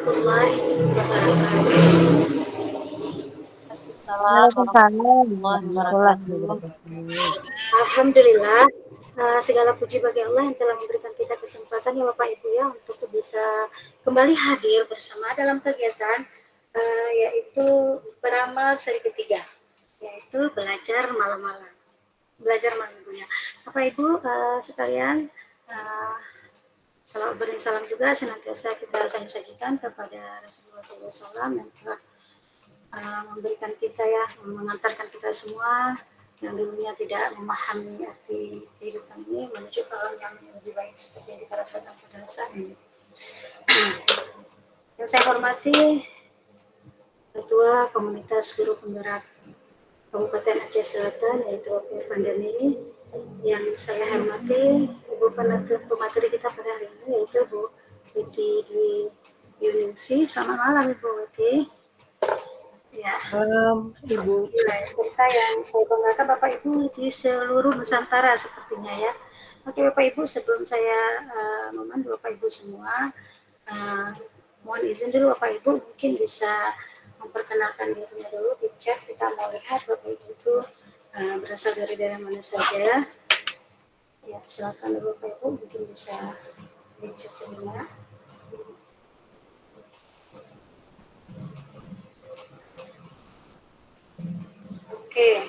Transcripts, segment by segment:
warahmatullahi wabarakatuh. Waalaikumsalam warahmatullahi wabarakatuh. Alhamdulillah, segala puji bagi Allah yang telah memberikan kita kesempatan ya Bapak Ibu ya untuk bisa kembali hadir bersama dalam kegiatan yaitu beramal seri ketiga, yaitu belajar malam-malam. Belajar malam-malam. Bapak Ibu sekalian, salam beri salam juga senantiasa kita sajikan kepada Rasulullah SAW yang telah memberikan kita ya, mengantarkan kita semua yang dulunya tidak memahami arti kehidupan ini menuju ke alam yang lebih baik seperti yang kita rasakan pada saat ini. Yang saya hormati Ketua Komunitas Guru Penggerak Kabupaten Aceh Selatan yaitu Oke Pandemi, yang saya hormati Ibu pemateri kita pada hari ini yaitu Bu Witi Dwi Yuningsih. Selamat malam Ibu Witi. Ya, Ibu. Serta yang saya banggakan Bapak Ibu di seluruh Nusantara sepertinya ya. Oke Bapak Ibu, sebelum saya memandu Bapak Ibu semua, mohon izin dulu Bapak Ibu mungkin bisa memperkenalkan dirinya dulu di chat. Kita mau lihat Bapak Ibu itu berasal dari daerah mana saja. Ya, silakan dulu Bapak Ibu mungkin bisa di chat sebentar. Oke,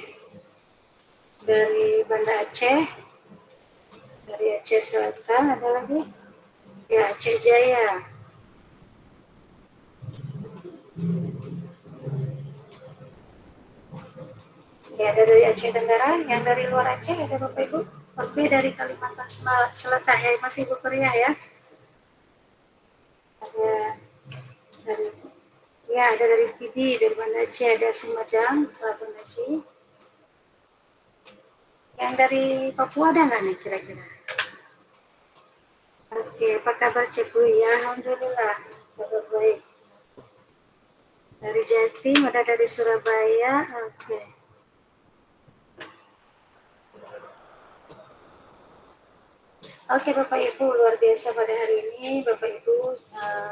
dari Banda Aceh, dari Aceh Selatan ada lagi, ya Aceh Jaya. Ya, ada dari Aceh Tenggara, yang dari luar Aceh ada Bapak Ibu. Oke, dari Kalimantan Selatan ya, masih Ibu Korea ya. Ada dari Pidi, dari Banda Aceh, ada Sumedang, Labuan Bajo. Yang dari Papua ada nggak nih kira-kira? Oke, apa kabar Cepu? Ya, alhamdulillah, kabar baik. Dari Jatim, ada dari Surabaya. Oke. Oke Bapak Ibu, luar biasa pada hari ini Bapak Ibu,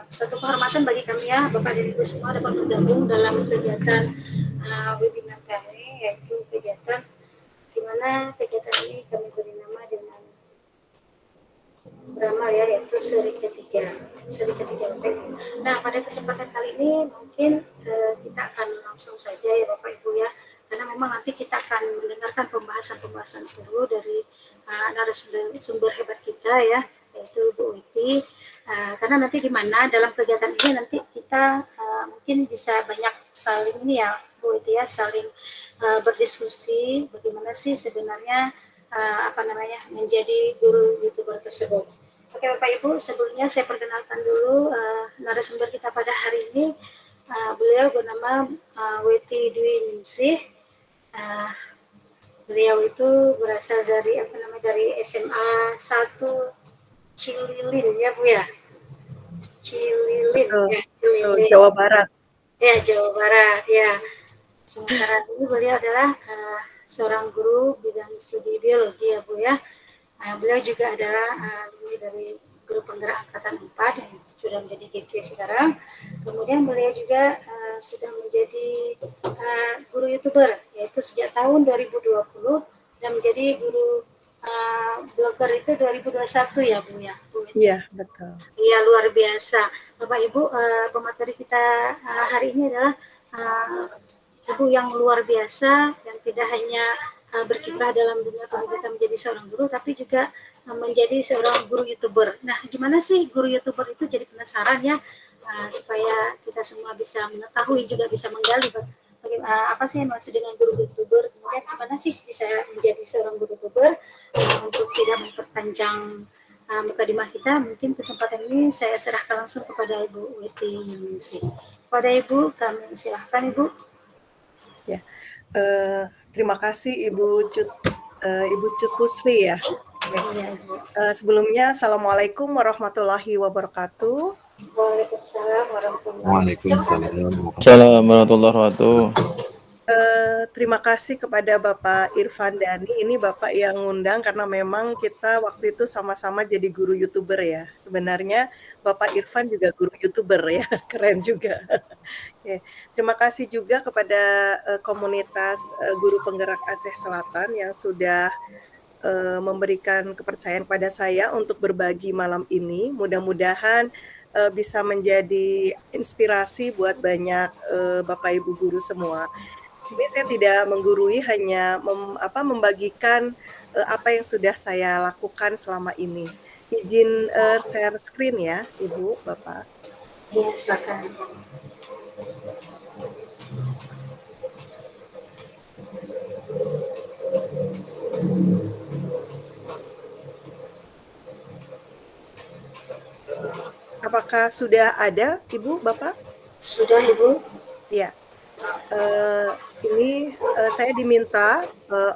suatu kehormatan bagi kami ya Bapak dan Ibu semua dapat bergabung dalam kegiatan webinar kami, yaitu kegiatan di mana kegiatan ini kami beri nama dengan beramal ya, yaitu seri ketiga Bapak Ibu. Nah, pada kesempatan kali ini mungkin kita akan langsung saja ya Bapak Ibu ya, karena memang nanti kita akan mendengarkan pembahasan seru dari narasumber hebat kita ya, yaitu Bu Witi. Karena nanti di mana dalam kegiatan ini nanti kita mungkin bisa banyak saling ini ya Bu Witi ya, saling berdiskusi bagaimana sih sebenarnya menjadi guru YouTuber tersebut. Oke Bapak Ibu, sebelumnya saya perkenalkan dulu narasumber kita pada hari ini. Beliau bernama Witi Dwi Yuningsih. Beliau itu berasal dari dari SMA 1 Cililin ya Bu ya. Cililin ya, Cililin. Jawa Barat. Ya, Jawa Barat ya. Sementara ini beliau adalah seorang guru bidang studi biologi ya Bu ya. Beliau juga adalah dari Guru Penggerak Angkatan 4 yang sudah menjadi GT sekarang. Kemudian beliau juga sudah menjadi guru YouTuber, yaitu sejak tahun 2020 dan menjadi guru blogger itu 2021 ya Bu ya. Iya, betul. Iya, luar biasa. Bapak Ibu, pemateri kita hari ini adalah Ibu yang luar biasa, yang tidak hanya berkiprah dalam dunia pendidikan menjadi seorang guru, tapi juga menjadi seorang guru YouTuber. Nah, gimana sih guru YouTuber itu? Jadi penasaran ya, supaya kita semua bisa mengetahui, juga bisa menggali apa sih yang maksud dengan guru YouTuber, kemudian gimana sih bisa menjadi seorang guru YouTuber. Untuk tidak memperpanjang mukadimah kita, mungkin kesempatan ini saya serahkan langsung kepada Ibu Witi Yuningsih. Kepada Ibu, kami silahkan Ibu. Ya, terima kasih Ibu Cut Pusri ya. Sebelumnya, Assalamualaikum warahmatullahi wabarakatuh. Waalaikumsalam warahmatullahi Waalaikumsalam. Assalamualaikum warahmatullahi wabarakatuh. Terima kasih kepada Bapak Irfan Dhani. Ini Bapak yang ngundang karena memang kita waktu itu sama-sama jadi guru YouTuber ya. Sebenarnya Bapak Irfan juga guru YouTuber ya, keren juga. Oke. Terima kasih juga kepada komunitas guru penggerak Aceh Selatan yang sudah memberikan kepercayaan pada saya untuk berbagi malam ini. Mudah-mudahan bisa menjadi inspirasi buat banyak Bapak Ibu guru semua. Jadi saya tidak menggurui, hanya membagikan apa yang sudah saya lakukan selama ini. Izin share screen ya, Ibu, Bapak. Ya, silakan. Apakah sudah ada, Ibu, Bapak? Sudah, Ibu? Ya. Ini saya diminta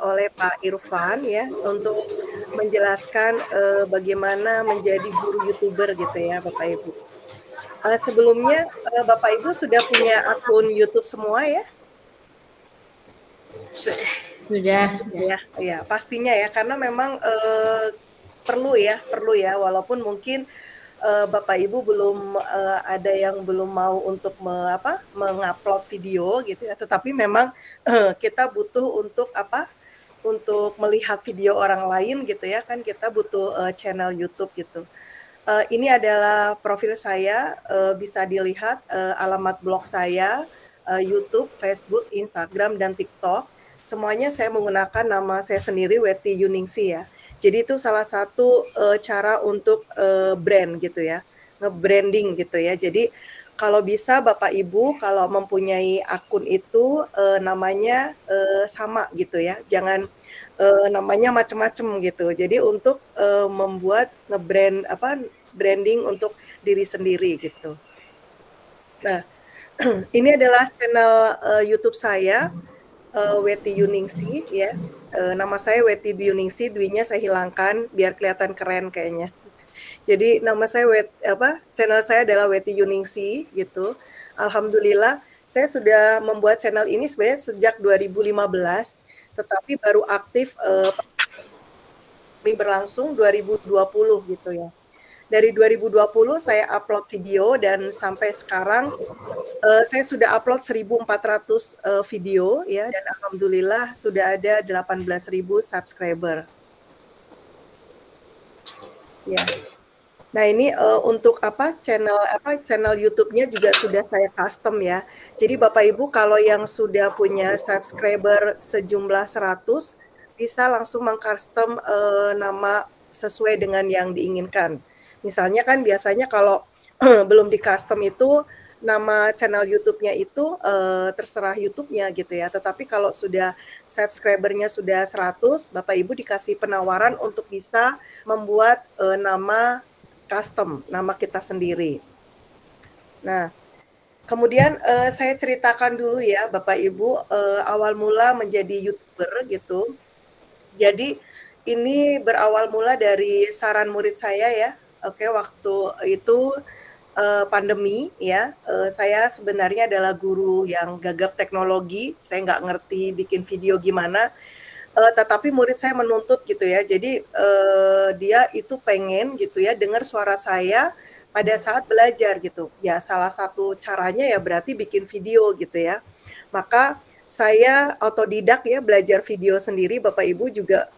oleh Pak Irfan ya untuk menjelaskan bagaimana menjadi guru YouTuber gitu ya, Bapak Ibu. Sebelumnya Bapak Ibu sudah punya akun YouTube semua ya? Sudah. Ya, pastinya ya, karena memang perlu ya, walaupun mungkin Bapak Ibu belum ada yang belum mau untuk mengupload video gitu ya, tetapi memang kita butuh untuk untuk melihat video orang lain gitu ya, kan kita butuh channel YouTube gitu. Ini adalah profil saya, bisa dilihat alamat blog saya, YouTube, Facebook, Instagram, dan TikTok. Semuanya saya menggunakan nama saya sendiri, Weti Yuningsi ya. Jadi itu salah satu cara untuk brand gitu ya, nge-branding gitu ya. Jadi kalau bisa Bapak Ibu kalau mempunyai akun itu namanya sama gitu ya, jangan namanya macam-macam gitu. Jadi untuk membuat branding untuk diri sendiri gitu. Nah, ini adalah channel YouTube saya, Weti Yuningsi ya. Nama saya Weti Yuningsi, Dwi-nya saya hilangkan biar kelihatan keren kayaknya. Jadi nama saya channel saya adalah Weti Yuningsi gitu. Alhamdulillah saya sudah membuat channel ini sebenarnya sejak 2015, tetapi baru aktif berlangsung 2020 gitu ya. Dari 2020 saya upload video dan sampai sekarang saya sudah upload 1.400 video ya, dan alhamdulillah sudah ada 18.000 subscriber. Ya. Nah, ini untuk channel YouTube-nya juga sudah saya custom ya. Jadi Bapak Ibu kalau yang sudah punya subscriber sejumlah 100 bisa langsung mengcustom nama sesuai dengan yang diinginkan. Misalnya kan biasanya kalau belum di custom itu nama channel YouTube-nya itu terserah YouTube-nya gitu ya. Tetapi kalau sudah subscribernya sudah 100, Bapak Ibu dikasih penawaran untuk bisa membuat nama custom, nama kita sendiri. Nah, kemudian saya ceritakan dulu ya Bapak Ibu awal mula menjadi YouTuber gitu. Jadi ini berawal mula dari saran murid saya ya. Oke, waktu itu pandemi ya, saya sebenarnya adalah guru yang gagap teknologi, saya nggak ngerti bikin video gimana, tetapi murid saya menuntut gitu ya, jadi dia itu pengen gitu ya dengar suara saya pada saat belajar gitu. Ya salah satu caranya ya berarti bikin video gitu ya. Maka saya otodidak ya belajar video sendiri, Bapak Ibu juga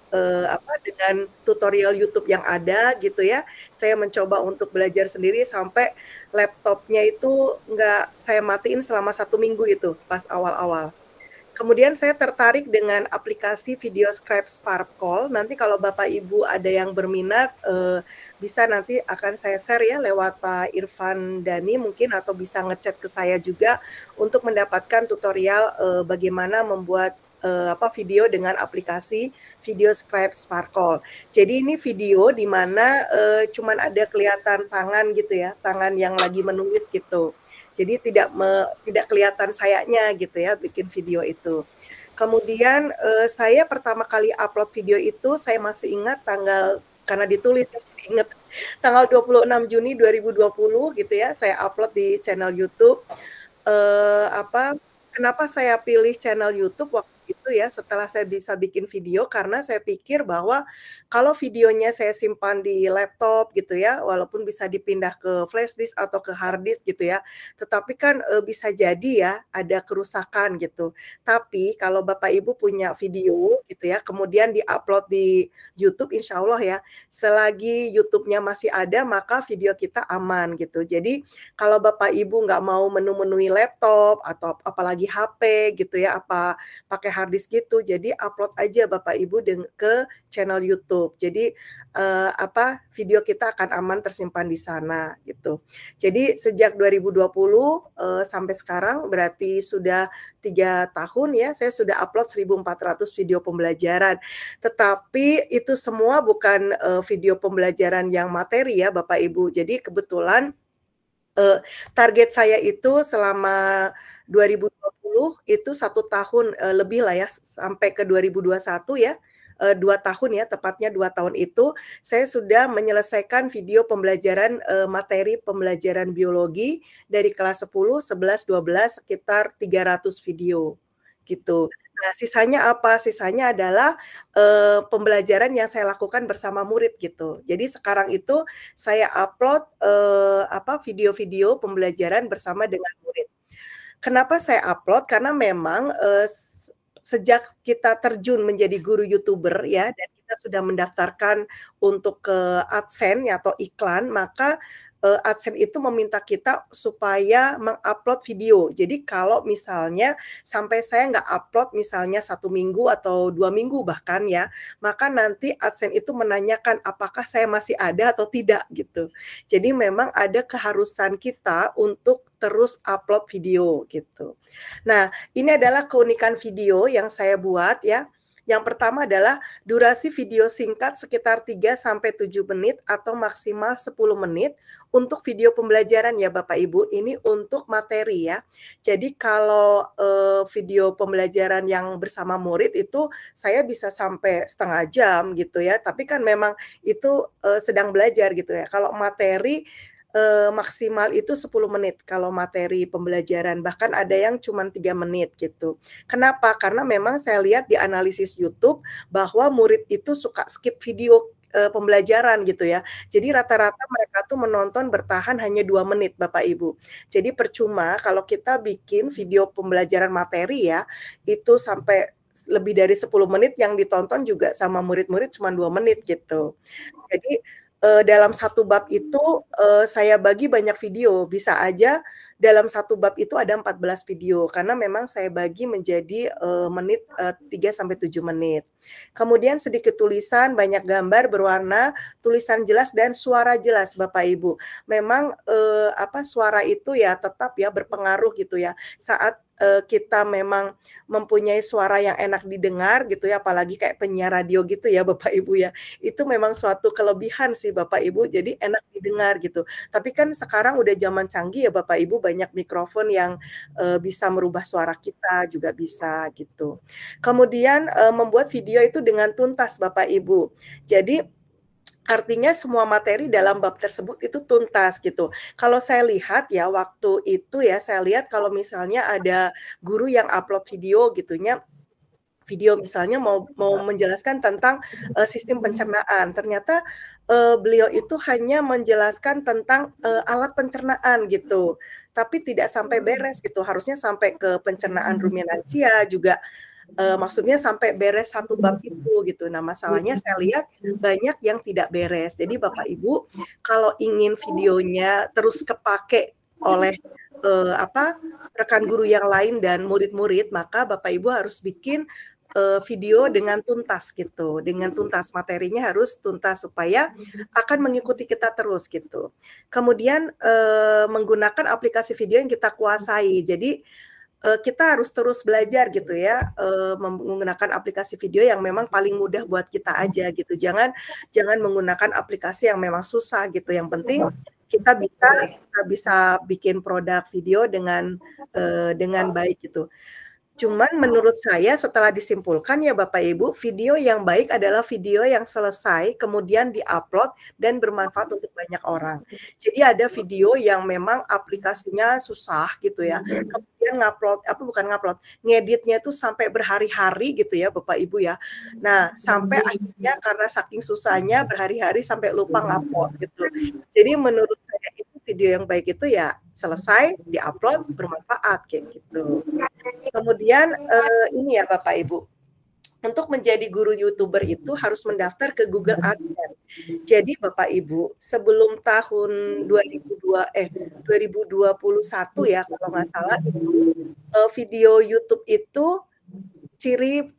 dengan tutorial YouTube yang ada gitu ya. Saya mencoba untuk belajar sendiri sampai laptopnya itu nggak saya matiin selama 1 minggu itu pas awal-awal. Kemudian saya tertarik dengan aplikasi video scribe Sparkle. Nanti kalau Bapak Ibu ada yang berminat, bisa nanti akan saya share ya lewat Pak Irfan Dhani mungkin, atau bisa ngechat ke saya juga untuk mendapatkan tutorial bagaimana membuat video dengan aplikasi video scribe Sparkle. Jadi ini video di mana cuman ada kelihatan tangan gitu ya, tangan yang lagi menulis gitu. Jadi tidak kelihatan sayanya gitu ya bikin video itu. Kemudian saya pertama kali upload video itu saya masih ingat tanggal, karena ditulis ingat, tanggal 26 Juni 2020 gitu ya, saya upload di channel YouTube kenapa saya pilih channel YouTube waktu itu ya, setelah saya bisa bikin video, karena saya pikir bahwa kalau videonya saya simpan di laptop gitu ya, walaupun bisa dipindah ke flash disk atau ke hard disk gitu ya, tetapi kan, bisa jadi ya ada kerusakan gitu. Tapi kalau Bapak Ibu punya video gitu ya, kemudian di-upload di YouTube, insya Allah ya, selagi YouTube-nya masih ada, maka video kita aman gitu. Jadi kalau Bapak Ibu nggak mau menu-menui laptop atau apalagi HP gitu ya, apa pakai hard disk gitu, jadi upload aja Bapak Ibu ke channel YouTube. Jadi video kita akan aman tersimpan di sana gitu. Jadi sejak 2020 sampai sekarang berarti sudah 3 tahun ya, saya sudah upload 1.400 video pembelajaran. Tetapi itu semua bukan video pembelajaran yang materi ya Bapak Ibu. Jadi kebetulan target saya itu selama 2020 itu 1 tahun lebih lah ya, sampai ke 2021 ya, 2 tahun ya, tepatnya 2 tahun itu, saya sudah menyelesaikan video pembelajaran, materi pembelajaran biologi dari kelas 10, 11, 12, sekitar 300 video, gitu. Nah, sisanya apa? Sisanya adalah, pembelajaran yang saya lakukan bersama murid gitu. Jadi sekarang itu saya upload, video-video pembelajaran bersama dengan murid. Kenapa saya upload? Karena memang, sejak kita terjun menjadi guru YouTuber ya, dan kita sudah mendaftarkan untuk ke AdSense atau iklan, maka AdSense itu meminta kita supaya mengupload video. Jadi kalau misalnya sampai saya nggak upload misalnya 1 minggu atau 2 minggu bahkan ya, maka nanti AdSense itu menanyakan apakah saya masih ada atau tidak gitu. Jadi memang ada keharusan kita untuk terus upload video gitu. Nah, ini adalah keunikan video yang saya buat ya. Yang pertama adalah durasi video singkat sekitar 3-7 menit atau maksimal 10 menit untuk video pembelajaran ya Bapak Ibu. Ini untuk materi ya. Jadi kalau video pembelajaran yang bersama murid itu saya bisa sampai setengah jam gitu ya. Tapi kan memang itu sedang belajar gitu ya. Kalau materi maksimal itu 10 menit kalau materi pembelajaran, bahkan ada yang cuma 3 menit gitu. Kenapa? Karena memang saya lihat di analisis YouTube bahwa murid itu suka skip video pembelajaran gitu ya. Jadi rata-rata mereka tuh menonton bertahan hanya 2 menit Bapak Ibu. Jadi percuma kalau kita bikin video pembelajaran materi ya, itu sampai lebih dari 10 menit yang ditonton juga sama murid-murid cuma 2 menit gitu. Jadi dalam satu bab itu, saya bagi banyak video, bisa aja dalam satu bab itu ada 14 video, karena memang saya bagi menjadi, 3-7 menit. Kemudian sedikit tulisan, banyak gambar berwarna, tulisan jelas dan suara jelas Bapak Ibu. Memang, suara itu ya tetap ya berpengaruh gitu ya, saat kita memang mempunyai suara yang enak didengar gitu ya, apalagi kayak penyiar radio gitu ya Bapak Ibu ya, itu memang suatu kelebihan sih Bapak Ibu, jadi enak didengar gitu. Tapi kan sekarang udah zaman canggih ya Bapak Ibu, banyak mikrofon yang bisa merubah suara kita juga bisa gitu. Kemudian membuat video itu dengan tuntas Bapak Ibu. Jadi artinya semua materi dalam bab tersebut itu tuntas gitu. Kalau saya lihat ya waktu itu ya, saya lihat kalau misalnya ada guru yang upload video gitunya, video misalnya mau menjelaskan tentang sistem pencernaan. Ternyata beliau itu hanya menjelaskan tentang alat pencernaan gitu, tapi tidak sampai beres gitu. Harusnya sampai ke pencernaan ruminansia juga. Maksudnya sampai beres satu bab itu gitu. Nah, masalahnya saya lihat banyak yang tidak beres. Jadi Bapak Ibu kalau ingin videonya terus kepake oleh rekan guru yang lain dan murid-murid, maka Bapak Ibu harus bikin video dengan tuntas gitu. Dengan tuntas, materinya harus tuntas supaya akan mengikuti kita terus gitu. Kemudian menggunakan aplikasi video yang kita kuasai. Jadi kita harus terus belajar gitu ya, menggunakan aplikasi video yang memang paling mudah buat kita aja gitu. Jangan menggunakan aplikasi yang memang susah gitu. Yang penting kita bisa bikin produk video dengan baik gitu. Cuman menurut saya setelah disimpulkan ya Bapak Ibu, video yang baik adalah video yang selesai kemudian di-upload dan bermanfaat untuk banyak orang. Jadi ada video yang memang aplikasinya susah gitu ya, kemudian ngeditnya itu sampai berhari-hari gitu ya Bapak Ibu ya. Nah, sampai akhirnya karena saking susahnya berhari-hari sampai lupa ngupload gitu. Jadi menurut saya itu video yang baik itu ya selesai, di-upload, bermanfaat kayak gitu. Kemudian ini ya Bapak Ibu, untuk menjadi guru YouTuber itu harus mendaftar ke Google AdSense. Jadi Bapak Ibu, sebelum tahun 2021 ya kalau nggak salah itu video YouTube itu ciri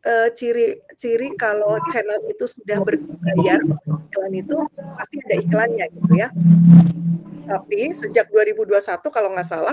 kalau channel itu sudah berbayar iklan itu pasti ada iklannya gitu ya. Tapi sejak 2021 kalau nggak salah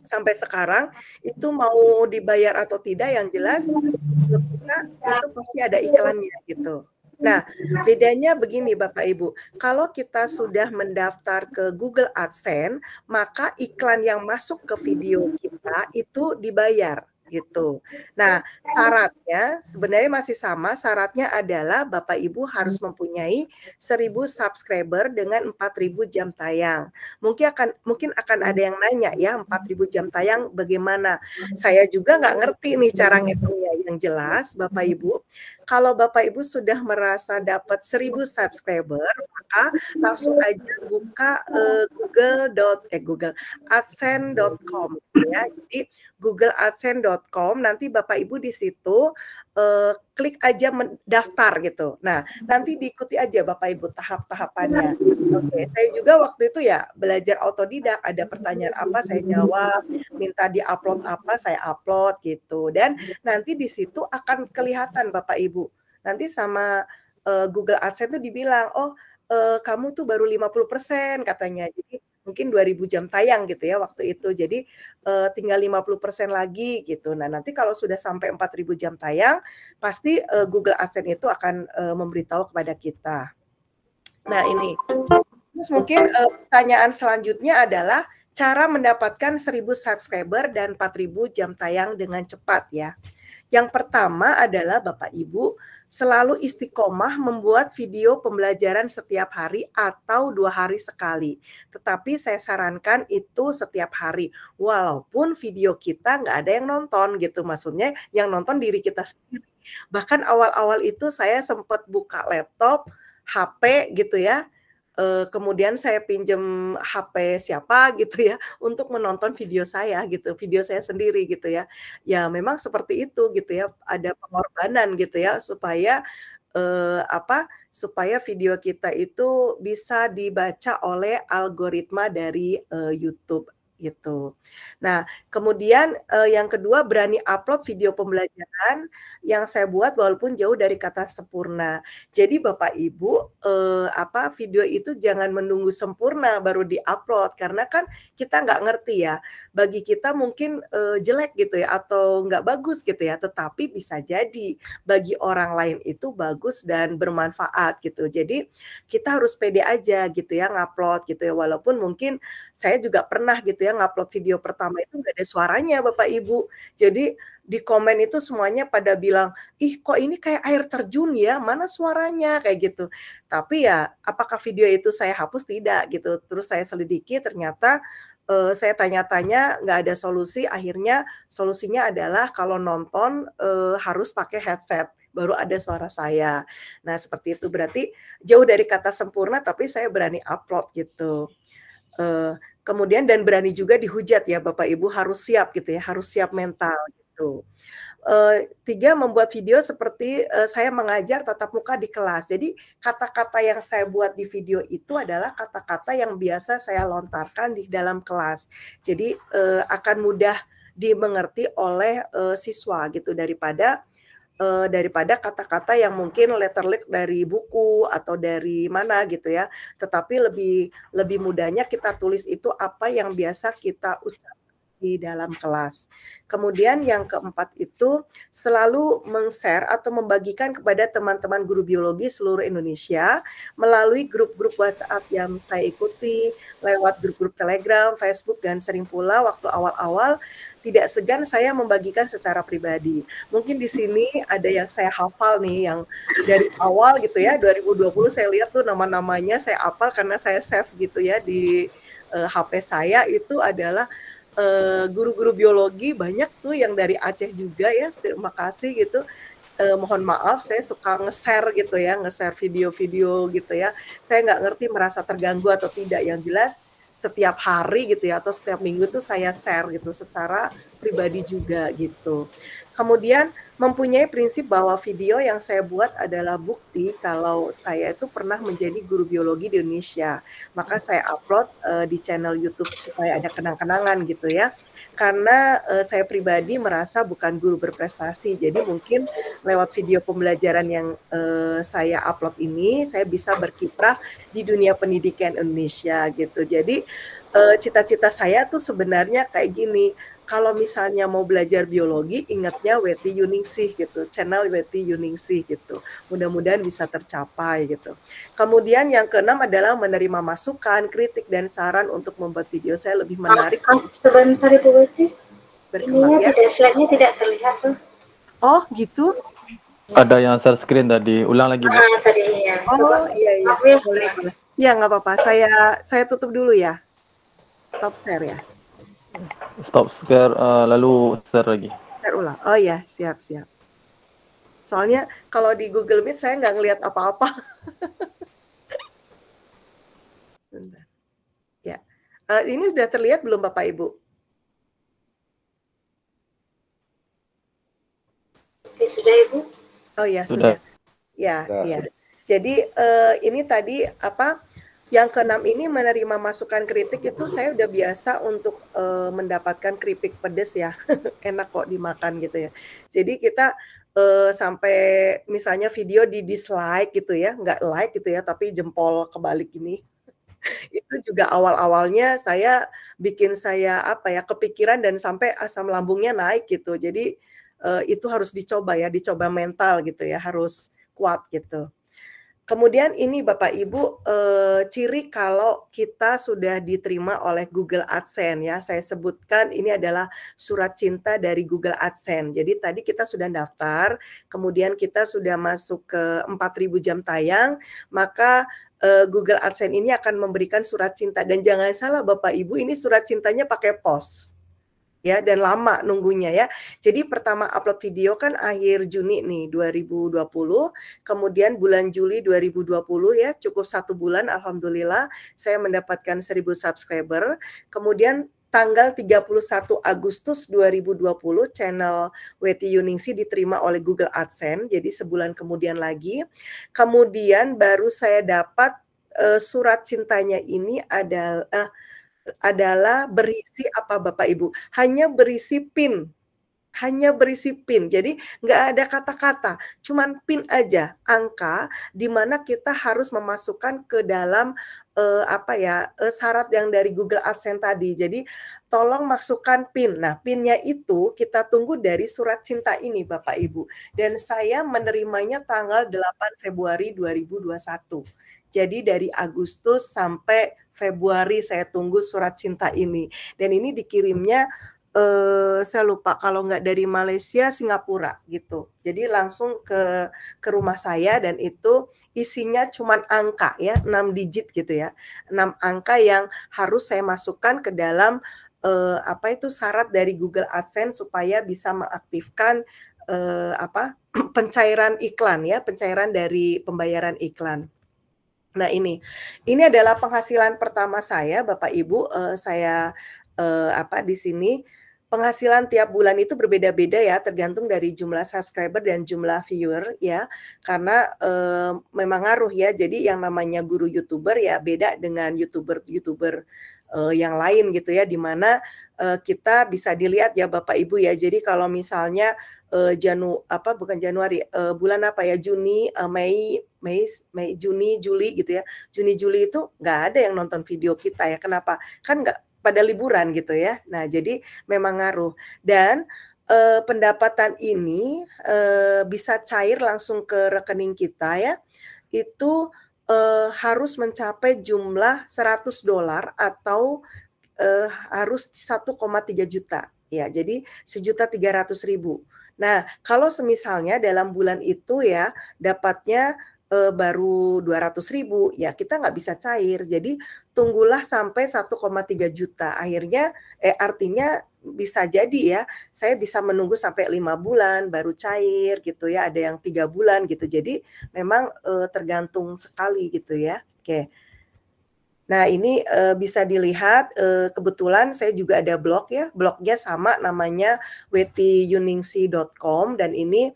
sampai sekarang itu mau dibayar atau tidak yang jelas kita itu pasti ada iklannya gitu. Nah, bedanya begini Bapak Ibu, kalau kita sudah mendaftar ke Google AdSense, maka iklan yang masuk ke video kita itu dibayar gitu. Nah, syaratnya sebenarnya masih sama, syaratnya adalah Bapak Ibu harus mempunyai 1.000 subscriber dengan 4.000 jam tayang. Mungkin akan ada yang nanya ya, 4.000 jam tayang bagaimana? Saya juga nggak ngerti nih cara ngitungnya. Yang jelas Bapak Ibu, kalau Bapak Ibu sudah merasa dapat 1.000 subscriber, maka langsung aja buka Google adsense.com ya. Jadi googleadsense.com, nanti Bapak Ibu di situ klik aja mendaftar gitu. Nah, nanti diikuti aja Bapak Ibu tahap-tahapannya. Oke, saya juga waktu itu ya belajar otodidak, ada pertanyaan apa saya jawab, minta di-upload apa saya upload gitu. Dan nanti di situ akan kelihatan Bapak Ibu. Nanti sama Google AdSense itu dibilang, "Oh, kamu tuh baru 50% katanya." Jadi mungkin 2.000 jam tayang gitu ya waktu itu. Jadi tinggal 50% lagi gitu. Nah, nanti kalau sudah sampai 4.000 jam tayang, pasti Google AdSense itu akan memberitahu kepada kita. Nah, ini. Terus mungkin pertanyaan selanjutnya adalah cara mendapatkan 1.000 subscriber dan 4.000 jam tayang dengan cepat ya. Yang pertama adalah Bapak Ibu selalu istiqomah membuat video pembelajaran setiap hari atau 2 hari sekali. Tetapi saya sarankan itu setiap hari. Walaupun video kita nggak ada yang nonton gitu. Maksudnya yang nonton diri kita sendiri. Bahkan awal-awal itu saya sempat buka laptop, HP gitu ya. Kemudian saya pinjem HP siapa gitu ya, untuk menonton video saya gitu, video saya sendiri gitu ya. Ya memang seperti itu gitu ya, ada pengorbanan gitu ya supaya, supaya video kita itu bisa dibaca oleh algoritma dari, YouTube gitu. Nah kemudian, yang kedua berani upload video pembelajaran yang saya buat walaupun jauh dari kata sempurna. Jadi Bapak Ibu, video itu jangan menunggu sempurna baru di-upload karena kan kita nggak ngerti ya, bagi kita mungkin, jelek gitu ya atau nggak bagus gitu ya, tetapi bisa jadi bagi orang lain itu bagus dan bermanfaat gitu. Jadi kita harus pede aja gitu ya ngupload gitu ya, walaupun mungkin saya juga pernah gitu ya ngupload video pertama itu nggak ada suaranya Bapak Ibu. Jadi di komen itu semuanya pada bilang, "Ih kok ini kayak air terjun ya, mana suaranya?" Kayak gitu. Tapi ya apakah video itu saya hapus? Tidak gitu. Terus saya selidiki ternyata, saya tanya-tanya nggak ada solusi, akhirnya solusinya adalah kalau nonton, harus pakai headset, baru ada suara saya. Nah seperti itu, berarti jauh dari kata sempurna tapi saya berani upload gitu. Kemudian dan berani juga dihujat ya Bapak Ibu, harus siap gitu ya, harus siap mental gitu. 3 membuat video seperti, saya mengajar tatap muka di kelas. Jadi kata-kata yang saya buat di video itu adalah kata-kata yang biasa saya lontarkan di dalam kelas. Jadi, akan mudah dimengerti oleh, siswa gitu daripada kata-kata yang mungkin letterlyt dari buku atau dari mana gitu ya. Tetapi lebih mudahnya kita tulis itu apa yang biasa kita ucap. di dalam kelas. Kemudian yang keempat itu selalu meng-share atau membagikan kepada teman-teman guru biologi seluruh Indonesia melalui grup-grup WhatsApp yang saya ikuti, lewat grup-grup Telegram, Facebook, dan sering pula waktu awal-awal tidak segan saya membagikan secara pribadi. Mungkin di sini ada yang saya hafal nih, yang dari awal gitu ya, 2020 saya lihat tuh nama-namanya saya hafal karena saya save gitu ya di HP saya, itu adalah guru-guru biologi banyak tuh yang dari Aceh juga ya, terima kasih gitu. Mohon maaf saya suka nge-share gitu ya, nge-share video-video gitu ya. Saya nggak ngerti merasa terganggu atau tidak, yang jelas setiap hari gitu ya, atau setiap minggu tuh saya share gitu secara pribadi juga gitu. Kemudian mempunyai prinsip bahwa video yang saya buat adalah bukti kalau saya itu pernah menjadi guru biologi di Indonesia. Maka saya upload di channel YouTube supaya ada kenang-kenangan gitu ya. Karena saya pribadi merasa bukan guru berprestasi, jadi mungkin lewat video pembelajaran yang saya upload ini, saya bisa berkiprah di dunia pendidikan Indonesia gitu. Jadi cita-cita saya tuh sebenarnya kayak gini, kalau misalnya mau belajar biologi, ingatnya Weti Yuningsih gitu, channel Weti Yuningsih gitu. Mudah-mudahan bisa tercapai gitu. Kemudian yang keenam adalah menerima masukan, kritik, dan saran untuk membuat video saya lebih menarik. Sebentar Ibu Weti, Berkembang ya. Slide-nya tidak terlihat tuh. Oh gitu? Ada yang share screen tadi, ulang lagi. Tadi ya. Oh iya, boleh. Ya nggak apa-apa, saya tutup dulu ya. Stop share ya. Stop share, lalu share lagi. Share ulang. Oh ya, siap. Soalnya kalau di Google Meet saya nggak ngelihat apa-apa. Bentar. Ya, ini sudah terlihat belum Bapak Ibu? Oke, sudah Ibu? Oh ya, sudah. Ya. Jadi ini tadi apa? Yang keenam ini menerima masukan kritik, itu saya udah biasa untuk mendapatkan keripik pedes ya. Enak kok dimakan gitu ya. Jadi kita sampai misalnya video di dislike gitu ya, nggak like gitu ya, tapi jempol kebalik ini. Itu juga awal-awalnya bikin saya apa ya, kepikiran dan sampai asam lambungnya naik gitu. Jadi itu harus dicoba ya, dicoba mental gitu ya, harus kuat gitu. Kemudian ini Bapak Ibu, ciri kalau kita sudah diterima oleh Google AdSense ya. Saya sebutkan ini adalah surat cinta dari Google AdSense. Jadi tadi kita sudah daftar, kemudian kita sudah masuk ke 4.000 jam tayang, maka Google AdSense ini akan memberikan surat cinta. Dan jangan salah Bapak Ibu, ini surat cintanya pakai pos. Ya, dan lama nunggunya ya. Jadi pertama upload video kan akhir Juni nih 2020, kemudian bulan Juli 2020 ya, cukup 1 bulan alhamdulillah saya mendapatkan 1.000 subscriber. Kemudian tanggal 31 Agustus 2020 channel Weti Yuningsih diterima oleh Google AdSense, jadi sebulan kemudian lagi. Kemudian baru saya dapat surat cintanya ini adalah berisi apa Bapak Ibu? Hanya berisi PIN. Jadi nggak ada kata-kata, cuman PIN aja, angka di mana kita harus memasukkan ke dalam syarat yang dari Google AdSense tadi. Jadi tolong masukkan PIN. Nah, PIN-nya itu kita tunggu dari surat cinta ini Bapak Ibu. Dan saya menerimanya tanggal 8 Februari 2021. Jadi dari Agustus sampai Februari saya tunggu surat cinta ini. Dan ini dikirimnya saya lupa kalau nggak dari Malaysia, Singapura gitu. Jadi langsung ke rumah saya dan itu isinya cuman angka ya, 6 digit gitu ya. 6 angka yang harus saya masukkan ke dalam syarat dari Google AdSense supaya bisa mengaktifkan pencairan iklan ya, pencairan dari pembayaran iklan. Nah ini adalah penghasilan pertama saya Bapak Ibu, saya di sini penghasilan tiap bulan itu berbeda-beda ya, tergantung dari jumlah subscriber dan jumlah viewer ya, karena memang ngaruh ya. Jadi yang namanya guru YouTuber ya beda dengan YouTuber yang lain gitu ya, di mana kita bisa dilihat ya Bapak Ibu ya. Jadi kalau misalnya bulan apa ya, Juni, Mei, Juni, Juli gitu ya. Juni, Juli itu nggak ada yang nonton video kita ya. Kenapa? Kan pada liburan gitu ya. Nah, jadi memang ngaruh. Dan pendapatan ini bisa cair langsung ke rekening kita ya. Itu harus mencapai jumlah $100 atau harus 1,3 juta. Ya, jadi 1.300.000. Nah, kalau semisalnya dalam bulan itu ya dapatnya baru 200.000, ya kita nggak bisa cair. Jadi tunggulah sampai 1,3 juta. Akhirnya artinya bisa jadi ya, saya bisa menunggu sampai 5 bulan baru cair gitu ya. Ada yang 3 bulan gitu. Jadi memang tergantung sekali gitu ya. Oke. Nah, ini bisa dilihat kebetulan saya juga ada blog ya, blognya sama namanya wetiyuningsi.com dan ini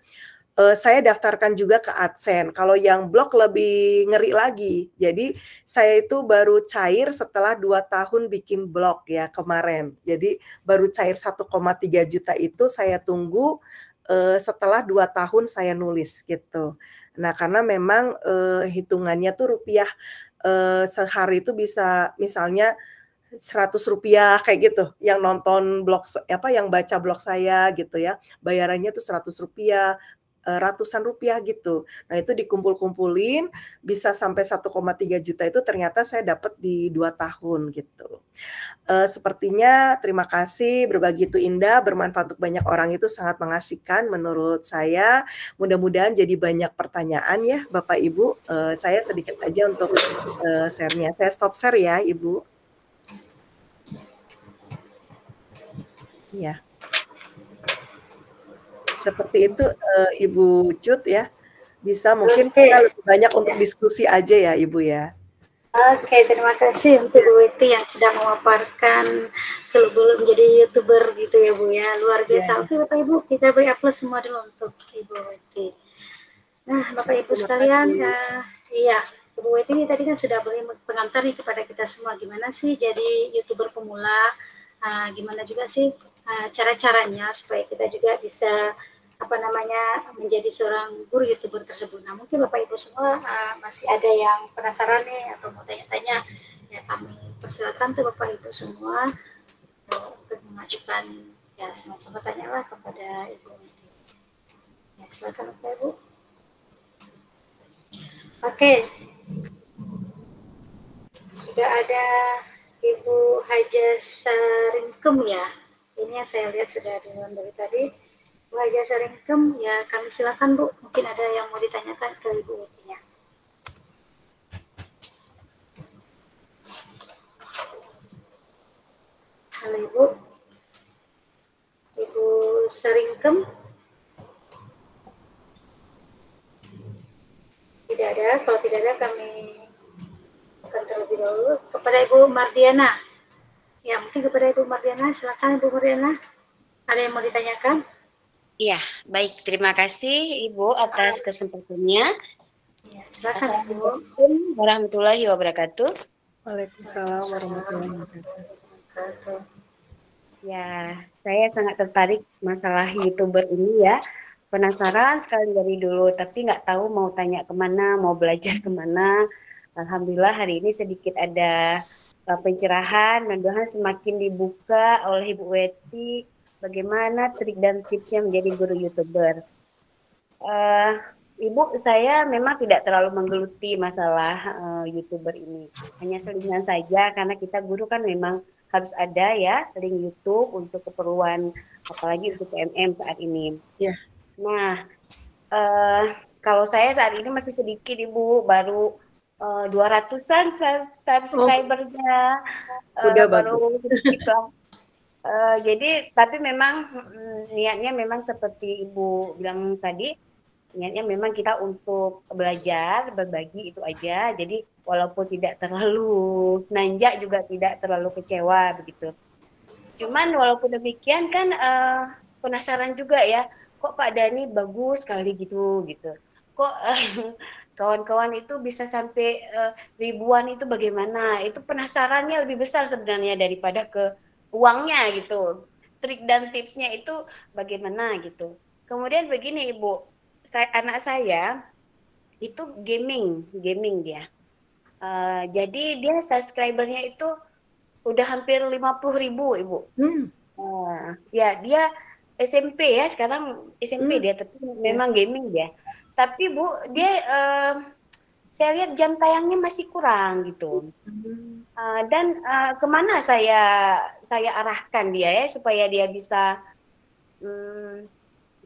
saya daftarkan juga ke AdSense. Kalau yang blog lebih ngeri lagi. Jadi saya itu baru cair setelah 2 tahun bikin blog ya kemarin. Jadi baru cair 1,3 juta itu saya tunggu setelah 2 tahun saya nulis gitu. Nah, karena memang hitungannya tuh rupiah sehari itu bisa misalnya Rp100 kayak gitu, yang nonton blog yang baca blog saya gitu ya, bayarannya tuh Rp100, ratusan rupiah gitu. Nah, itu dikumpul-kumpulin bisa sampai 1,3 juta itu ternyata saya dapat di 2 tahun gitu. Sepertinya terima kasih, berbagi itu indah, bermanfaat untuk banyak orang itu sangat mengasihkan menurut saya. Mudah-mudahan jadi banyak pertanyaan ya Bapak Ibu. Saya sedikit aja untuk share-nya. Saya stop share ya Ibu. Iya. Seperti itu Ibu Cut ya. Bisa mungkin kita lebih banyak untuk diskusi aja ya Ibu ya. Oke, terima kasih untuk Bu Weti yang sudah memaparkan sebelum menjadi YouTuber gitu ya Bu ya. Luar biasa. Oke Bapak Ibu, kita beri aplaus semua dulu untuk Ibu Weti. Nah, Bapak Ibu sekalian, iya, Bu Weti ini tadi kan sudah beri pengantar nih kepada kita semua gimana sih jadi YouTuber pemula, gimana juga sih cara-caranya supaya kita juga bisa menjadi seorang guru YouTuber tersebut. Nah, mungkin Bapak Ibu semua masih ada yang penasaran nih atau mau tanya-tanya, ya kami persilakan tuh Bapak Ibu semua untuk mengajukan ya semacam pertanyaan lah kepada Ibu. Ya, silakan Bapak Ibu. Oke. Sudah ada Ibu Haja Saringkem ya. Ini yang saya lihat sudah ada dari tadi. Bu Haja Saringkem, ya kami silakan Bu. Mungkin ada yang mau ditanyakan ke Ibu Weti-nya. Halo Ibu. Ibu Saringkem. Tidak ada. Kalau tidak ada kami akan terlebih dahulu kepada Ibu Mardiana. Ya, mungkin kepada Ibu Mardiana. Silakan Ibu Mardiana. Ada yang mau ditanyakan? Iya, baik. Terima kasih Ibu atas kesempatannya. Ya, silakan Ibu. Assalamualaikum warahmatullahi wabarakatuh. Waalaikumsalam warahmatullahi wabarakatuh. Ya, saya sangat tertarik masalah YouTuber ini ya. Penasaran sekali dari dulu, tapi nggak tahu mau tanya kemana, mau belajar kemana. Alhamdulillah hari ini sedikit ada pencerahan, mudah-mudahan semakin dibuka oleh Ibu Weti bagaimana trik dan tipsnya menjadi guru YouTuber. Ibu, saya memang tidak terlalu menggeluti masalah YouTuber ini. Hanya selingan saja, karena kita guru kan memang harus ada ya link YouTube untuk keperluan, apalagi untuk PMM saat ini. Yeah. Nah, kalau saya saat ini masih sedikit Ibu, baru 200-an subscribernya, baru sedikit lah. Jadi, tapi memang niatnya memang seperti Ibu bilang tadi, niatnya memang kita untuk belajar, berbagi itu aja. Jadi walaupun tidak terlalu nanjak juga tidak terlalu kecewa begitu. Cuman walaupun demikian kan penasaran juga ya, kok Pak Dhani bagus sekali gitu. Kok kawan-kawan itu bisa sampai ribuan itu bagaimana? Itu penasarannya lebih besar sebenarnya daripada ke uangnya gitu. Trik dan tipsnya itu bagaimana gitu. Kemudian begini Ibu, anak saya itu gaming dia. Jadi dia subscribernya itu udah hampir 50.000 Ibu. Hmm. Nah, ya dia SMP ya, sekarang SMP dia, tapi memang gaming dia. Tapi Bu, dia saya lihat jam tayangnya masih kurang gitu. Dan kemana saya arahkan dia ya supaya dia bisa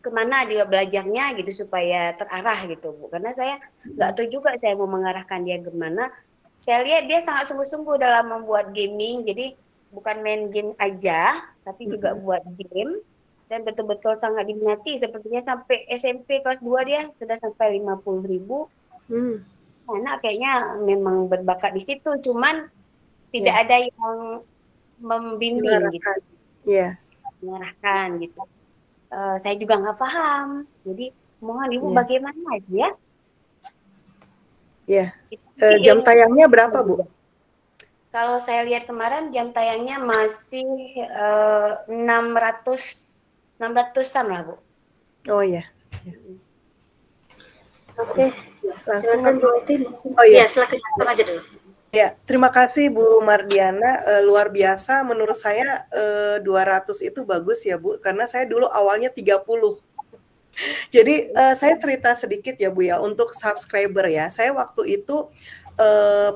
kemana dia belajarnya gitu supaya terarah gitu Bu. Karena saya nggak tahu juga saya mau mengarahkan dia kemana. Saya lihat dia sangat sungguh-sungguh dalam membuat gaming, jadi bukan main game aja, tapi juga buat game. Dan betul-betul sangat diminati, sepertinya sampai SMP kelas 2 dia sudah sampai 50.000. Anak kayaknya memang berbakat di situ, cuman tidak ada yang membimbing gitu. Mengarahkan gitu. Saya juga nggak paham, jadi mohon Ibu bagaimana ya? Jam tayangnya berapa Bu? Kalau saya lihat kemarin jam tayangnya masih 600-an lah Bu. Oh ya. Oke, Langsung. silakan aja dulu. Ya, terima kasih Bu Mardiana, luar biasa menurut saya 200 itu bagus ya Bu, karena saya dulu awalnya 30. Jadi saya cerita sedikit ya Bu ya, untuk subscriber ya, saya waktu itu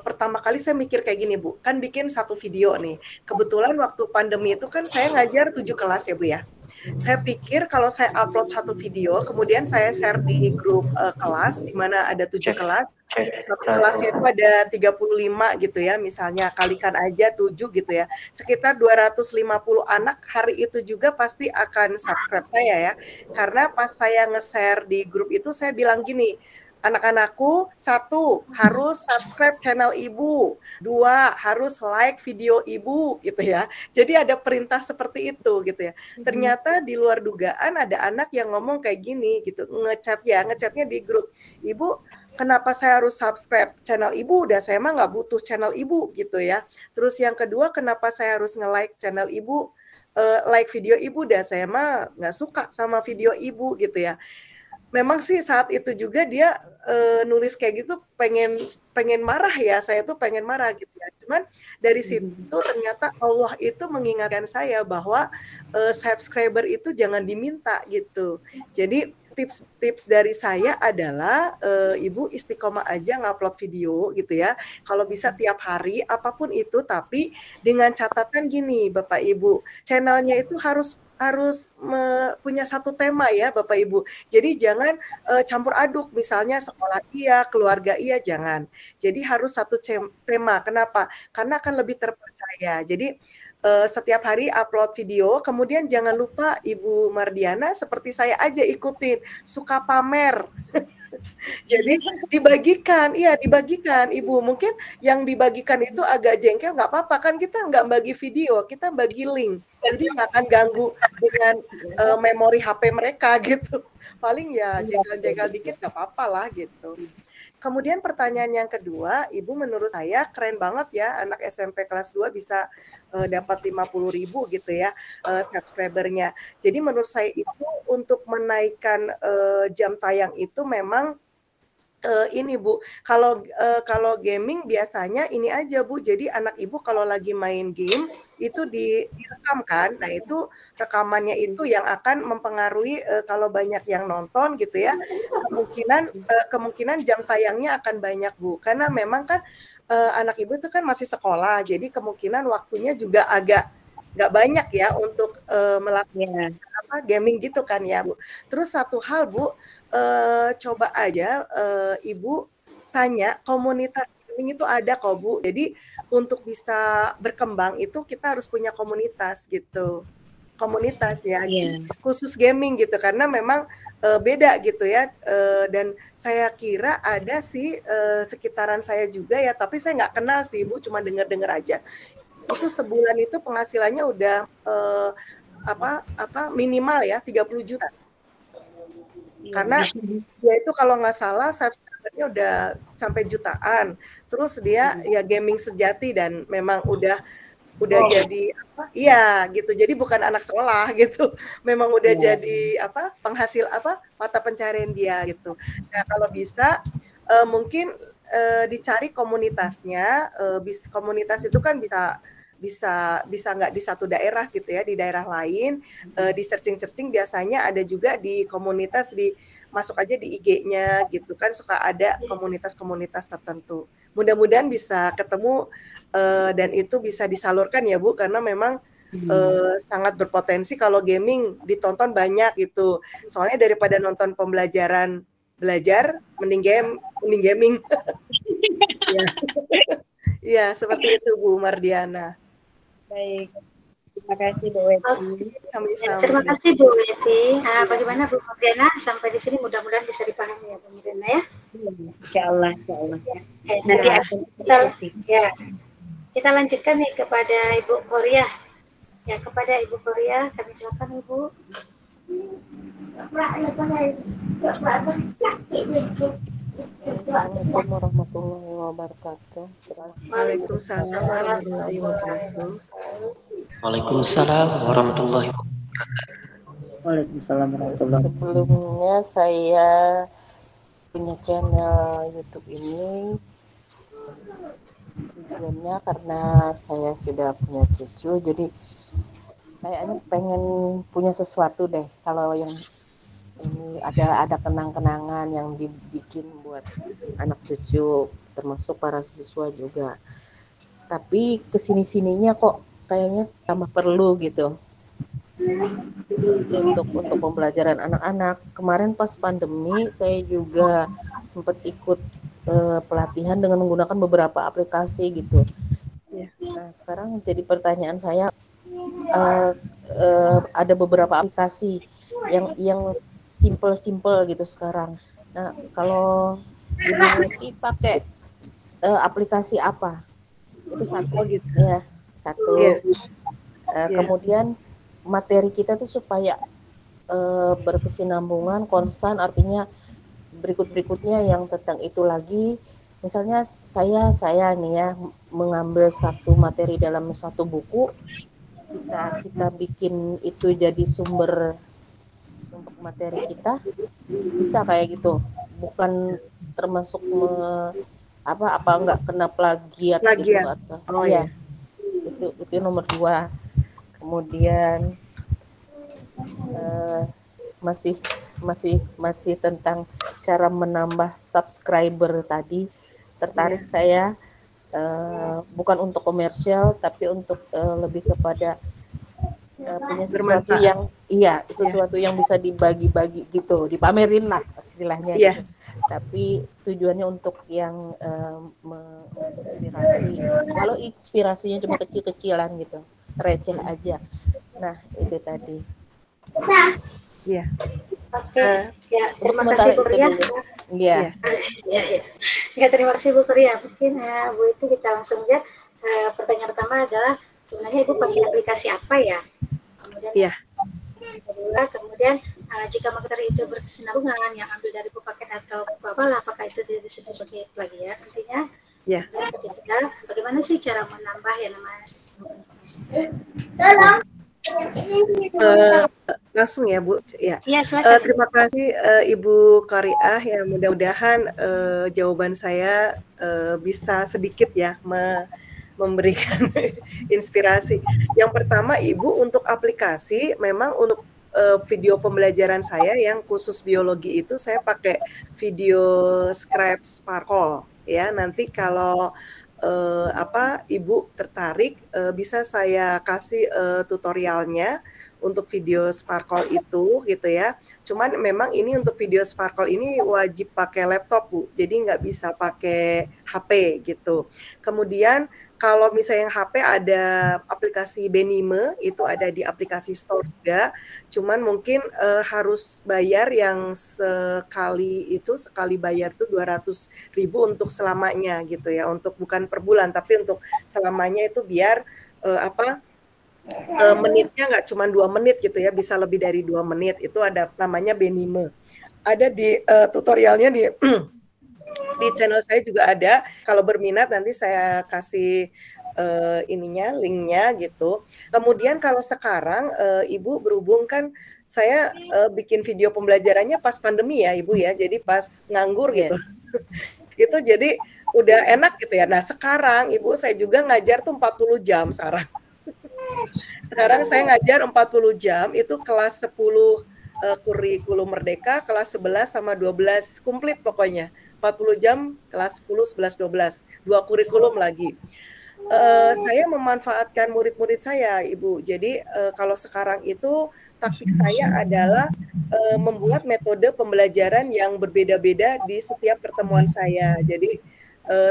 pertama kali saya mikir kayak gini Bu, kan bikin satu video nih, kebetulan waktu pandemi itu kan saya ngajar 7 kelas ya Bu ya. Saya pikir kalau saya upload satu video, kemudian saya share di grup kelas, di mana ada 7 kelas, satu kelasnya itu ada 35 gitu ya, misalnya kalikan aja 7 gitu ya, sekitar 250 anak hari itu juga pasti akan subscribe saya ya, karena pas saya nge-share di grup itu saya bilang gini, anak-anakku, 1 harus subscribe channel Ibu, 2 harus like video Ibu gitu ya. Jadi ada perintah seperti itu gitu ya. Ternyata di luar dugaan ada anak yang ngomong kayak gini gitu, ngechatnya di grup, Ibu kenapa saya harus subscribe channel Ibu? Udah saya mah nggak butuh channel Ibu gitu ya. Terus yang kedua, kenapa saya harus nge-like channel Ibu? Like video Ibu, udah saya mah nggak suka sama video Ibu gitu ya. Memang sih saat itu juga dia nulis kayak gitu pengen marah ya, saya tuh pengen marah gitu ya. Cuman dari situ ternyata Allah itu mengingatkan saya bahwa subscriber itu jangan diminta gitu. Jadi tips dari saya adalah Ibu istiqomah aja ngupload video gitu ya. Kalau bisa tiap hari apapun itu, tapi dengan catatan gini Bapak Ibu, channelnya itu harus punya satu tema ya Bapak Ibu. Jadi jangan campur aduk, misalnya sekolah iya, keluarga iya, jangan. Jadi harus satu tema. Kenapa? Karena akan lebih terpercaya. Jadi setiap hari upload video, kemudian jangan lupa Ibu Mardiana seperti saya aja ikutin, suka pamer. Jadi dibagikan Ibu. Mungkin yang dibagikan itu agak jengkel, nggak apa-apa kan, kita nggak bagi video, kita bagi link. Jadi nggak akan ganggu dengan memori HP mereka gitu. Paling ya jengkel-jengkel dikit nggak apa-apa lah gitu. Kemudian pertanyaan yang kedua, Ibu menurut saya keren banget ya, anak SMP kelas 2 bisa dapat 50.000 gitu ya subscribernya. Jadi menurut saya itu untuk menaikkan jam tayang itu memang ini Bu, kalau gaming biasanya ini aja Bu, jadi anak Ibu kalau lagi main game itu direkam kan, nah itu rekamannya itu yang akan mempengaruhi kalau banyak yang nonton gitu ya, kemungkinan jam tayangnya akan banyak Bu, karena memang kan anak Ibu itu kan masih sekolah, jadi kemungkinan waktunya juga agak nggak banyak ya untuk melakukan gaming gitu kan ya Bu. Terus satu hal Bu, coba aja Ibu tanya komunitas gaming itu ada kok Bu. Jadi untuk bisa berkembang itu kita harus punya komunitas gitu. Komunitas ya, khusus gaming gitu, karena memang beda gitu ya. Dan saya kira ada sih sekitaran saya juga ya, tapi saya nggak kenal sih Bu, cuma dengar-dengar aja. Itu sebulan itu penghasilannya udah minimal ya 30 juta. Karena dia itu kalau nggak salah subscribernya udah sampai jutaan. Terus dia ya gaming sejati dan memang udah jadi iya gitu. Jadi bukan anak sekolah gitu. Memang udah jadi penghasil mata pencarian dia gitu. Nah, kalau bisa mungkin dicari komunitasnya. Komunitas itu kan bisa bisa nggak di satu daerah gitu ya, di daerah lain, di searching biasanya ada juga di komunitas, masuk aja di IG-nya gitu kan, suka ada komunitas-komunitas tertentu. Mudah-mudahan bisa ketemu dan itu bisa disalurkan ya Bu, karena memang sangat berpotensi kalau gaming ditonton banyak gitu. Soalnya daripada nonton pembelajaran belajar, mending gaming. Ya. Ya, seperti itu Bu Mardiana. Baik, terima kasih Bu Weti. Sama-sama. Terima kasih Bu Weti. Bagaimana Bu Mardiana? Sampai di sini mudah-mudahan bisa dipahami ya Bu Mardiana ya. Insya Allah. Nanti kita lanjutkan nih kepada Ibu Korea. Ya, kepada Ibu Korea, kami silakan Ibu. Assalamualaikum warahmatullahi wabarakatuh. Waalaikumsalam warahmatullahi wabarakatuh. Waalaikumsalam warahmatullahi wabarakatuh. Waalaikumsalam warahmatullahi wabarakatuh. Sebelumnya saya punya channel YouTube ini tujuannya karena saya sudah punya cucu, jadi kayaknya pengen punya sesuatu deh kalau yang ini ada kenang-kenangan yang dibikin buat anak cucu, termasuk para siswa juga. Tapi kesini-sininya kok kayaknya tambah perlu gitu untuk pembelajaran anak-anak. Kemarin pas pandemi saya juga sempat ikut pelatihan dengan menggunakan beberapa aplikasi gitu. Nah sekarang jadi pertanyaan saya, ada beberapa aplikasi yang simple gitu sekarang. Nah, kalau Ibu Weti pakai aplikasi apa? Itu satu gitu ya. Kemudian materi kita tuh supaya berkesinambungan, konstan, artinya berikutnya yang tentang itu lagi. Misalnya saya nih ya mengambil satu materi dalam satu buku, kita bikin itu jadi sumber untuk materi kita, bisa kayak gitu, bukan termasuk apa nggak kena plagiat gitu atau ya itu nomor 2. Kemudian masih tentang cara menambah subscriber tadi, tertarik saya bukan untuk komersial tapi untuk lebih kepada punya sesuatu sesuatu yang bisa dibagi-bagi gitu, dipamerin lah istilahnya gitu. Tapi tujuannya untuk yang menginspirasi. Kalau inspirasinya cuma kecil-kecilan gitu, receh aja. Nah, itu tadi. Iya. Oke. Ya, terima kasih Bu Ria. Iya. Ya, terima kasih Bu Ria. Mungkin Bu itu kita langsung aja. Pertanyaan pertama adalah sebenarnya Ibu pakai aplikasi apa ya? Kemudian jika materi itu berkesinambungan yang ambil dari buku paket atau buku apalah, apakah itu disebut sebagai plagiat? Nantinya ketiga, bagaimana sih cara menambah yang namanya langsung ya Bu. Terima kasih Ibu Koriah ya, mudah-mudahan jawaban saya bisa sedikit ya memberikan inspirasi. Yang pertama Ibu, untuk aplikasi memang untuk video pembelajaran saya yang khusus biologi itu saya pakai video Scribe Sparkle ya. Nanti kalau Ibu tertarik bisa saya kasih tutorialnya untuk video Sparkle itu gitu ya. Cuman memang ini untuk video Sparkle ini wajib pakai laptop Bu, jadi nggak bisa pakai HP gitu. Kemudian kalau misalnya yang HP ada aplikasi Benime, itu ada di aplikasi store juga. Cuman mungkin harus bayar yang sekali bayar tuh 200.000 untuk selamanya gitu ya. Untuk bukan per bulan tapi untuk selamanya itu biar menitnya nggak cuma 2 menit gitu ya, bisa lebih dari 2 menit. Itu ada namanya Benime. Ada di tutorialnya di channel saya juga ada. Kalau berminat nanti saya kasih linknya gitu. Kemudian kalau sekarang Ibu berhubung kan saya bikin video pembelajarannya pas pandemi ya Ibu ya, jadi pas nganggur gitu. Itu jadi udah enak gitu ya. Nah sekarang Ibu saya juga ngajar tuh 40 jam sekarang. Sekarang saya ngajar 40 jam itu kelas 10 kurikulum merdeka, kelas 11 sama 12 komplit pokoknya. 40 jam kelas 10, 11, 12. 2 kurikulum lagi. Saya memanfaatkan murid-murid saya, Ibu. Jadi kalau sekarang itu taktik saya adalah membuat metode pembelajaran yang berbeda-beda di setiap pertemuan saya. Jadi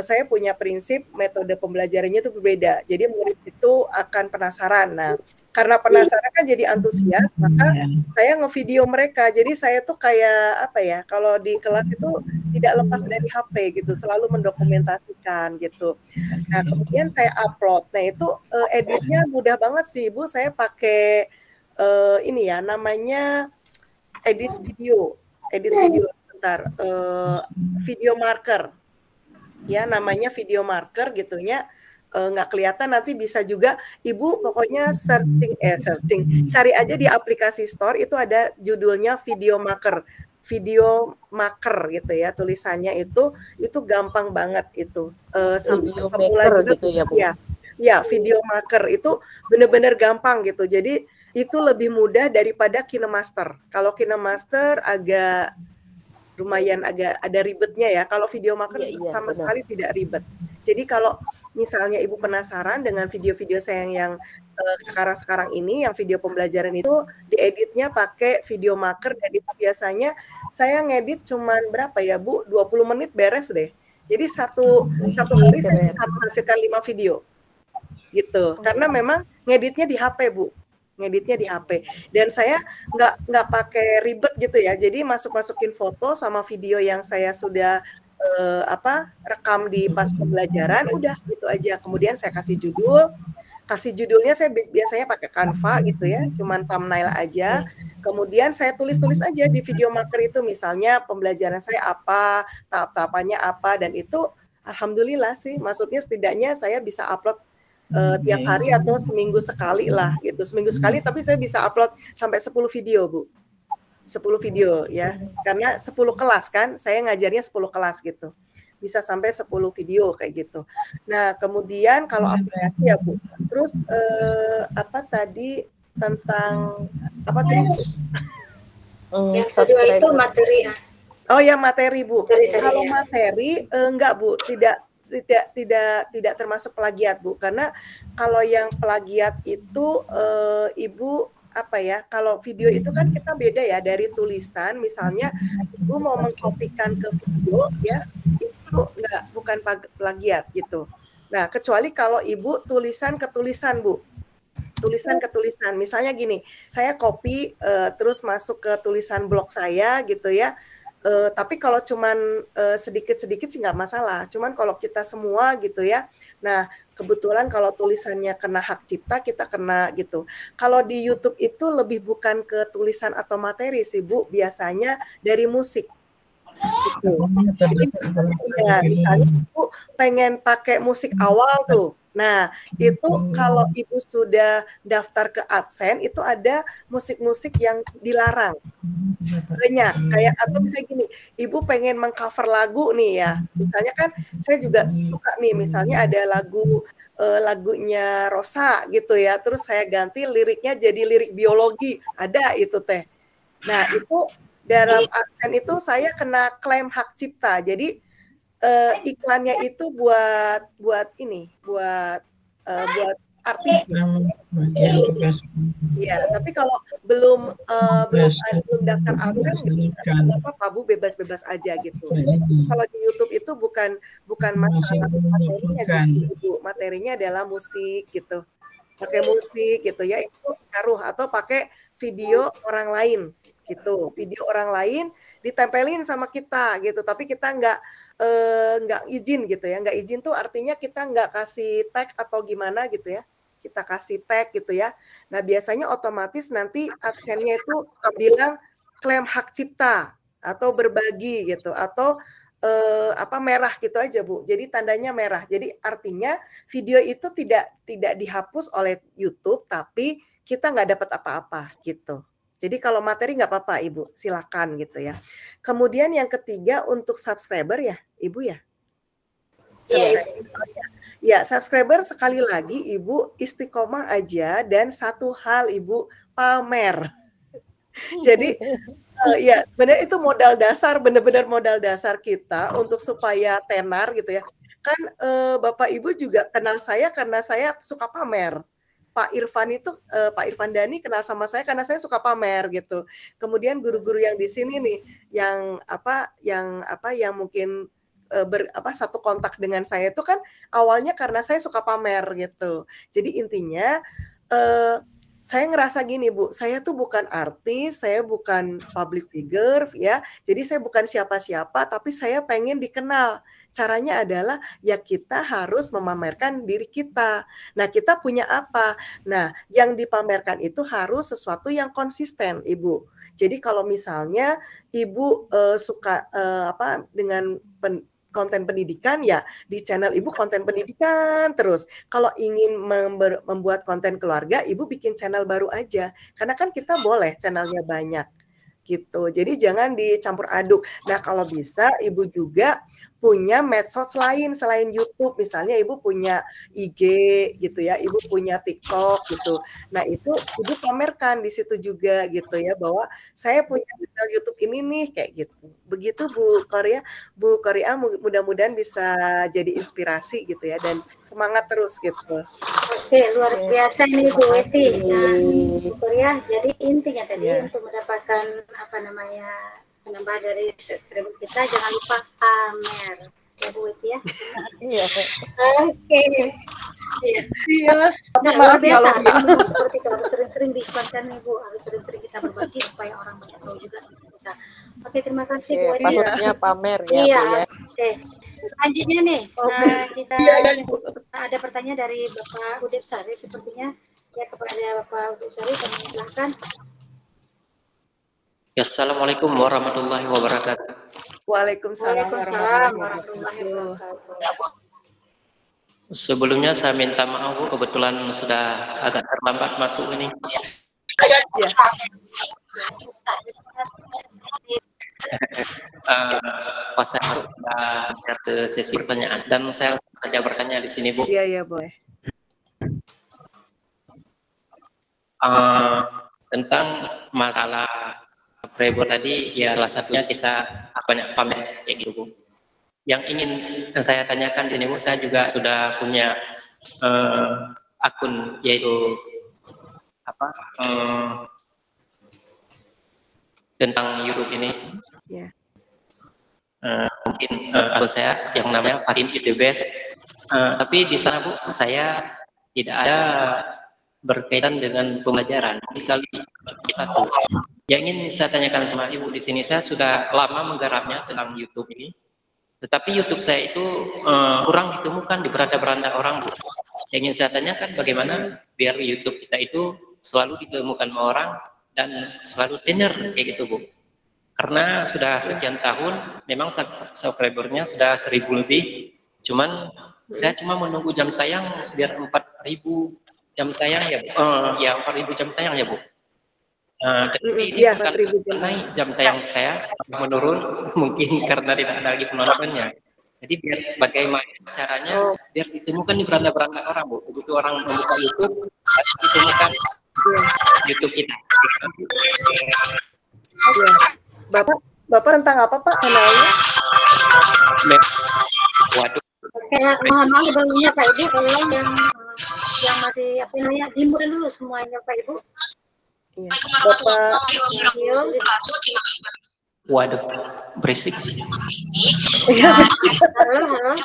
saya punya prinsip metode pembelajarannya itu berbeda. Jadi murid itu akan penasaran. Nah, karena penasaran kan jadi antusias, maka saya ngevideo mereka. Jadi saya tuh kayak apa ya? Kalau di kelas itu tidak lepas dari HP gitu, selalu mendokumentasikan gitu. Nah, kemudian saya upload. Nah, itu editnya mudah banget sih, Ibu. Saya pakai ini ya, namanya edit video. Bentar. Video marker. Ya, namanya video marker gitu ya. Nggak kelihatan, nanti bisa juga Ibu pokoknya searching, cari aja di aplikasi store, itu ada judulnya video marker gitu ya, tulisannya itu gampang banget itu. Video maker gitu ya, Bu? Ya, video marker itu benar-benar gampang gitu. Jadi itu lebih mudah daripada KineMaster. Kalau KineMaster agak lumayan agak ada ribetnya ya. Kalau video marker sama sekali tidak ribet. Jadi kalau misalnya Ibu penasaran dengan video-video saya yang sekarang ini, yang video pembelajaran itu dieditnya pakai video marker, dan itu biasanya saya ngedit cuman berapa ya, Bu? 20 menit beres deh. Jadi satu hari saya bisa menghasilkan 5 video. Gitu. Karena memang ngeditnya di HP, Bu. Ngeditnya di HP, dan saya nggak pakai ribet gitu ya. Jadi masukin foto sama video yang saya sudah rekam di pas pembelajaran, udah gitu aja. Kemudian saya kasih judulnya saya biasanya pakai Canva gitu ya, cuman thumbnail aja. Kemudian saya tulis aja di video marker itu, misalnya pembelajaran saya apa, tahap-tahapannya apa, dan itu alhamdulillah sih, maksudnya setidaknya saya bisa upload tiap hari atau seminggu sekali lah gitu. Seminggu sekali, tapi saya bisa upload sampai 10 video, Bu. 10 video ya. Karena 10 kelas kan, saya ngajarnya 10 kelas gitu. Bisa sampai 10 video kayak gitu. Nah, kemudian kalau aplikasi ya, Bu. Terus apa tadi tentang apa tadi, Bu? Yang kedua itu materi ya. Oh ya, materi, Bu. Kalau materi enggak, Bu, tidak termasuk plagiat, Bu, karena kalau yang plagiat itu Ibu apa ya, kalau video itu kan kita beda ya dari tulisan. Misalnya Ibu mau mengkopikan ke video ya, itu bukan plagiat gitu. Nah, kecuali kalau Ibu tulisan ke tulisan, Bu, tulisan ke tulisan. Misalnya gini, saya copy terus masuk ke tulisan blog saya gitu ya. Tapi kalau cuman sedikit-sedikit sih nggak masalah. Cuman kalau kita semua gitu ya. Nah, kebetulan kalau tulisannya kena hak cipta, kita kena gitu. Kalau di YouTube itu lebih bukan ke tulisan atau materi sih, Bu. Biasanya dari musik. Gitu. Jadi, ya, misalnya Ibu pengen pakai musik awal tuh. Nah, itu kalau Ibu sudah daftar ke AdSense, itu ada musik-musik yang dilarang. Banyak, kayak atau misalnya gini, Ibu pengen mengcover lagu nih ya. Misalnya kan saya juga suka nih, misalnya ada lagunya Rosa gitu ya, terus saya ganti liriknya jadi lirik biologi, ada itu teh. Nah, itu dalam AdSense itu saya kena klaim hak cipta. Jadi iklannya itu buat artis. Iya, tapi kalau belum daftar AdSense, nggak apa-apa, Bu, bebas-bebas aja gitu. Kalau di YouTube itu bukan masalah materinya, gitu, materinya adalah musik gitu. Pakai musik gitu ya, itu ngaruh, atau pakai video orang lain gitu. Video orang lain ditempelin sama kita gitu, tapi kita nggak izin gitu ya. Nggak izin tuh artinya kita nggak kasih tag atau gimana gitu ya. Kita kasih tag gitu ya. Nah, biasanya otomatis nanti AdSense-nya itu bilang klaim hak cipta atau berbagi gitu, atau merah gitu aja, Bu. Jadi tandanya merah. Jadi artinya video itu tidak dihapus oleh YouTube, tapi kita nggak dapat apa-apa gitu. Jadi kalau materi nggak apa-apa, Ibu, silakan gitu ya. Kemudian yang ketiga untuk subscriber ya, Ibu ya. Ya, subscriber sekali lagi Ibu istiqomah aja dan satu hal Ibu pamer. Jadi ya benar itu modal dasar, benar-benar modal dasar kita untuk supaya tenar gitu ya. Kan Bapak Ibu juga kenal saya karena saya suka pamer. Pak Irfan itu Pak Irfan Dani kenal sama saya karena saya suka pamer gitu. Kemudian guru-guru yang di sini nih yang mungkin satu kontak dengan saya itu kan awalnya karena saya suka pamer gitu. Jadi intinya saya ngerasa gini Bu, saya tuh bukan artis, saya bukan public figure ya. Jadi saya bukan siapa-siapa, tapi saya pengen dikenal. Caranya adalah ya kita harus memamerkan diri kita. Nah, kita punya apa? Nah, yang dipamerkan itu harus sesuatu yang konsisten, Ibu. Jadi kalau misalnya Ibu suka dengan konten pendidikan, ya di channel Ibu konten pendidikan terus. Kalau ingin membuat konten keluarga, Ibu bikin channel baru aja. Karena kan kita boleh channelnya banyak gitu. Jadi jangan dicampur aduk. Nah, kalau bisa Ibu juga punya medsos lain selain YouTube. Misalnya Ibu punya IG gitu ya, Ibu punya TikTok gitu. Nah, itu Ibu pamerkan di situ juga gitu ya, bahwa saya punya channel YouTube ini nih kayak gitu. Begitu Bu Korea. Bu Korea mudah-mudahan bisa jadi inspirasi gitu ya dan semangat terus gitu. Oke, luar biasa nih Bu Weti. Nah, Bu Korea, jadi intinya tadi untuk mendapatkan penambah dari subscriber kita, jangan lupa pamer ya Bu Weti ya. Iya. Oke. Iya. Nah, luar biasa. Seperti itu harus sering-sering diiklankan nih Bu, harus sering-sering kita berbagi supaya orang banyak tahu juga kita. Oke, terima kasih Bu Weti. Maksudnya pamer ya. Iya. Bu, ya. Oke. Selanjutnya nih, kita ada pertanyaan dari Bapak Udep Sari sepertinya ya, kepada Bapak Udep Sari, kami silakan. Ya, Assalamualaikum warahmatullahi wabarakatuh. Waalaikumsalam warahmatullahi wabarakatuh. Sebelumnya saya minta maaf Bu, kebetulan sudah agak terlambat masuk ini. Ya. Pas saya sudah ke sesi pertanyaan dan saya saja bertanya di sini Bu. Iya boleh. Tentang masalah subscriber tadi ya, salah satunya kita banyak pamer kayak gitu Bu. Yang ingin saya tanyakan di sini Bu, saya juga sudah punya akun yaitu tentang YouTube ini. Yeah. Mungkin akun saya yang namanya Fahim is the best. Tapi di sana Bu, saya tidak ada berkaitan dengan pembelajaran. Ini kali satu. Yang ingin saya tanyakan sama Ibu di sini, saya sudah lama menggarapnya tentang YouTube ini. Tetapi YouTube saya itu kurang ditemukan di beranda-beranda orang Bu. Yang ingin saya tanyakan bagaimana biar YouTube kita itu selalu ditemukan orang dan selalu tenar kayak gitu Bu. Karena sudah sekian tahun memang subscribernya sudah 1000 lebih. Cuman saya cuma menunggu jam tayang biar 4000 jam tayang ya Bu. 4000 jam tayang ya Bu. Tapi ini naik jam tayang saya menurun mungkin karena tidak ada lagi penontonnya. Jadi biar bagaimana caranya biar ditemukan di beranda-beranda orang Bu. Begitu orang membuka YouTube, ditemukan YouTube kita. Bapak tentang apa Pak kenalnya? Waduh. Mohon maaf sebelumnya Pak Ibu, tolong yang masih dimulai dulu semuanya Pak Ibu. Iya. Bapak. Waduh, berisik. Halo.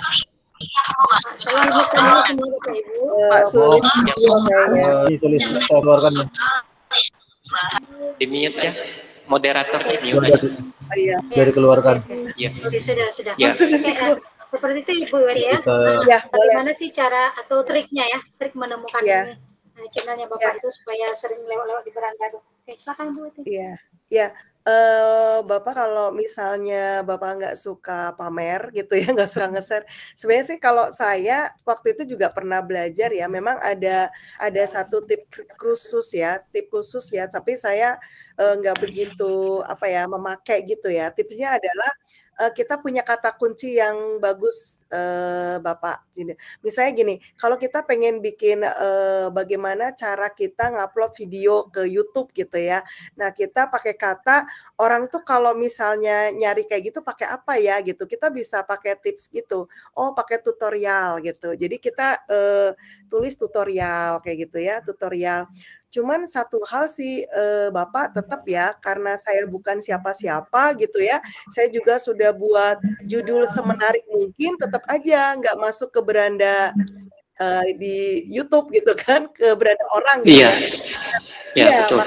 Tolong hidupkan dulu semua Bapak Ibu. Pak Sulis. Sulis saya keluarkan ya. Di mute ya. Moderatornya mute aja. Iya. Dari keluarkan. Iya. Sudah. Ya. Seperti itu Ibu ya. Bagaimana sih cara atau triknya ya? Trik menemukan ini channelnya Bapak itu supaya sering lewat-lewat di beranda. Oke, silakan Bu. Iya. Bapak kalau misalnya Bapak nggak suka pamer gitu ya, nggak suka nge-share. Sebenarnya sih kalau saya waktu itu juga pernah belajar ya, memang ada satu tip khusus ya, tapi saya nggak begitu memakai gitu ya. Tipsnya adalah kita punya kata kunci yang bagus, Bapak. Misalnya gini, kalau kita pengen bikin bagaimana cara kita ngupload video ke YouTube gitu ya. Nah, kita pakai kata orang tuh kalau misalnya nyari kayak gitu pakai apa ya gitu. Kita bisa pakai tips gitu. Oh, pakai tutorial gitu. Jadi kita tulis tutorial kayak gitu ya, tutorial. Cuman satu hal sih Bapak tetap ya, karena saya bukan siapa-siapa gitu ya, saya juga sudah buat judul semenarik mungkin, tetap aja nggak masuk ke beranda di YouTube gitu kan, ke beranda orang gitu Iya, ya. ya Iya, betul.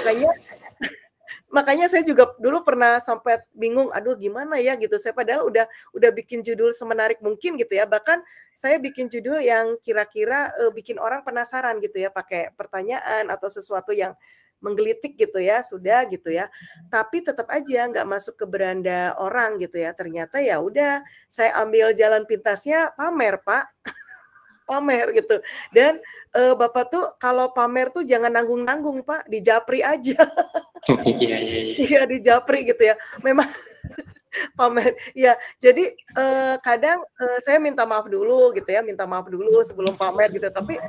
makanya saya juga dulu pernah sampai bingung, aduh gimana ya gitu. Saya padahal udah bikin judul semenarik mungkin gitu ya. Bahkan saya bikin judul yang kira-kira bikin orang penasaran gitu ya, pakai pertanyaan atau sesuatu yang menggelitik gitu ya, sudah gitu ya. Tapi tetap aja nggak masuk ke beranda orang gitu ya. Ternyata ya udah, saya ambil jalan pintasnya pamer, Pak. Pamer gitu. Dan Bapak tuh kalau pamer tuh jangan nanggung-nanggung, Pak, dijapri aja. Iya, iya, iya. Iya, dijapri gitu ya. Memang pamer. Ya, jadi kadang saya minta maaf dulu gitu ya, minta maaf dulu sebelum pamer gitu. Tapi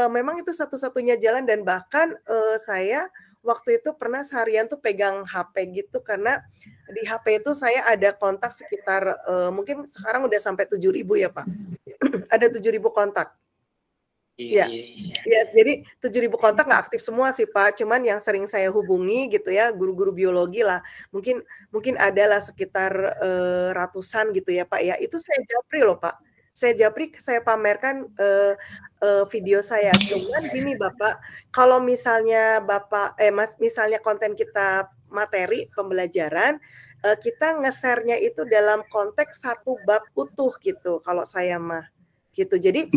memang itu satu-satunya jalan dan bahkan saya waktu itu pernah seharian tuh pegang HP gitu karena di HP itu saya ada kontak sekitar mungkin sekarang udah sampai 7.000 ya, Pak. Ada 7.000 kontak. Iya, Ya. iya, iya. Ya, jadi 7.000 kontak nggak aktif semua sih Pak, cuman yang sering saya hubungi gitu ya, guru-guru biologi lah, mungkin adalah sekitar ratusan gitu ya Pak ya, itu saya japri loh Pak, saya japri, saya pamerkan video saya, cuman gini Bapak, kalau misalnya Bapak, Mas, misalnya konten kita materi pembelajaran, kita nge-share-nya itu dalam konteks satu bab utuh gitu, kalau saya mah gitu. Jadi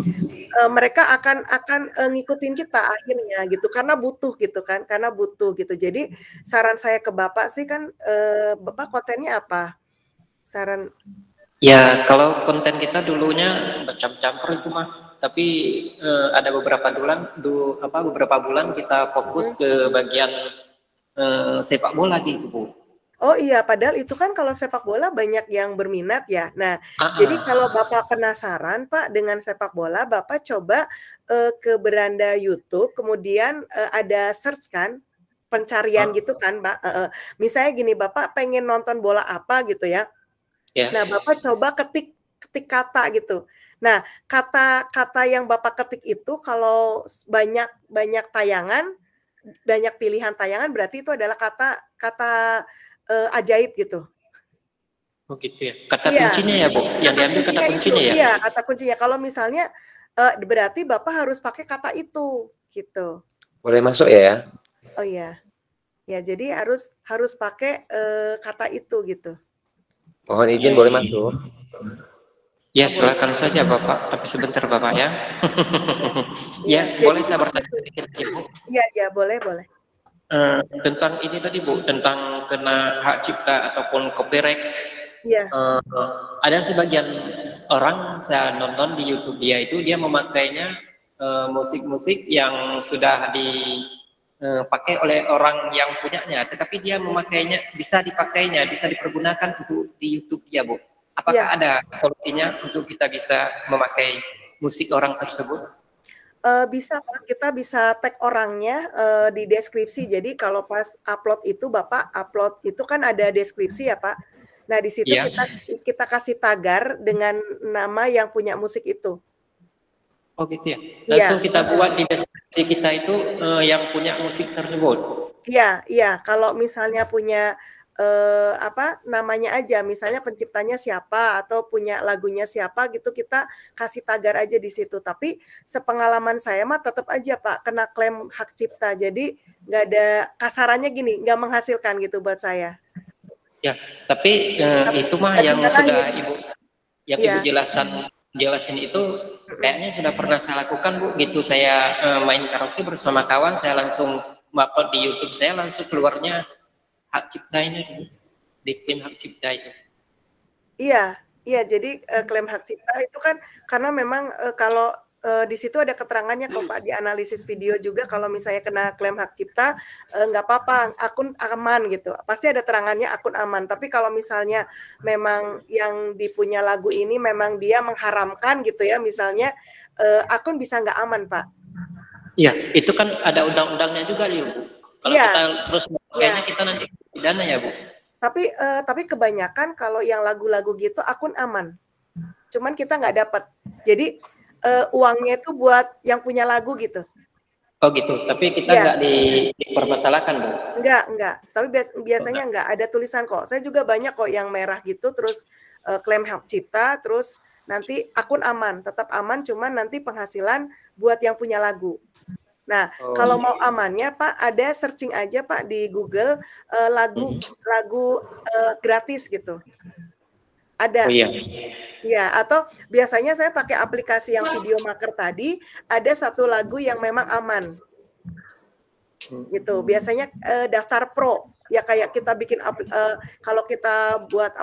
mereka akan ngikutin kita akhirnya gitu karena butuh gitu kan, karena butuh gitu. Jadi saran saya ke Bapak sih kan Bapak kontennya apa? Saran Ya, kalau konten kita dulunya bercampur itu mah, tapi ada beberapa bulan kita fokus ke bagian sepak bola gitu, Bu. Oh iya, padahal itu kan kalau sepak bola banyak yang berminat ya. Nah, Ah, jadi kalau ah. Bapak penasaran Pak dengan sepak bola, Bapak coba ke beranda YouTube, kemudian ada search kan, pencarian gitu kan, Pak. Misalnya gini, Bapak pengen nonton bola apa gitu ya. Ya. Nah, Bapak coba ketik kata gitu. Nah, kata-kata yang Bapak ketik itu kalau banyak tayangan, banyak pilihan tayangan berarti itu adalah kata ajaib gitu. Oh gitu ya. Kata Iya. kuncinya ya, Bu. Yang diambil kata kuncinya ya. Iya, kata kuncinya. Kalau misalnya berarti Bapak harus pakai kata itu gitu. Boleh masuk ya? Oh iya. Ya, jadi harus pakai kata itu gitu. Mohon izin boleh masuk. Ya, silakan saja Bapak, tapi sebentar Bapak ya. Ya, boleh saya bertanya sedikit, Bu? Iya, boleh. Tentang ini tadi Bu, tentang kena hak cipta ataupun copyright. Iya. Ada sebagian orang saya nonton di YouTube dia memakainya musik-musik yang sudah dipakai oleh orang yang punyanya, tetapi dia memakainya, bisa dipergunakan untuk di YouTube dia, Bu. Apakah ada solusinya untuk kita bisa memakai musik orang tersebut? Bisa Pak, kita bisa tag orangnya di deskripsi. Jadi kalau pas upload itu Bapak upload itu kan ada deskripsi ya Pak. Nah di situ kita kasih tagar dengan nama yang punya musik itu. Oh gitu ya. Langsung kita buat di deskripsi kita itu yang punya musik tersebut. Iya. Kalau misalnya punya namanya aja, misalnya penciptanya siapa atau punya lagunya siapa gitu, kita kasih tagar aja di situ. Tapi sepengalaman saya mah tetap aja Pak kena klaim hak cipta. Jadi nggak ada, kasarannya gini, nggak menghasilkan gitu buat saya. Ya, tapi itu mah yang sudah Ibu jelasin itu kayaknya sudah pernah saya lakukan Bu. Gitu saya main karaoke bersama kawan, saya langsung upload di YouTube, saya langsung keluarnya hak cipta ini, diklaim hak cipta itu. Iya, jadi klaim hak cipta itu kan karena memang kalau di situ ada keterangannya kok Pak, di analisis video juga kalau misalnya kena klaim hak cipta, nggak apa-apa, akun aman gitu. Pasti ada terangannya akun aman. Tapi kalau misalnya memang yang dipunya lagu ini memang dia mengharamkan gitu ya, misalnya akun bisa nggak aman Pak. Iya, itu kan ada undang-undangnya juga nih Bu. Kalau kita terus makanya kita nanti pidana ya Bu. Tapi kebanyakan kalau yang lagu-lagu gitu akun aman. Cuman kita nggak dapat. Jadi uangnya itu buat yang punya lagu gitu. Oh gitu, tapi kita nggak dipermasalahkan Bu? Enggak. Tapi biasanya enggak, ada tulisan kok. Saya juga banyak kok yang merah gitu, terus klaim hak cipta, terus nanti akun aman, tetap aman, cuman nanti penghasilan buat yang punya lagu. Nah, kalau mau amannya Pak, ada searching aja Pak di Google lagu gratis gitu. Ada. Oh iya. Ya, atau biasanya saya pakai aplikasi yang video maker tadi, ada satu lagu yang memang aman. Gitu. Biasanya daftar pro. Ya kayak kita bikin kalau kita buat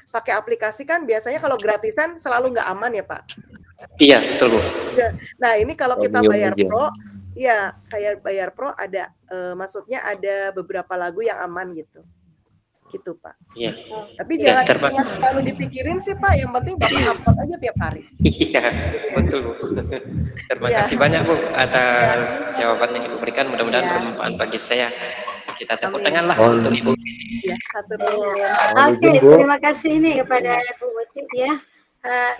pakai aplikasi kan biasanya kalau gratisan selalu nggak aman ya, Pak. Iya, betul, Bu. Nah, ini kalau kita bayar pro, ya kayak bayar pro ada maksudnya ada beberapa lagu yang aman gitu. Gitu Pak. Iya. Tapi jangan terlalu dipikirin sih Pak. Yang penting Bapak upload aja tiap hari. Iya, betul Bu. Terima kasih banyak Bu atas jawaban yang Ibu berikan. Mudah-mudahan bermanfaat bagi saya. Kita tepuk tangan lah untuk Ibu. Iya, Oke, terima kasih ini kepada Bu Wati ya.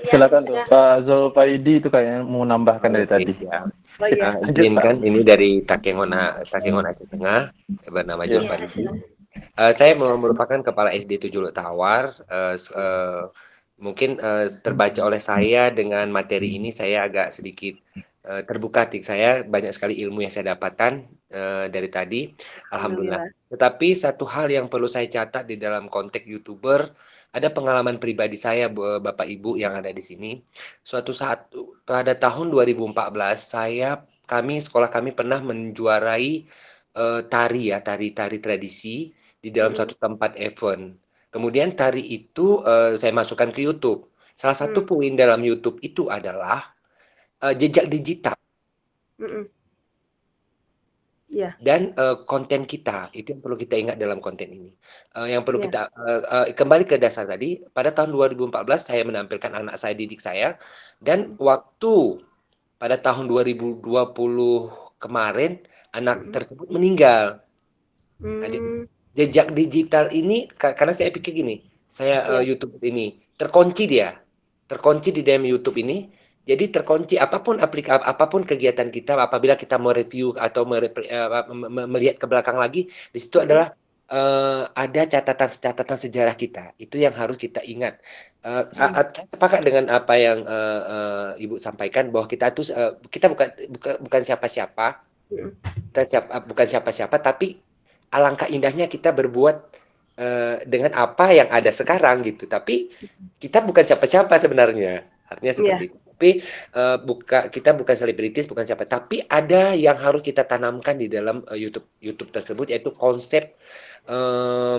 Silakan Pak Zulfaidi itu kayaknya mau nambahkan dari tadi. Ya. Izinkan ini dari Takengon Aceh Tengah bernama Zulfaidi. Saya merupakan kepala SD 7 Tawar. Mungkin terbaca oleh saya dengan materi ini saya agak sedikit terbuka hati saya, banyak sekali ilmu yang saya dapatkan dari tadi. Alhamdulillah. Tetapi satu hal yang perlu saya catat di dalam konteks YouTuber, ada pengalaman pribadi saya Bapak Ibu yang ada di sini. Suatu saat pada tahun 2014 sekolah kami pernah menjuarai tari tradisi di dalam suatu tempat event. Kemudian tari itu saya masukkan ke YouTube. Salah satu poin dalam YouTube itu adalah jejak digital. Dan konten kita, itu yang perlu kita ingat dalam konten ini. Yang perlu kita kembali ke dasar tadi, pada tahun 2014 saya menampilkan anak saya, didik saya, dan waktu pada tahun 2020 kemarin anak tersebut meninggal. Jejak digital ini, karena saya pikir gini, saya YouTube ini terkunci di dalam YouTube ini. Jadi terkunci apapun kegiatan kita, apabila kita mau review atau melihat ke belakang lagi, di situ adalah ada catatan sejarah kita. Itu yang harus kita ingat. Saya sepakat dengan apa yang Ibu sampaikan, bahwa kita bukan siapa-siapa, tapi alangkah indahnya kita berbuat dengan apa yang ada sekarang gitu. Tapi kita bukan siapa-siapa sebenarnya. Artinya seperti itu. Tapi kita bukan selebritis, bukan siapa. Tapi ada yang harus kita tanamkan di dalam YouTube tersebut, yaitu konsep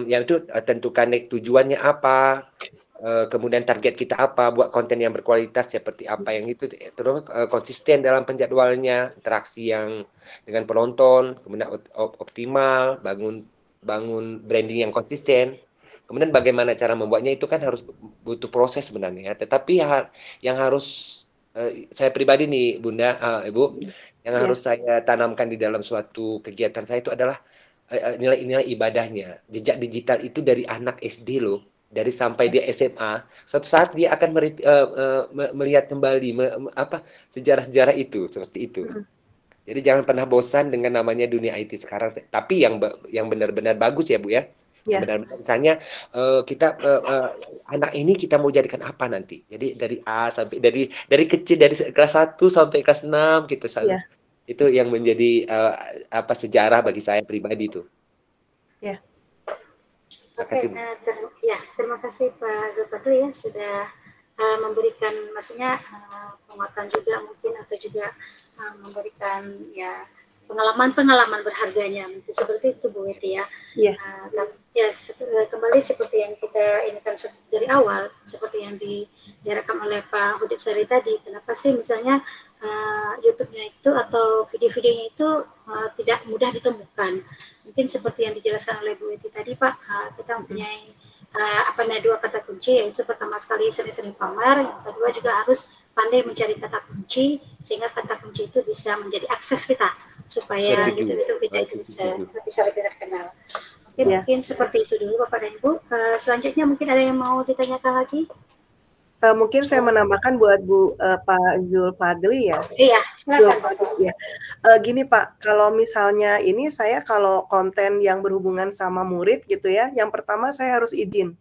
yang itu tentukan tujuannya apa, kemudian target kita apa, buat konten yang berkualitas seperti apa yang itu, terus konsisten dalam penjadwalannya, interaksi yang dengan penonton, kemudian optimal, bangun branding yang konsisten. Kemudian bagaimana cara membuatnya itu kan harus butuh proses sebenarnya. Tetapi yang harus saya pribadi nih Bunda, Ibu, yang harus saya tanamkan di dalam suatu kegiatan saya itu adalah nilai-nilai ibadahnya. Jejak digital itu dari anak SD loh. Dari sampai dia SMA, suatu saat dia akan melihat kembali sejarah-sejarah itu, seperti itu. Jadi jangan pernah bosan dengan namanya dunia IT sekarang. Tapi yang benar-benar bagus ya Bu ya. Benar-benar misalnya kita anak ini kita mau jadikan apa nanti. Jadi dari A sampai dari kecil, dari kelas 1 sampai kelas 6 gitu. Itu yang menjadi sejarah bagi saya pribadi itu. Terima kasih Pak Zulfadli ya sudah memberikan maksudnya penguatan juga mungkin, atau juga memberikan ya pengalaman berharganya mungkin seperti itu Bu Weti ya. Kembali seperti yang kita inikan dari awal, seperti yang direkam oleh Pak Hudib Sari tadi. Kenapa sih misalnya YouTube-nya itu atau video-videonya itu tidak mudah ditemukan. Mungkin seperti yang dijelaskan oleh Bu Eti tadi, Pak, kita mempunyai dua kata kunci, yaitu pertama sekali sering-sering pamer, yang kedua juga harus pandai mencari kata kunci sehingga kata kunci itu bisa menjadi akses kita supaya YouTube kita itu bisa lebih terkenal. Oke, mungkin seperti itu dulu Bapak dan Ibu. Selanjutnya mungkin ada yang mau ditanyakan lagi? Mungkin saya menambahkan buat Pak Zulfadli ya. Iya, silakan. Ya. Gini Pak, kalau misalnya ini saya kalau konten yang berhubungan sama murid gitu ya, yang pertama saya harus izin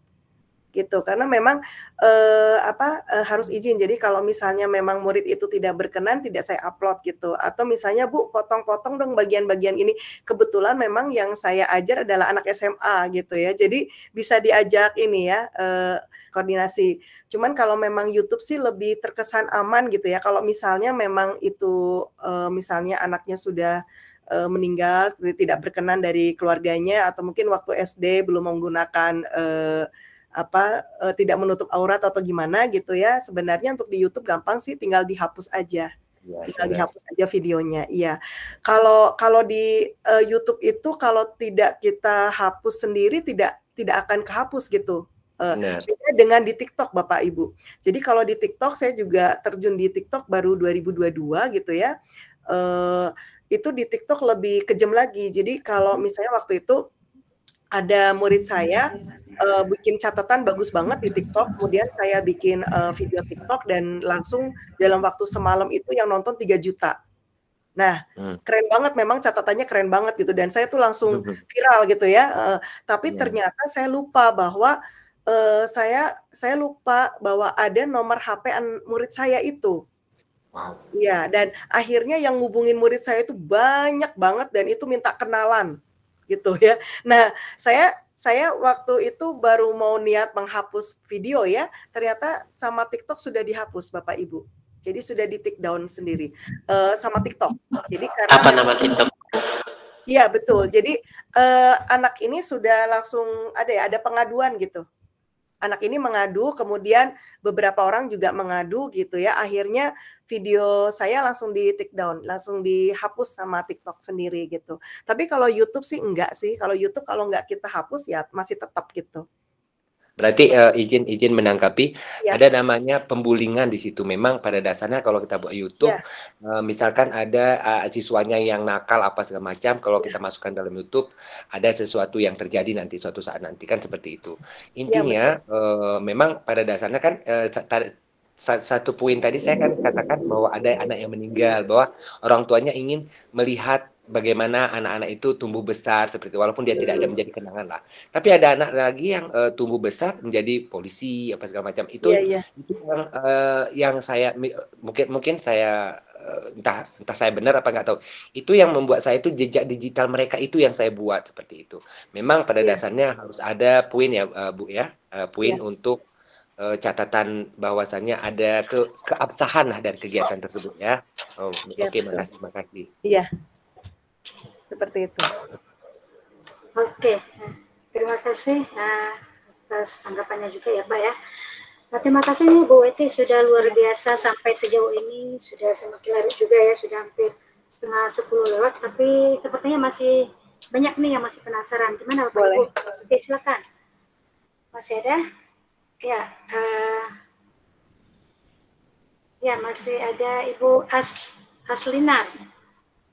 gitu, karena memang harus izin. Jadi kalau misalnya memang murid itu tidak berkenan, tidak saya upload gitu. Atau misalnya Bu, potong-potong dong bagian-bagian ini. Kebetulan memang yang saya ajar adalah anak SMA gitu ya. Jadi bisa diajak ini ya, koordinasi. Cuman kalau memang YouTube sih lebih terkesan aman gitu ya. Kalau misalnya memang itu misalnya anaknya sudah meninggal, tidak berkenan dari keluarganya, atau mungkin waktu SD belum menggunakan tidak menutup aurat atau gimana gitu ya. Sebenarnya untuk di YouTube gampang sih, tinggal dihapus aja. Tinggal dihapus aja videonya. Iya. Kalau di YouTube itu kalau tidak kita hapus sendiri tidak akan kehapus gitu. Beda dengan di TikTok Bapak Ibu. Jadi kalau di TikTok, saya juga terjun di TikTok baru 2022 gitu ya. Itu di TikTok lebih kejam lagi. Jadi kalau misalnya waktu itu ada murid saya bikin catatan bagus banget di TikTok, kemudian saya bikin video TikTok dan langsung dalam waktu semalam itu yang nonton 3 juta. Nah, keren banget, memang catatannya keren banget gitu, dan saya tuh langsung viral gitu ya. Tapi ternyata saya lupa bahwa saya lupa bahwa ada nomor HP murid saya itu. Wow. Ya, dan akhirnya yang ngubungin murid saya itu banyak banget dan itu minta kenalan gitu ya. Nah, saya waktu itu baru mau niat menghapus video ya, ternyata sama TikTok sudah dihapus Bapak Ibu. Jadi sudah di take down sendiri sama TikTok. Jadi karena apa nama TikTok? Iya betul. Jadi anak ini sudah langsung ada pengaduan gitu. Anak ini mengadu, kemudian beberapa orang juga mengadu gitu ya. Akhirnya video saya langsung di take down, langsung dihapus sama TikTok sendiri gitu. Tapi kalau YouTube sih enggak sih. Kalau YouTube kalau enggak kita hapus ya masih tetap gitu. Berarti izin menanggapi, ada namanya pembulingan di situ. Memang pada dasarnya kalau kita buat YouTube, misalkan ada siswanya yang nakal apa segala macam, kalau kita masukkan dalam YouTube, ada sesuatu yang terjadi nanti suatu saat nanti, kan seperti itu. Intinya memang pada dasarnya kan satu poin tadi saya kan katakan bahwa ada anak yang meninggal, bahwa orang tuanya ingin melihat bagaimana anak-anak itu tumbuh besar seperti itu, walaupun dia tidak ada menjadi kenangan lah. Tapi ada anak lagi yang tumbuh besar menjadi polisi apa segala macam. Itu itu yang saya mungkin saya entah saya benar apa nggak tahu. Itu yang membuat saya itu jejak digital mereka itu yang saya buat seperti itu. Memang pada dasarnya harus ada poin ya Bu ya, poin untuk catatan bahwasannya ada keabsahan lah dari kegiatan tersebut ya. Oke, makasih. Iya. Seperti itu. Oke, terima kasih atas tanggapannya juga ya Pak ya. Nah, terima kasih nih Bu Eti, sudah luar biasa sampai sejauh ini, sudah semakin larut juga ya, sudah hampir setengah 10 lewat, tapi sepertinya masih banyak nih yang masih penasaran. Gimana Bapak Ibu? Oke, silakan. Masih ada? Ya, masih ada Ibu Aslinar.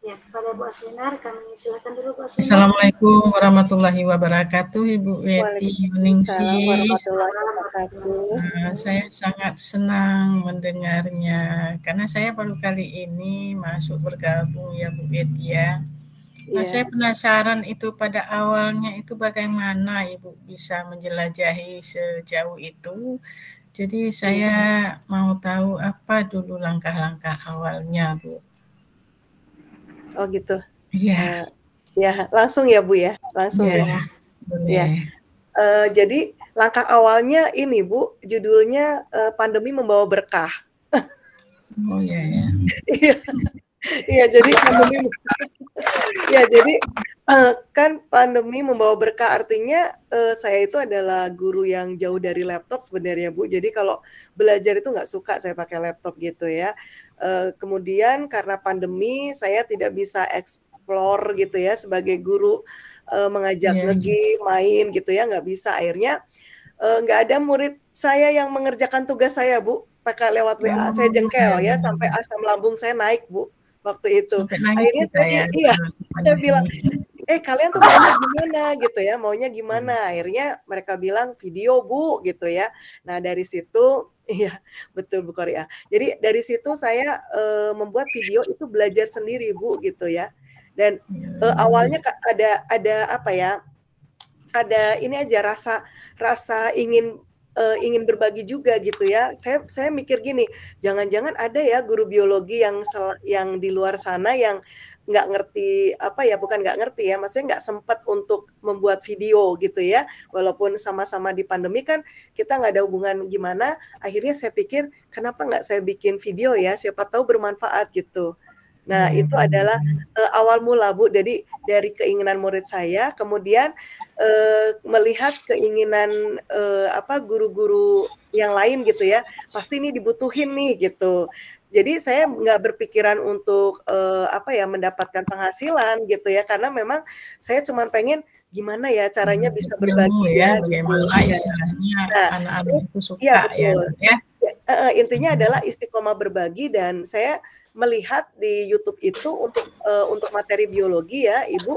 Ya, kepada Bu Aslinar, kami silakan dulu Bu Aslinar. Assalamualaikum warahmatullahi wabarakatuh, Ibu Eti Yuningsih. Saya sangat senang mendengarnya, karena saya baru kali ini masuk bergabung ya Bu Eti ya. Nah, saya penasaran itu pada awalnya itu bagaimana Ibu bisa menjelajahi sejauh itu. Jadi saya mau tahu apa dulu langkah-langkah awalnya, Bu. Oh gitu. Iya. Ya, langsung ya Bu ya, langsung ya. Jadi langkah awalnya ini Bu, judulnya pandemi membawa berkah. Oh iya ya. Iya, jadi pandemi ya jadi kan pandemi membawa berkah, artinya saya itu adalah guru yang jauh dari laptop sebenarnya Bu. Jadi kalau belajar itu nggak suka saya pakai laptop gitu ya. Kemudian karena pandemi saya tidak bisa explore gitu ya sebagai guru, mengajak nge-game, main gitu ya, nggak bisa. Akhirnya nggak ada murid saya yang mengerjakan tugas saya Bu, pakai lewat WA. Saya jengkel ya sampai asam lambung saya naik Bu waktu itu. Akhirnya saya bilang, kalian tuh maunya gimana gitu ya, maunya gimana? Akhirnya mereka bilang video Bu gitu ya. Nah dari situ, iya betul Bu Korea. Jadi dari situ saya membuat video itu belajar sendiri Bu gitu ya. Dan awalnya ada apa ya? Ada ini aja rasa ingin berbagi juga gitu ya. Saya mikir gini, jangan-jangan ada ya guru biologi yang di luar sana yang nggak ngerti apa ya, bukan nggak ngerti ya, maksudnya nggak sempat untuk membuat video gitu ya. Walaupun sama-sama di pandemi kan kita nggak ada hubungan gimana. Akhirnya saya pikir kenapa nggak saya bikin video ya, siapa tahu bermanfaat gitu. Nah, itu adalah awal mula Bu. Jadi dari keinginan murid saya, kemudian melihat keinginan guru-guru yang lain gitu ya. Pasti ini dibutuhin nih gitu. Jadi saya nggak berpikiran untuk mendapatkan penghasilan gitu ya, karena memang saya cuma pengen gimana ya caranya bisa berbagi ya. Bagaimana istilahnya anak-anak itu suka ya. Intinya adalah istiqomah berbagi, dan saya melihat di YouTube itu untuk materi biologi ya Ibu,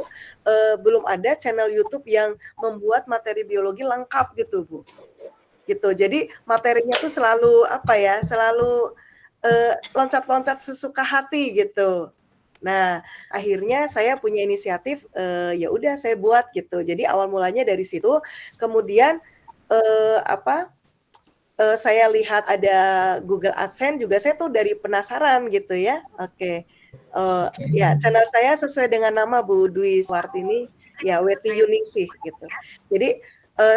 belum ada channel YouTube yang membuat materi biologi lengkap gitu Bu. Gitu. Jadi materinya tuh selalu loncat-loncat sesuka hati gitu. Nah, akhirnya saya punya inisiatif, ya udah saya buat gitu. Jadi awal mulanya dari situ, kemudian saya lihat ada Google AdSense juga, saya tuh dari penasaran gitu ya. Oke. Ya, channel saya sesuai dengan nama Bu Dwi Suwartini, ya Weti Yuningsih gitu. Jadi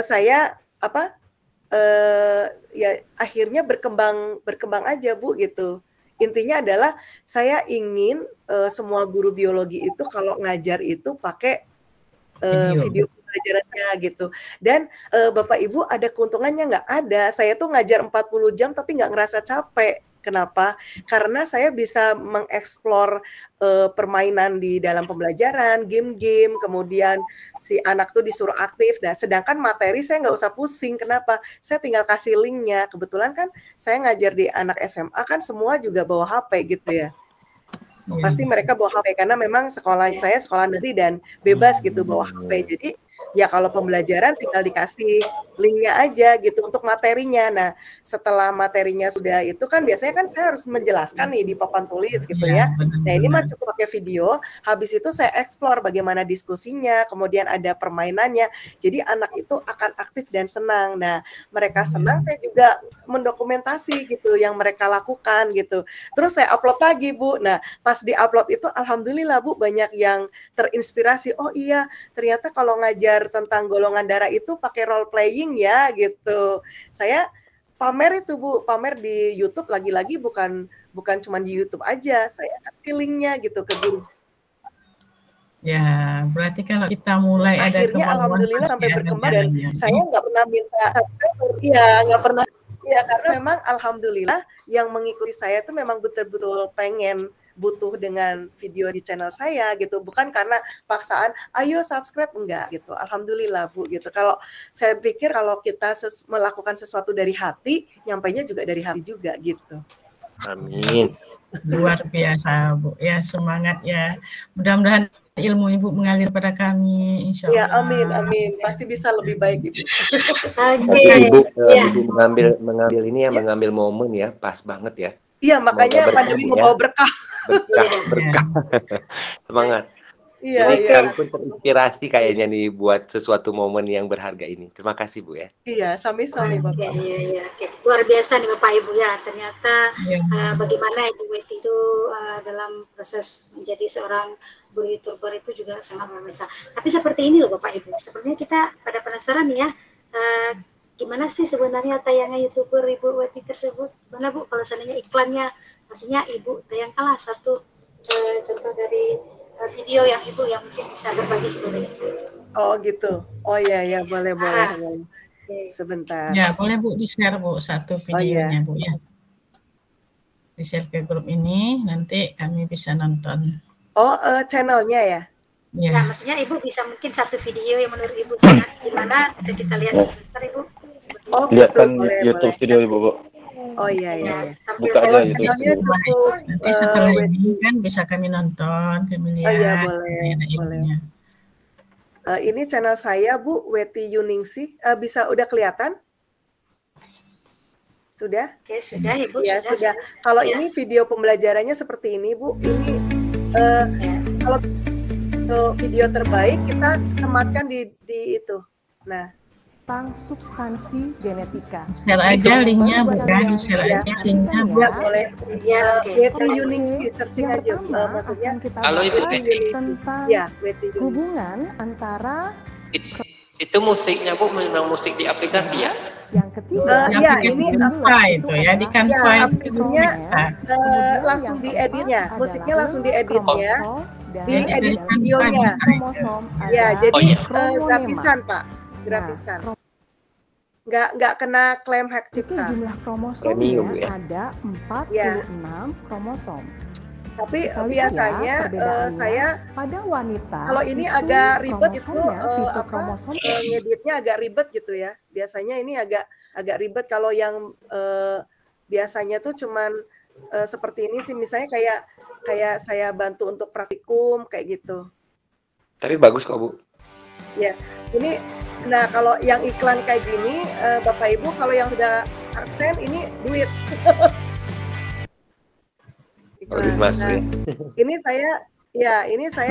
saya ya akhirnya berkembang aja Bu gitu. Intinya adalah saya ingin semua guru biologi itu kalau ngajar itu pakai video pelajarannya gitu. Dan Bapak Ibu ada keuntungannya nggak? Ada. Saya tuh ngajar 40 jam tapi nggak ngerasa capek. Kenapa? Karena saya bisa mengeksplor permainan di dalam pembelajaran, game-game, kemudian si anak tuh disuruh aktif. Nah, sedangkan materi saya nggak usah pusing. Kenapa? Saya tinggal kasih linknya. Kebetulan kan saya ngajar di anak SMA kan semua juga bawa HP gitu ya. Pasti mereka bawa HP karena memang sekolah saya sekolah negeri dan bebas gitu bawa HP. Jadi ya kalau pembelajaran tinggal dikasih linknya aja gitu untuk materinya. Nah setelah materinya sudah itu kan biasanya kan saya harus menjelaskan nih di papan tulis gitu ya. Nah ini mah cukup pakai video. Habis itu saya explore bagaimana diskusinya, kemudian ada permainannya. Jadi anak itu akan aktif dan senang. Nah mereka senang, saya juga mendokumentasi gitu yang mereka lakukan gitu. Terus saya upload lagi Bu. Nah pas di upload itu alhamdulillah Bu banyak yang terinspirasi. Oh iya ternyata kalau ngajar tentang golongan darah itu pakai role playing ya gitu. Saya pamer itu Bu, pamer di YouTube, lagi-lagi bukan cuma di YouTube aja, saya kasih linknya gitu ke guru. Ya, berarti kalau kita mulai ada akhirnya alhamdulillah sampai berkembang dan saya nggak pernah minta nggak pernah karena memang alhamdulillah yang mengikuti saya itu memang betul-betul pengen butuh dengan video di channel saya gitu, bukan karena paksaan ayo subscribe, enggak gitu. Alhamdulillah Bu gitu. Kalau saya pikir kalau kita melakukan sesuatu dari hati, nyampainya juga dari hati juga gitu. Amin. Luar biasa Bu ya, semangat ya. Mudah-mudahan ilmu Ibu mengalir pada kami, insya Allah. Ya amin. Pasti bisa lebih baik Ibu. Ibu mengambil ini ya, mengambil momen ya, pas banget ya. Iya, makanya pandemi membawa berkah. Berkah. Semangat. Jadi kami pun terinspirasi kayaknya nih buat sesuatu momen yang berharga ini. Terima kasih Bu ya. Iya, sami-sami Bapak. Iya. Luar biasa nih Bapak Ibu ya. Ternyata bagaimana Ibu Weti itu dalam proses menjadi seorang guru YouTuber itu juga sangat luar biasa. Tapi seperti ini loh Bapak Ibu. Sepertinya kita pada penasaran nih ya. Gimana sih sebenarnya tayangan YouTuber Ibu Weti tersebut? Mana Bu kalau seandainya iklannya, maksudnya Ibu tayang kalah satu contoh dari video yang Ibu yang mungkin bisa berbagi Ibu. Oh gitu. Oh ya ya, boleh boleh. Sebentar. Ya boleh Bu, di-share Bu satu videonya Bu ya. Di-share ke grup ini, nanti kami bisa nonton. Oh, channelnya ya? Ya. Nah, maksudnya Ibu bisa mungkin satu video yang menurut Ibu sangat gimana, bisa kita lihat sebentar Ibu. Oh, lihat kan boleh, YouTube boleh. video Ibu, Bu. Oh iya iya. Buka aja YouTube. Channelnya cukup. Nanti setelah ini kan bisa kami nonton, kami lihat. Oh iya boleh. Ini channel saya Bu, Weti Yuningsih. Bisa udah kelihatan? Sudah? Oke, sudah Ibu. Ya sudah. Kalau ini video pembelajarannya seperti ini Bu. Ini kalau video terbaik kita sematkan di itu. Nah, tentang substansi genetika. Share aja linknya bukan, share aja linknya ya boleh. Ya, Weti Yuningsih, searching aja. Maksudnya kalau Ibu tentang hubungan antara itu musiknya Bu, memang musik di aplikasi ya? Yang ketiga, ya ini Canva itu ya, di Canva itu langsung dieditnya, musiknya langsung dieditnya, diedit videonya. Ya, jadi gratisan Pak, gratisan. Nggak kena klaim hak cipta. Itu jumlah kromosomnya ada 46 kromosom. Tapi biasanya saya pada wanita kalau ini agak ribet itu ngeditnya agak ribet gitu ya. Biasanya ini agak ribet kalau yang biasanya tuh cuman seperti ini sih, misalnya kayak saya bantu untuk praktikum kayak gitu. Tapi bagus kok Bu. Ya, ini nah kalau yang iklan kayak gini Bapak Ibu, kalau yang sudah absen ini duit. Mas, nah, ini saya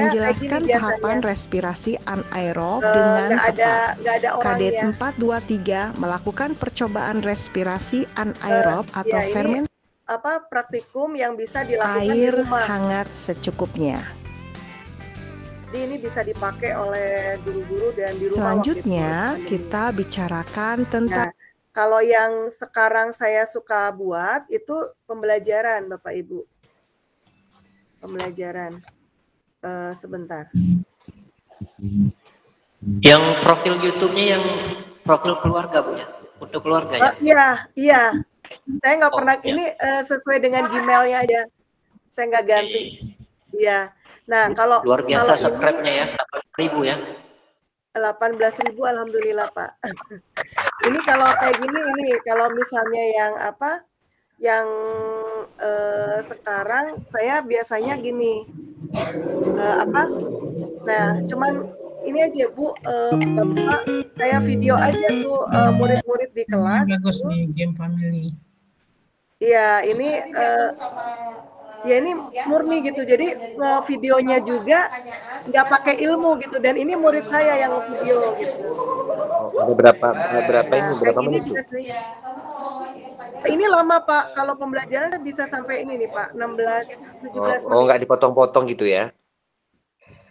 menjelaskan tahapan respirasi anaerob dengan tepat. Kadet 423 melakukan percobaan respirasi anaerob atau fermentasi praktikum yang bisa dilakukan air di rumah. Hangat secukupnya. Jadi ini bisa dipakai oleh guru-guru dan di rumah. Selanjutnya kita bicarakan tentang kalau yang sekarang saya suka buat itu pembelajaran Bapak Ibu. Pembelajaran sebentar. Yang profil YouTube-nya yang profil keluarga Bu ya, untuk keluarga ya? Iya. Saya nggak pernah ini sesuai dengan Gmail-nya aja. Saya nggak ganti. Iya. Nah kalau luar biasa subscribe-nya ya, 8.000 ya. 18.000 alhamdulillah Pak. Ini kalau kayak gini ini kalau misalnya yang yang sekarang saya biasanya gini nah cuman ini aja Bu, saya video aja tuh murid-murid di kelas. Bagus nih game family. Iya ini ya ini murni gitu, jadi videonya juga nggak pakai ilmu gitu, dan ini murid saya yang video gitu. Berapa menit? Ini lama Pak, kalau pembelajaran bisa sampai ini nih Pak, 16-17 menit. Oh nggak dipotong-potong gitu ya?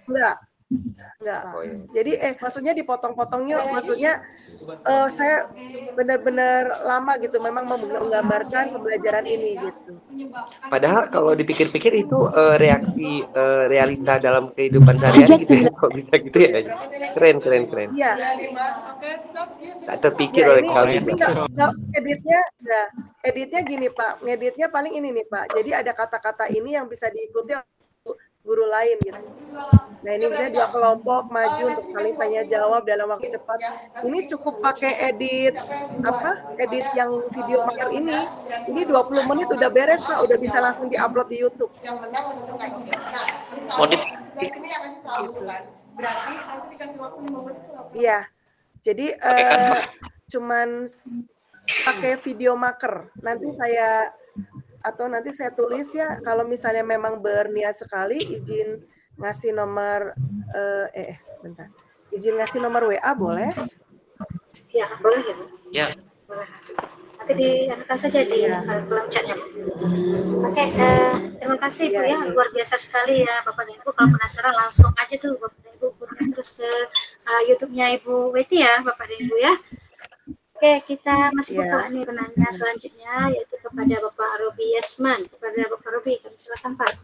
Enggak. Oh, iya. Jadi maksudnya dipotong-potongnya, maksudnya saya benar-benar lama gitu, memang menggambarkan pembelajaran ini gitu. Padahal kalau dipikir-pikir itu reaksi realita dalam kehidupan sehari-hari gitu ya, kok bisa gitu ya? Keren. Iya. Tak terpikir oleh kalian. Editnya gini Pak, ngeditnya paling ini nih Pak. Jadi ada kata-kata ini yang bisa diikuti guru lain gitu. Nah ini bisa dua kelompok maju untuk saling tanya jawab dalam waktu cepat. Ini cukup pakai edit yang video maker ini 20 menit udah beres Pak, udah bisa langsung diupload di YouTube. Iya. Jadi cuman pakai video maker. Nanti saya tulis ya, kalau misalnya memang berniat sekali izin ngasih nomor izin ngasih nomor WA boleh? Ya, boleh ya Bu. Ya. Boleh. Nanti dianukan saja di kolom chatnya Bu. Oke, terima kasih Bu ya, luar biasa sekali ya Bapak dan Ibu. Kalau penasaran langsung aja tuh Bapak dan Ibu terus ke YouTube-nya Ibu Weti ya Bapak dan Ibu ya. Oke, kita masih buka nih penanya selanjutnya, yaitu kepada Bapak Robi Yasman. Kepada Bapak Robi, kami silakan Pak.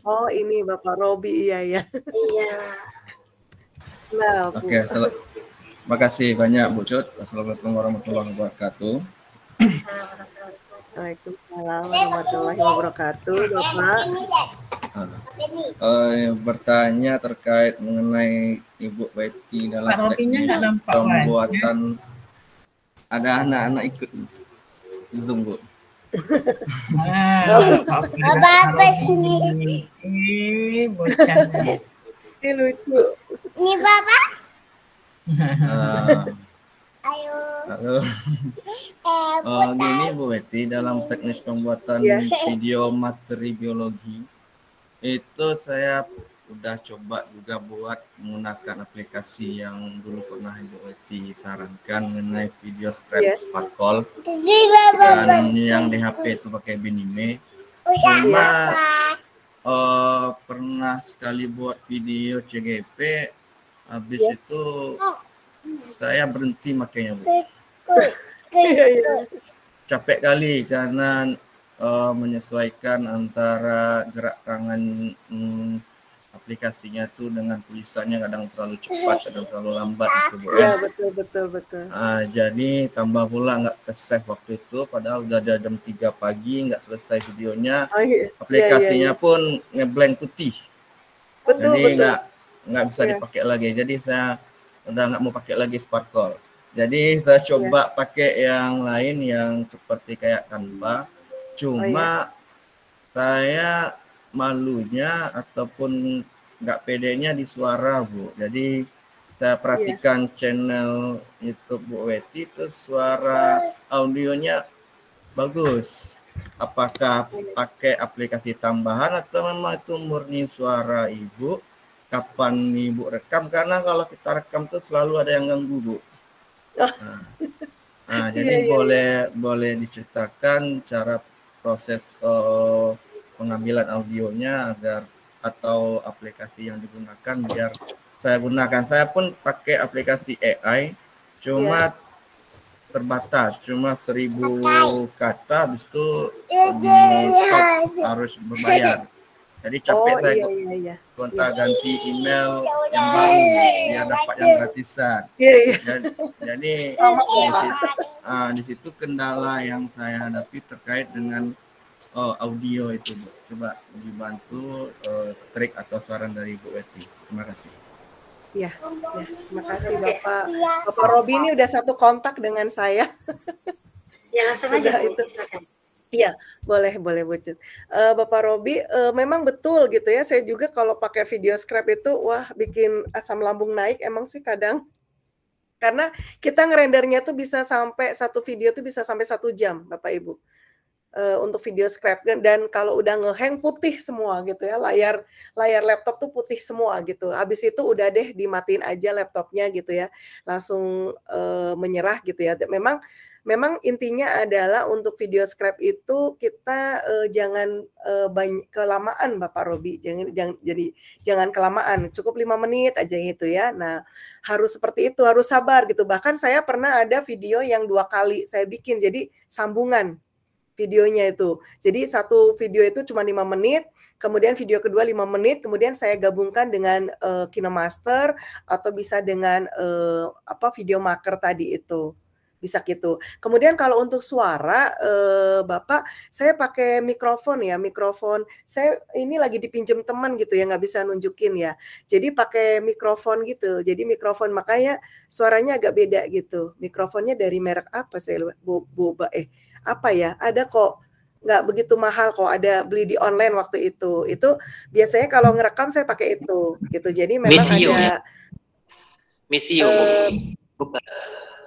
Oh, ini Bapak Robi, iya ya. Iya. Nah, Bu. Oke, makasih banyak Bu Cut. Assalamualaikum warahmatullahi wabarakatuh. Waalaikumsalam warahmatullahi wabarakatuh, Bapak. Bertanya terkait mengenai Ibu Betty dalam teknis pembuatan. Ada anak-anak ikut Zoom, Bu. Apa sendiri? Bocah. Ini lucu. Ini Bapak. Halo. Gini Bu Betty, dalam teknis pembuatan video materi biologi itu saya udah coba juga buat menggunakan aplikasi yang dulu pernah Ibu Betty sarankan mengenai video Sparkle dan yang di HP itu pakai Binime. Cuma pernah sekali buat video CGP, habis itu saya berhenti makanya, Bu. Capek kali karena menyesuaikan antara gerak tangan aplikasinya tuh dengan tulisannya kadang terlalu cepat, kadang terlalu lambat gitu, Bu. Iya, betul. Jadi tambah pula nggak ke-save waktu itu, padahal udah ada jam 3 pagi nggak selesai videonya. Aplikasinya pun ngeblank putih. Jadi nggak bisa dipakai lagi. Jadi saya udah nggak mau pakai lagi Sparkle. Jadi saya coba pakai yang lain yang seperti kayak Canva. Cuma saya malunya ataupun nggak pedenya di suara, Bu. Jadi saya perhatikan channel YouTube Bu Betty itu suara audionya bagus. Apakah pakai aplikasi tambahan atau memang itu murni suara Ibu? Kapan Ibu rekam? Karena kalau kita rekam tuh selalu ada yang ganggu, Bu. Jadi boleh diceritakan cara proses pengambilan audionya atau aplikasi yang digunakan biar saya gunakan. Saya pun pakai aplikasi AI, cuma terbatas, cuma 1000 kata, habis itu di stop, harus berbayar. Jadi capek saya gonta-ganti email yang baru biar dapat yang gratisan. Jadi di situ kendala yang saya hadapi terkait dengan audio itu, Bu. Coba dibantu trik atau saran dari Bu Betty. Terima kasih. Ya, terima kasih Bapak. Bapak Robi ini udah satu kontak dengan saya. Ya, langsung aja itu. Iya, boleh Bu Cut. Bapak Robi, memang betul gitu ya. Saya juga kalau pakai video scrap itu, wah bikin asam lambung naik emang sih kadang. Karena kita ngerendernya tuh bisa sampai satu video tuh bisa sampai 1 jam, Bapak Ibu. Untuk video scrap, dan kalau udah ngehang putih semua gitu ya, layar laptop tuh putih semua gitu. Habis itu udah deh dimatiin aja laptopnya gitu ya, langsung menyerah gitu ya. Memang intinya adalah untuk video scrap itu kita jangan kelamaan, Bapak Robi, jangan kelamaan, cukup 5 menit aja gitu ya. Nah, harus seperti itu, harus sabar gitu. Bahkan saya pernah ada video yang 2 kali saya bikin, jadi sambungan videonya itu. Jadi satu video itu cuma 5 menit, kemudian video kedua 5 menit, kemudian saya gabungkan dengan KineMaster atau bisa dengan Video Maker tadi itu. Bisa gitu. Kemudian kalau untuk suara, Bapak, saya pakai mikrofon ya, mikrofon. Saya ini lagi dipinjam teman gitu ya, nggak bisa nunjukin ya. Jadi pakai mikrofon gitu. Jadi mikrofon, makanya suaranya agak beda gitu. Mikrofonnya dari merek apa saya lupa. Apa ya, ada kok, nggak begitu mahal kok, ada beli di online waktu itu biasanya kalau ngerekam saya pakai itu gitu. Jadi memang Misio, ada Misio, bukan.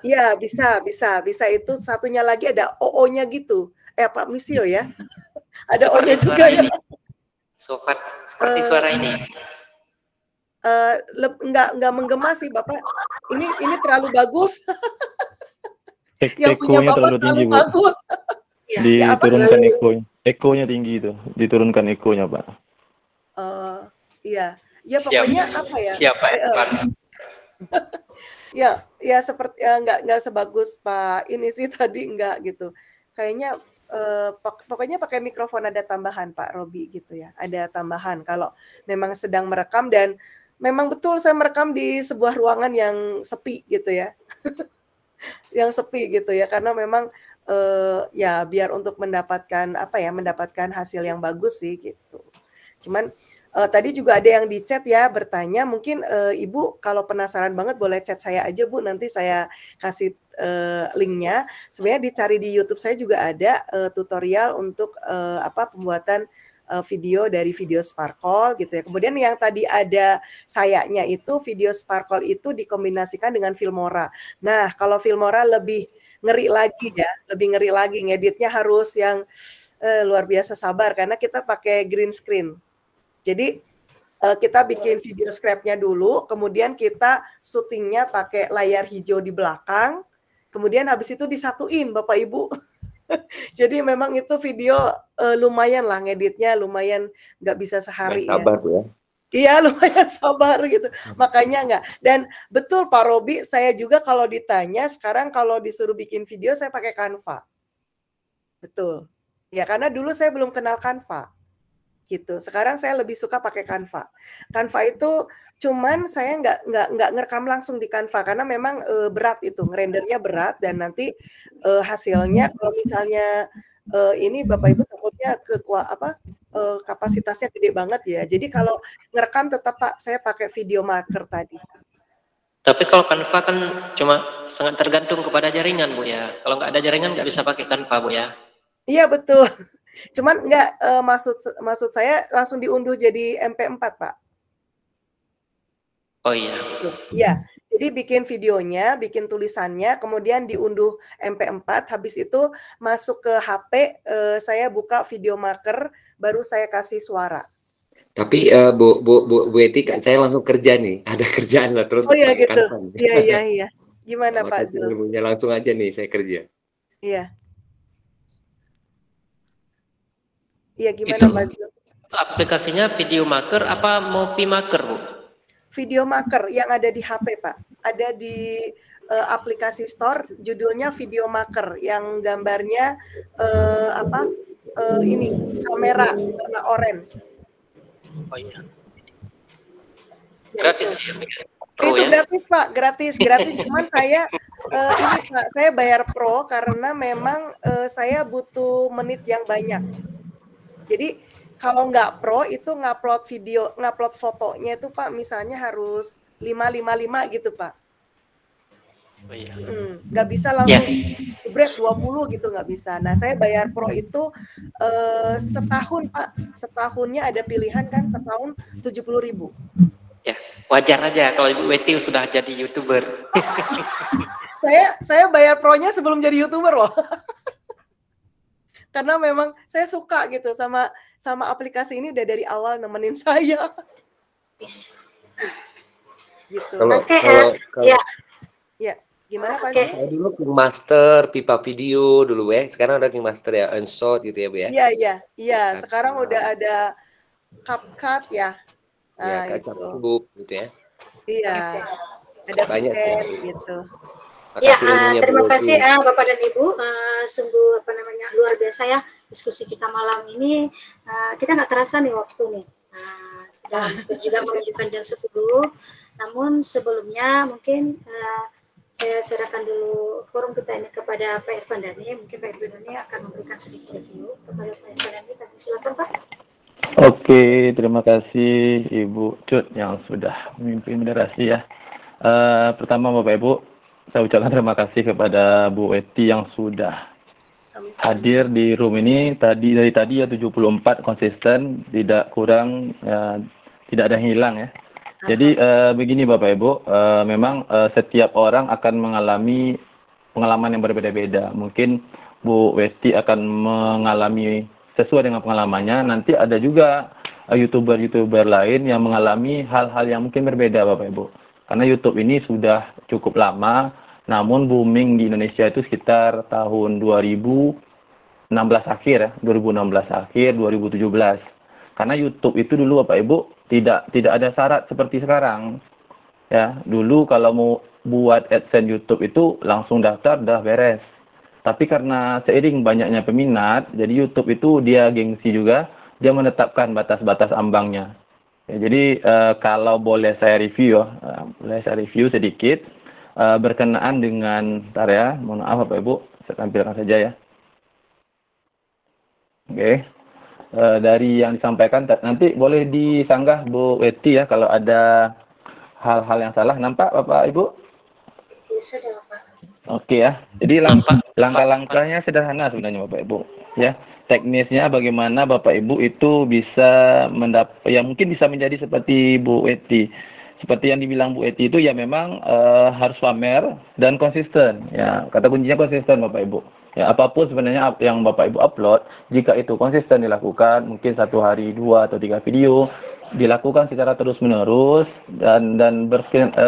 Iya, bisa itu. Satunya lagi ada OO-nya gitu, Pak Misio ya, ada O-nya juga ya. Seperti suara ini. Nggak menggema sih Bapak, ini terlalu bagus. Yang punya Bapak terlalu bagus. Diturunkan ekonya tinggi itu, diturunkan ekonya, Pak. Iya, pokoknya apa ya? Siapa ya seperti nggak sebagus Pak ini sih tadi, nggak gitu. Kayaknya pokoknya pakai mikrofon ada tambahan Pak Robi gitu ya, ada tambahan kalau memang sedang merekam dan memang betul saya merekam di sebuah ruangan yang sepi gitu ya, yang sepi gitu ya, karena memang ya biar untuk mendapatkan mendapatkan hasil yang bagus sih gitu. Cuman tadi juga ada yang di chat ya bertanya, mungkin Ibu kalau penasaran banget boleh chat saya aja Bu, nanti saya kasih linknya. Sebenarnya dicari di YouTube saya juga ada tutorial untuk pembuatan video dari video Sparkle gitu ya. Kemudian yang tadi ada sayanya itu video Sparkle itu dikombinasikan dengan Filmora. Nah kalau Filmora lebih ngeri lagi ya, lebih ngeri lagi, ngeditnya harus yang luar biasa sabar karena kita pakai green screen. Jadi kita bikin video scrapnya dulu, kemudian kita syutingnya pakai layar hijau di belakang, kemudian habis itu disatuin Bapak Ibu. Jadi memang itu video lumayan lah ngeditnya, lumayan nggak bisa sehari ya. Sabar ya. Iya lumayan sabar gitu, makanya nggak. Dan betul Pak Robi, saya juga kalau ditanya sekarang kalau disuruh bikin video saya pakai Canva. Betul. Ya karena dulu saya belum kenal Canva. Gitu. Sekarang saya lebih suka pakai Canva. Canva itu cuman saya nggak ngerekam langsung di Canva karena memang berat itu, ngerendernya berat dan nanti hasilnya kalau misalnya ini Bapak Ibu takutnya kapasitasnya gede banget ya. Jadi kalau ngerekam tetap Pak saya pakai video marker tadi. Tapi kalau Canva kan cuma sangat tergantung kepada jaringan Bu ya. Kalau nggak ada jaringan nggak bisa pakai Canva Bu ya. Iya betul. Cuman enggak maksud saya langsung diunduh jadi MP4 Pak. Oh iya. Iya, jadi bikin videonya, bikin tulisannya, kemudian diunduh MP4, habis itu masuk ke HP, saya buka video marker, baru saya kasih suara. Tapi Bu Eti, saya langsung kerja nih, ada kerjaan lah terus. Oh iya gitu. Iya. Gimana Pak Zul? Ilmunya langsung aja nih saya kerja. Iya. Iya gimana itu Pak Zul? Aplikasinya video maker apa Mopi maker Bu? Video maker yang ada di HP Pak, ada di aplikasi store, judulnya video maker yang gambarnya ini kamera warna orange. Oh iya. Gratis ya? Itu gratis Pak, gratis. Cuman saya ini Pak, saya bayar pro karena memang saya butuh menit yang banyak. Jadi kalau nggak pro itu ngupload video, ngupload fotonya itu Pak misalnya harus 555 gitu Pak. Oh iya. Nggak bisa langsung jebret 20 gitu, nggak bisa. Nah saya bayar pro itu setahun Pak, setahunnya ada pilihan kan, setahun 70.000. Ya wajar aja kalau Ibu Weti sudah jadi YouTuber. saya bayar pro-nya sebelum jadi YouTuber loh. Karena memang saya suka gitu sama aplikasi ini udah dari awal nemenin saya. Gitu. Kalau ya gimana Pak? Saya dulu King Master, Pipa Video dulu ya. Sekarang ada King Master ya, Unshot gitu ya Bu ya. Iya. Sekarang udah ada CapCut ya. Nah, ya, CapCut gitu ya. Iya. Ada banyak gitu. Ya, terima kasih Bapak dan Ibu, sungguh luar biasa ya diskusi kita malam ini. Kita nggak terasa nih waktu nih, sudah juga menunjukkan jam 10. Namun sebelumnya mungkin saya serahkan dulu forum kita ini kepada Pak Irfan Dhani. Mungkin Pak Irfan Dhani akan memberikan sedikit review kepada Pak Irfan Dhani. Silakan Pak. Oke, terima kasih Ibu Cut yang sudah memimpin moderasi ya. Pertama Bapak Ibu, saya ucapkan terima kasih kepada Bu Eti yang sudah hadir di room ini dari tadi ya 74 konsisten, tidak kurang, tidak ada yang hilang ya. Jadi begini Bapak Ibu, memang setiap orang akan mengalami pengalaman yang berbeda-beda. Mungkin Bu Eti akan mengalami sesuai dengan pengalamannya. Nanti ada juga YouTuber lain yang mengalami hal-hal yang mungkin berbeda Bapak Ibu. Karena YouTube ini sudah cukup lama, namun booming di Indonesia itu sekitar tahun 2016 akhir ya, 2016 akhir, 2017. Karena YouTube itu dulu Bapak Ibu tidak ada syarat seperti sekarang. Ya, dulu kalau mau buat AdSense YouTube itu langsung daftar, dah beres. Tapi karena seiring banyaknya peminat, jadi YouTube itu dia gengsi juga, dia menetapkan batas-batas ambangnya. Ya, jadi kalau boleh saya review, sedikit berkenaan dengan, bentar ya, mohon maaf Bapak Ibu, saya tampilkan saja ya. Oke, dari yang disampaikan nanti boleh disanggah Bu Weti ya kalau ada hal-hal yang salah. Nampak Bapak Ibu? Sudah Bapak. Oke ya, jadi langkah-langkahnya sederhana sebenarnya Bapak Ibu. Ya, teknisnya bagaimana Bapak Ibu itu bisa mungkin bisa menjadi seperti Bu Weti. Seperti yang dibilang Bu Weti itu ya memang harus pamer dan konsisten. Ya, kata kuncinya konsisten Bapak Ibu. Ya, apapun sebenarnya yang Bapak Ibu upload, jika itu konsisten dilakukan, mungkin 1 hari 2 atau 3 video, dilakukan secara terus-menerus dan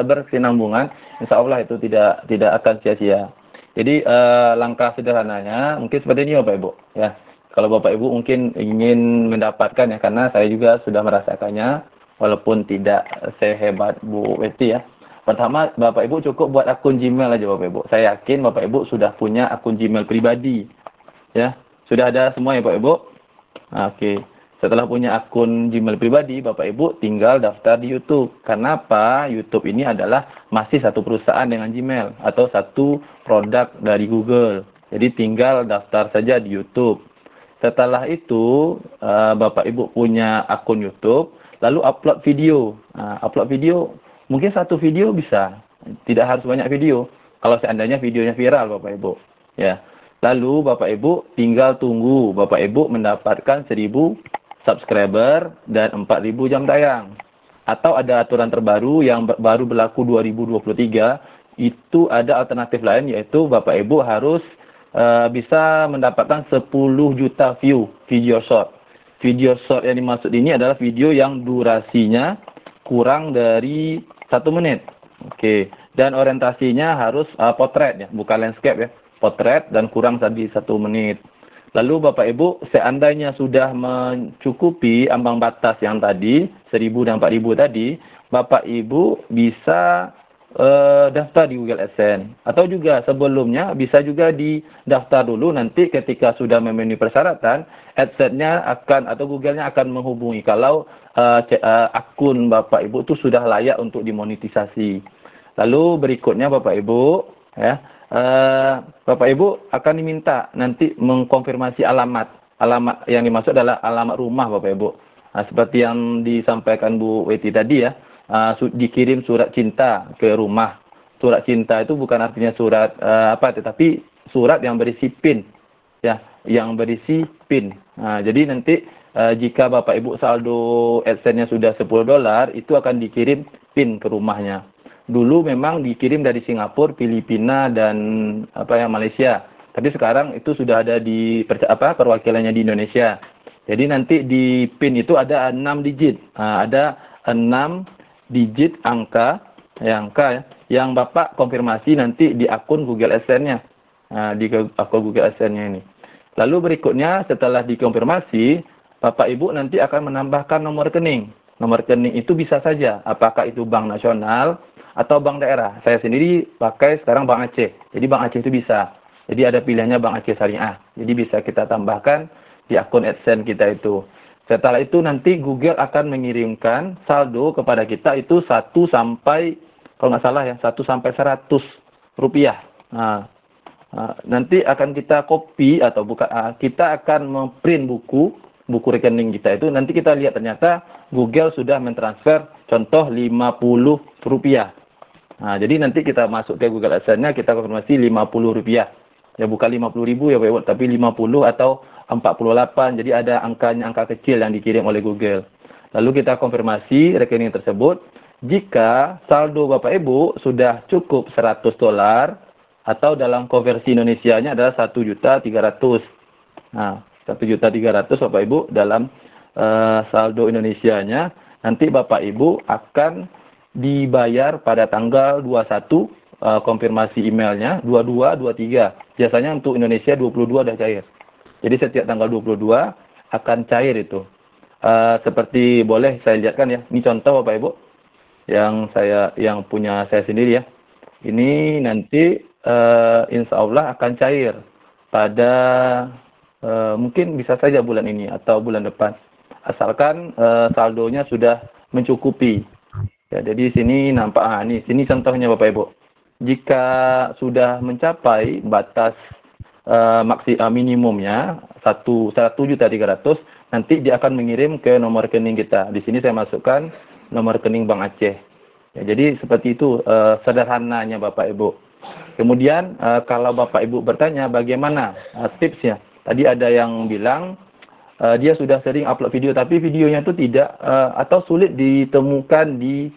berkesinambungan, insya Allah itu tidak akan sia-sia. Jadi langkah sederhananya mungkin seperti ini Bapak Ibu. Ya, kalau Bapak Ibu mungkin ingin mendapatkan ya, karena saya juga sudah merasakannya, walaupun tidak sehebat Bu Weti ya. Pertama, Bapak Ibu cukup buat akun Gmail aja Bapak Ibu. Saya yakin Bapak Ibu sudah punya akun Gmail pribadi. Ya, sudah ada semua ya Bapak Ibu. Oke. Setelah punya akun Gmail pribadi, Bapak Ibu tinggal daftar di YouTube. Karena apa? YouTube ini adalah masih satu perusahaan dengan Gmail atau satu produk dari Google. Jadi tinggal daftar saja di YouTube. Setelah itu, Bapak Ibu punya akun YouTube, lalu upload video. Upload video, mungkin 1 video bisa. Tidak harus banyak video. Kalau seandainya videonya viral Bapak Ibu. Ya. Lalu Bapak Ibu tinggal tunggu Bapak Ibu mendapatkan 1000 subscriber dan 4000 jam tayang. Atau ada aturan terbaru yang baru berlaku 2023, itu ada alternatif lain, yaitu Bapak Ibu harus bisa mendapatkan 10 juta view video short. Video short yang dimaksud ini adalah video yang durasinya kurang dari 1 menit. Oke. Dan orientasinya harus potret ya, bukan landscape ya. Potret dan kurang tadi 1 menit. Lalu Bapak Ibu, seandainya sudah mencukupi ambang batas yang tadi, 1000 dan 4000 tadi, Bapak Ibu bisa daftar di Google AdSense. Atau juga sebelumnya bisa juga didaftar dulu, nanti ketika sudah memenuhi persyaratan, AdSense-nya akan atau Google-nya akan menghubungi kalau akun Bapak Ibu itu sudah layak untuk dimonetisasi. Lalu berikutnya Bapak Ibu, ya, Bapak Ibu akan diminta nanti mengkonfirmasi alamat. Alamat yang dimaksud adalah alamat rumah Bapak Ibu. Seperti yang disampaikan Bu Weti tadi ya, dikirim surat cinta ke rumah. Surat cinta itu bukan artinya surat tetapi surat yang berisi PIN. Ya, yang berisi PIN. Jadi nanti jika Bapak Ibu saldo AdSense-nya sudah $10, itu akan dikirim PIN ke rumahnya. Dulu memang dikirim dari Singapura, Filipina dan Malaysia. Tapi sekarang itu sudah ada di perwakilannya di Indonesia. Jadi nanti di PIN itu ada 6 digit. Ada 6 digit angka yang Bapak konfirmasi nanti di akun Google AdSense-nya. Di akun Google AdSense-nya ini. Lalu berikutnya setelah dikonfirmasi, Bapak Ibu nanti akan menambahkan nomor rekening. Nomor rekening itu bisa saja apakah itu bank nasional atau bank daerah. Saya sendiri pakai sekarang Bank Aceh. Jadi Bank Aceh itu bisa. Jadi ada pilihannya Bank Aceh Syariah. Jadi bisa kita tambahkan di akun AdSense kita itu. Setelah itu nanti Google akan mengirimkan saldo kepada kita itu 1 sampai, kalau nggak salah ya, 1 sampai 100 rupiah. Nanti akan kita copy atau kita akan memprint buku rekening kita itu. Nanti kita lihat ternyata Google sudah mentransfer contoh 50 rupiah. Jadi nanti kita masuk ke Google AdSense-nya, kita konfirmasi 50 rupiah. Ya bukan 50.000 ya Pak Ibu, tapi 50 atau 48. Jadi ada angka kecil yang dikirim oleh Google. Lalu kita konfirmasi rekening tersebut. Jika saldo Bapak Ibu sudah cukup $100 atau dalam konversi Indonesianya adalah 1.300.000. 1.300.000 Bapak Ibu dalam saldo Indonesianya, nanti Bapak Ibu akan dibayar pada tanggal 21, konfirmasi emailnya 22, 23. Biasanya untuk Indonesia 22 sudah cair. Jadi setiap tanggal 22 akan cair itu. Seperti boleh saya lihatkan ya. Ini contoh Bapak Ibu yang punya saya sendiri ya. Ini nanti insya Allah akan cair pada mungkin bisa saja bulan ini atau bulan depan, asalkan saldonya sudah mencukupi. Ya, jadi sini nampak, sini contohnya Bapak Ibu. Jika sudah mencapai batas minimumnya 1.300.000, nanti dia akan mengirim ke nomor rekening kita. Di sini saya masukkan nomor rekening Bank Aceh. Ya, jadi seperti itu sederhananya Bapak Ibu. Kemudian kalau Bapak Ibu bertanya bagaimana tipsnya, tadi ada yang bilang dia sudah sering upload video tapi videonya itu tidak atau sulit ditemukan di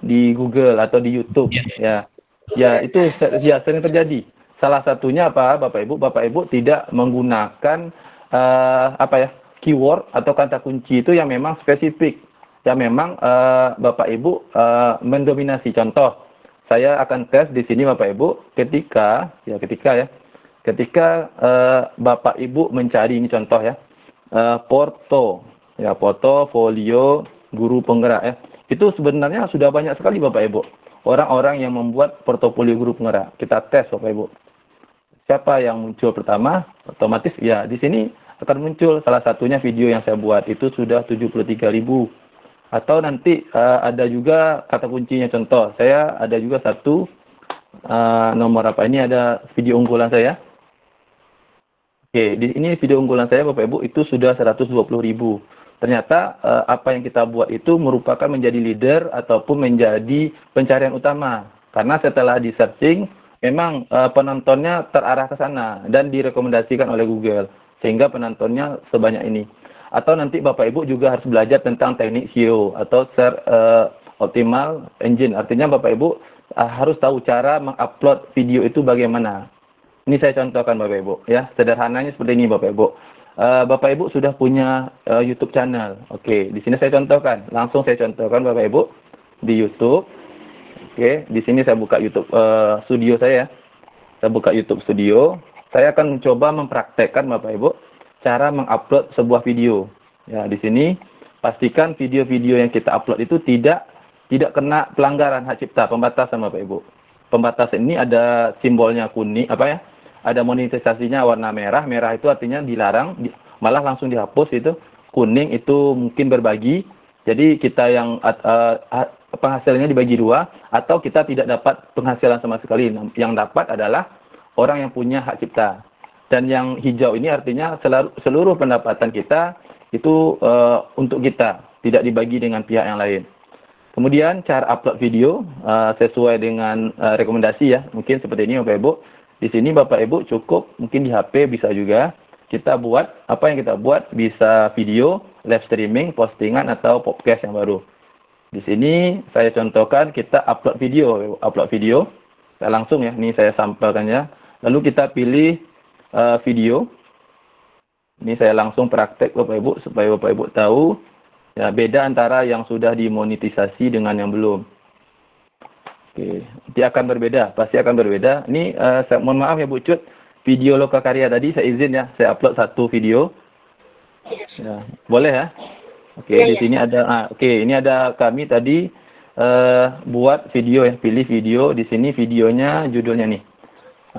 di Google atau di YouTube. Ya itu ya sering terjadi. Salah satunya apa Bapak Ibu tidak menggunakan keyword atau kata kunci itu yang memang spesifik, yang memang Bapak Ibu mendominasi. Contoh, saya akan tes di sini Bapak Ibu ketika Bapak Ibu mencari, ini contoh ya, portofolio guru penggerak itu sebenarnya sudah banyak sekali Bapak Ibu orang-orang yang membuat portofolio guru penggerak. Kita tes Bapak Ibu, siapa yang muncul pertama, otomatis ya di sini akan muncul salah satunya video yang saya buat itu sudah 73.000. Atau nanti ada juga kata kuncinya, contoh saya ada juga satu nomor ini ada video unggulan saya. Oke, ini video unggulan saya Bapak Ibu itu sudah 120.000. Ternyata apa yang kita buat itu merupakan menjadi leader ataupun menjadi pencarian utama. Karena setelah di searching, memang penontonnya terarah ke sana dan direkomendasikan oleh Google. Sehingga penontonnya sebanyak ini. Atau nanti Bapak Ibu juga harus belajar tentang teknik SEO atau Search Optimal Engine. Artinya Bapak Ibu harus tahu cara mengupload video itu bagaimana. Ini saya contohkan Bapak Ibu ya. Sederhananya seperti ini Bapak Ibu. Bapak Ibu sudah punya YouTube channel. Oke, di sini saya contohkan. Langsung saya contohkan Bapak Ibu di YouTube. Oke, di sini saya buka YouTube studio saya. Saya buka YouTube studio. Saya akan mencoba mempraktekkan Bapak Ibu cara mengupload sebuah video. Ya, di sini pastikan video-video yang kita upload itu tidak kena pelanggaran hak cipta, pembatasan Bapak Ibu. Pembatasan ini ada simbolnya kuning, ada monetisasinya warna merah. Merah itu artinya dilarang, malah langsung dihapus itu. Kuning itu mungkin berbagi. Jadi kita yang penghasilannya dibagi dua, atau kita tidak dapat penghasilan sama sekali. Yang dapat adalah orang yang punya hak cipta. Dan yang hijau ini artinya seluruh pendapatan kita itu untuk kita, tidak dibagi dengan pihak yang lain. Kemudian cara upload video sesuai dengan rekomendasi ya, mungkin seperti ini Bapak Ibu. Di sini Bapak Ibu cukup mungkin di HP bisa juga kita buat apa yang kita buat, bisa video, live streaming, postingan atau podcast yang baru. Di sini saya contohkan kita upload video. Saya langsung ya, ini saya sampaikannya. Lalu kita pilih video. Ini saya langsung praktek Bapak Ibu supaya Bapak Ibu tahu ya beda antara yang sudah dimonetisasi dengan yang belum. Oke, dia akan berbeda, pasti akan berbeda. Ini saya mohon maaf ya Bu Cut, video Lokakarya tadi saya izin ya, saya upload satu video. Ya, boleh ya? Oke, di sini ada ini ada kami tadi buat video ya, pilih video. Di sini videonya judulnya nih.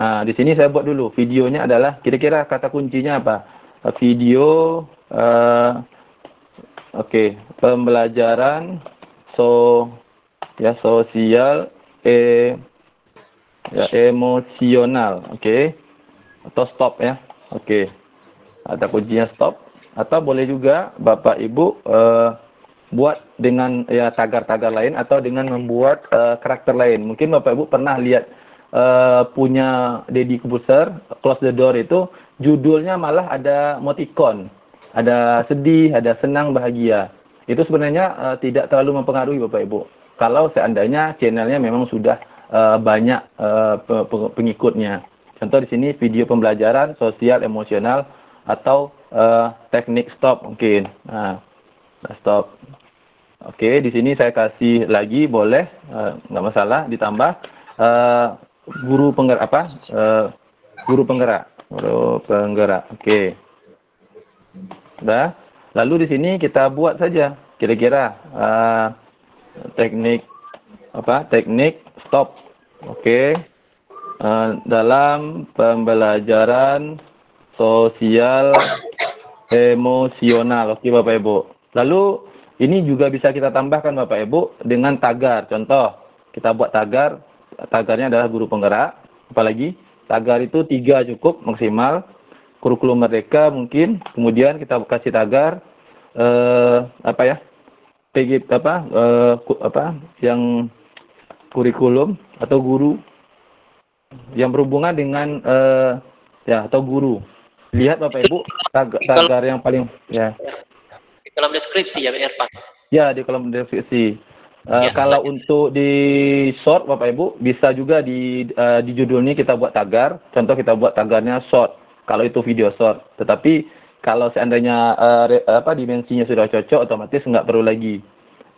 Di sini saya buat dulu. Videonya adalah kira-kira kata kuncinya apa? Video pembelajaran sosial emosional, atau stop ya. Ada kuncinya stop, atau boleh juga Bapak Ibu buat dengan ya tagar-tagar lain atau dengan membuat karakter lain. Mungkin Bapak Ibu pernah lihat punya Deddy Corbuzier, Close the Door itu judulnya malah ada emoticon, ada sedih, ada senang, bahagia. Itu sebenarnya tidak terlalu mempengaruhi Bapak Ibu. Kalau seandainya channelnya memang sudah banyak pengikutnya. Contoh di sini video pembelajaran sosial emosional atau teknik stop mungkin. Stop. Di sini saya kasih lagi boleh, nggak masalah ditambah guru penggerak guru penggerak. Udah. Lalu di sini kita buat saja kira-kira teknik stop. dalam pembelajaran sosial emosional. Oke Bapak Ibu. Lalu ini juga bisa kita tambahkan Bapak Ibu dengan tagar. Contoh, kita buat tagar. Tagarnya adalah guru penggerak. Apalagi tagar itu 3 cukup maksimal. Kurikulum Merdeka mungkin. Kemudian kita kasih tagar yang kurikulum atau guru yang berhubungan dengan atau guru. Lihat Bapak Ibu tagar yang paling di kolom deskripsi ya Pak. Ya, di kolom deskripsi. Kalau untuk di short Bapak Ibu bisa juga di judulnya kita buat tagar. Contoh kita buat tagarnya short. Kalau itu video short. Tetapi kalau seandainya dimensinya sudah cocok, otomatis nggak perlu lagi.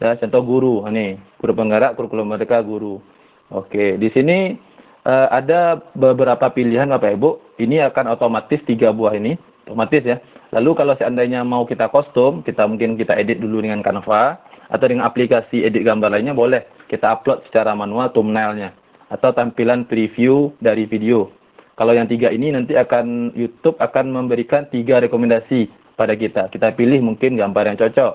Ya, contoh guru, nih guru penggerak, kurikulum Merdeka, guru. Oke, di sini ada beberapa pilihan Bapak Ibu. Ini akan otomatis 3 buah ini, otomatis ya. Lalu kalau seandainya mau kita kostum, mungkin kita edit dulu dengan Canva atau dengan aplikasi edit gambar lainnya boleh. Kita upload secara manual thumbnailnya atau tampilan preview dari video. Kalau yang 3 ini nanti YouTube akan memberikan 3 rekomendasi pada kita. Kita pilih mungkin gambar yang cocok.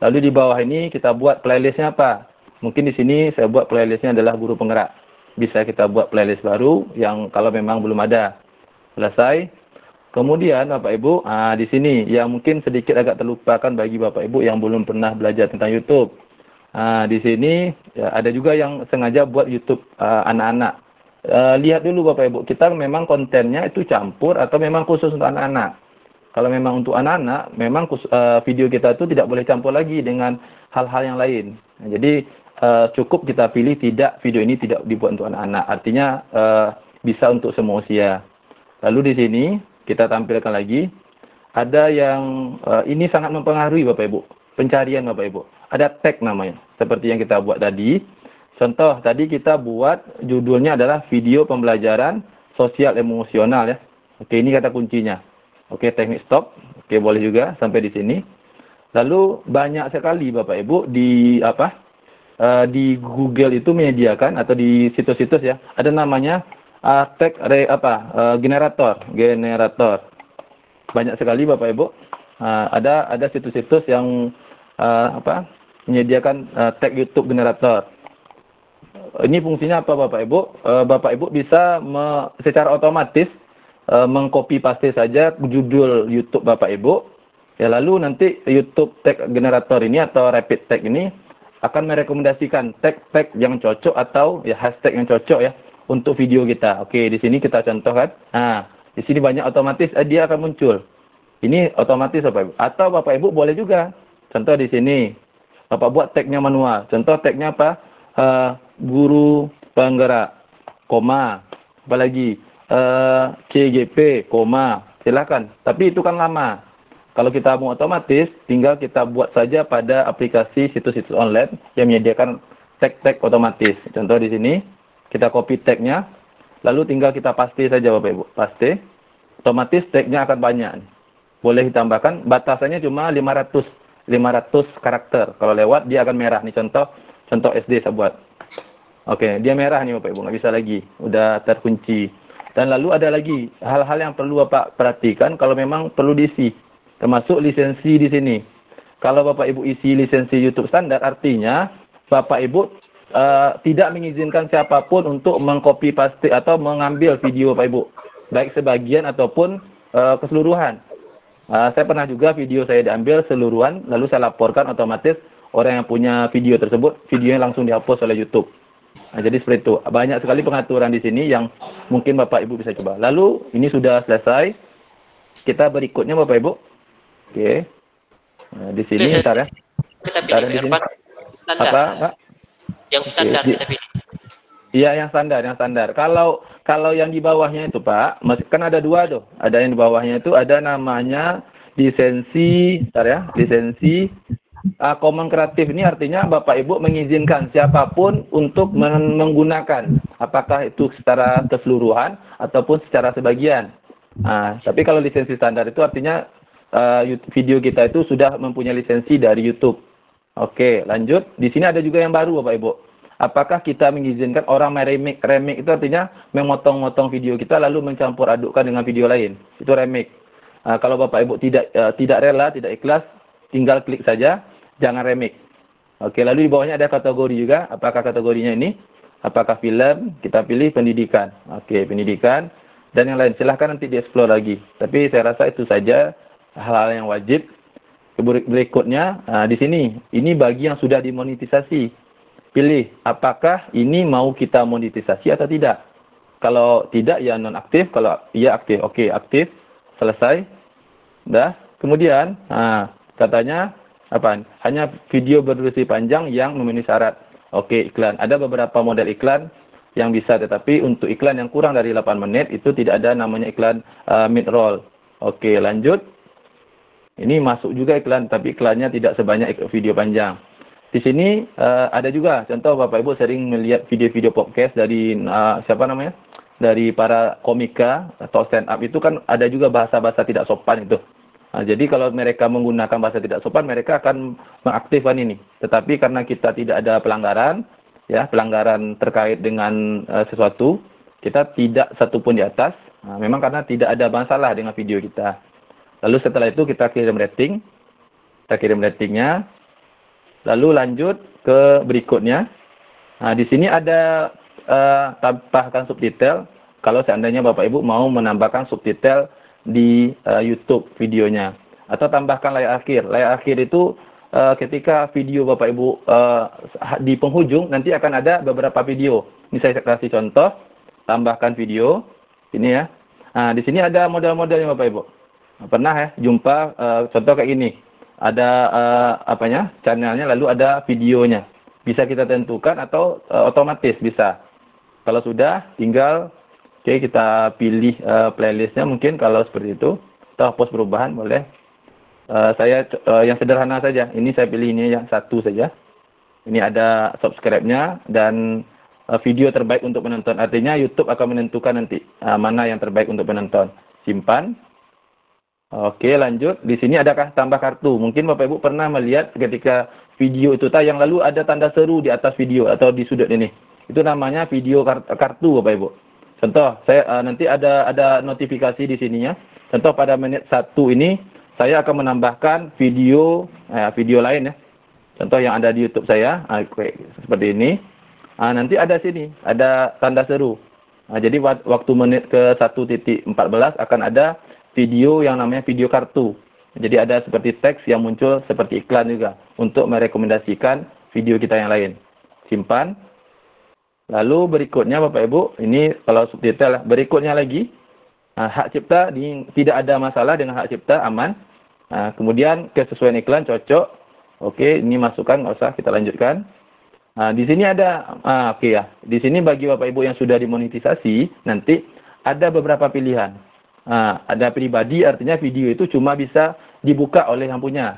Lalu di bawah ini kita buat playlistnya apa? Mungkin di sini saya buat playlistnya adalah guru penggerak. Bisa kita buat playlist baru yang kalau memang belum ada. Selesai. Kemudian Bapak Ibu, di sini yang mungkin sedikit agak terlupakan bagi Bapak Ibu yang belum pernah belajar tentang YouTube. Di sini ya, ada juga yang sengaja buat YouTube anak-anak. Lihat dulu Bapak Ibu, kita memang kontennya itu campur atau memang khusus untuk anak-anak. Kalau memang untuk anak-anak, memang video kita itu tidak boleh campur lagi dengan hal-hal yang lain. Nah, jadi cukup kita pilih video ini tidak dibuat untuk anak-anak. Artinya bisa untuk semua usia. Lalu di sini kita tampilkan lagi, ada yang ini sangat mempengaruhi Bapak Ibu, pencarian Bapak Ibu. Ada tag namanya, seperti yang kita buat tadi. Contoh, tadi kita buat judulnya adalah video pembelajaran sosial emosional ya. Oke, ini kata kuncinya. Oke, teknik stop. Oke, boleh juga sampai di sini. Lalu banyak sekali Bapak Ibu di Google itu menyediakan atau di situs-situs ya, ada namanya tag generator. Banyak sekali Bapak Ibu. Ada situs-situs yang menyediakan tag YouTube generator. Ini fungsinya apa Bapak Ibu? Bapak Ibu bisa secara otomatis mengcopy paste saja judul YouTube Bapak Ibu. Ya, lalu nanti YouTube tag generator ini atau rapid tag ini akan merekomendasikan tag-tag yang cocok atau ya hashtag yang cocok ya untuk video kita. Oke, di sini kita contohkan. Nah, di sini banyak otomatis dia akan muncul. Ini otomatis Bapak Ibu. Atau Bapak Ibu boleh juga. Contoh di sini. Bapak buat tagnya manual. Contoh tagnya apa? Guru penggerak, koma. Apalagi CGP, koma. Silakan. Tapi itu kan lama. Kalau kita mau otomatis, tinggal kita buat saja pada aplikasi situs-situs online yang menyediakan tag-tag otomatis. Contoh di sini. Kita copy tagnya, lalu tinggal kita paste saja Bapak Ibu. Paste, otomatis tagnya akan banyak. Boleh ditambahkan, batasannya cuma 500 karakter. Kalau lewat dia akan merah. Nih contoh SD saya buat. Oke, dia merah nih Bapak Ibu, nggak bisa lagi. Udah terkunci. Dan lalu ada lagi hal-hal yang perlu Bapak perhatikan kalau memang perlu diisi. Termasuk lisensi di sini. Kalau Bapak Ibu isi lisensi YouTube standar, artinya Bapak Ibu tidak mengizinkan siapapun untuk mengcopy paste atau mengambil video Bapak Ibu, baik sebagian ataupun keseluruhan. Saya pernah juga video saya diambil seluruhan, lalu saya laporkan, otomatis orang yang punya video tersebut, videonya langsung dihapus oleh YouTube. Nah, jadi seperti itu. Banyak sekali pengaturan di sini yang mungkin Bapak Ibu bisa coba. Lalu ini sudah selesai. Kita berikutnya Bapak Ibu. Oke. Nah, di sini bentar ya. Bentar di sini. Apa, Pak? Yang standar kita pilih. Iya, yang standar. Kalau yang di bawahnya itu Pak, kan ada 2 tuh. Ada yang di bawahnya itu ada namanya lisensi, lisensi Common Creative ini artinya Bapak Ibu mengizinkan siapapun untuk menggunakan, apakah itu secara keseluruhan ataupun secara sebagian. Tapi kalau lisensi standar itu artinya video kita itu sudah mempunyai lisensi dari YouTube. Oke, lanjut. Di sini ada juga yang baru Bapak Ibu. apakah kita mengizinkan orang remake? Remake itu artinya memotong-motong video kita lalu mencampur adukkan dengan video lain. Itu remake. Kalau Bapak Ibu tidak rela, tidak ikhlas, tinggal klik saja, jangan remake. Oke, lalu di bawahnya ada kategori juga. Apakah kategorinya ini? Apakah film? Kita pilih pendidikan. Oke, pendidikan dan yang lain. Silahkan nanti dieksplor lagi. Tapi saya rasa itu saja hal-hal yang wajib. Berikutnya di sini, ini bagi yang sudah dimonetisasi. Pilih apakah ini mau kita monetisasi atau tidak. Kalau tidak ya non aktif, kalau iya aktif. Oke, aktif. Selesai. Dah. Kemudian katanya apa? Hanya video berdurasi panjang yang memenuhi syarat. Oke, iklan. Ada beberapa model iklan yang bisa, tetapi untuk iklan yang kurang dari 8 menit itu tidak ada namanya iklan mid-roll. Oke, lanjut. Ini masuk juga iklan, tapi iklannya tidak sebanyak video panjang. Di sini ada juga contoh Bapak Ibu sering melihat video-video podcast dari siapa namanya? Dari para komika atau stand up itu kan ada juga bahasa-bahasa tidak sopan itu. Jadi kalau mereka menggunakan bahasa tidak sopan, mereka akan mengaktifkan ini. Tetapi karena kita tidak ada pelanggaran, ya pelanggaran terkait dengan sesuatu, kita tidak satupun di atas. Memang karena tidak ada masalah dengan video kita. Lalu setelah itu kita kirim rating. Kita kirim ratingnya. Lalu lanjut ke berikutnya. Di sini ada tambahkan subtitle. Kalau seandainya Bapak Ibu mau menambahkan subtitle di YouTube videonya. Atau tambahkan layar akhir. Layar akhir itu ketika video Bapak Ibu di penghujung nanti akan ada beberapa video. Ini saya kasih contoh. Tambahkan video. Ini ya. Di sini ada model-modelnya Bapak Ibu. Pernah ya jumpa contoh kayak gini. Ada channelnya lalu ada videonya. Bisa kita tentukan atau otomatis bisa. Kalau sudah tinggal kita pilih playlistnya mungkin kalau seperti itu. Atau hapus perubahan boleh. Saya yang sederhana saja. Ini saya pilih ini yang satu saja. Ini ada subscribe-nya dan video terbaik untuk menonton. Artinya YouTube akan menentukan nanti mana yang terbaik untuk menonton. Simpan. Oke, lanjut. Di sini adakah tambah kartu? Mungkin Bapak Ibu pernah melihat ketika video itu tayang lalu ada tanda seru di atas video atau di sudut ini. Itu namanya video kartu Bapak Ibu. Contoh, saya nanti ada notifikasi di sininya. Contoh pada menit 1 ini saya akan menambahkan video lain ya. Contoh yang ada di YouTube saya, seperti ini. Nanti ada sini, ada tanda seru. Jadi waktu menit ke 1.14 akan ada video yang namanya video kartu. Jadi ada seperti teks yang muncul seperti iklan juga untuk merekomendasikan video kita yang lain. Simpan. Lalu berikutnya Bapak Ibu, ini kalau subtitle berikutnya lagi hak cipta tidak ada masalah dengan hak cipta, aman. Kemudian kesesuaian iklan cocok. Oke, ini masukkan, nggak usah kita lanjutkan. Di sini ada oke ya. Di sini bagi Bapak Ibu yang sudah dimonetisasi nanti ada beberapa pilihan. Ada pribadi artinya video itu cuma bisa dibuka oleh yang punya.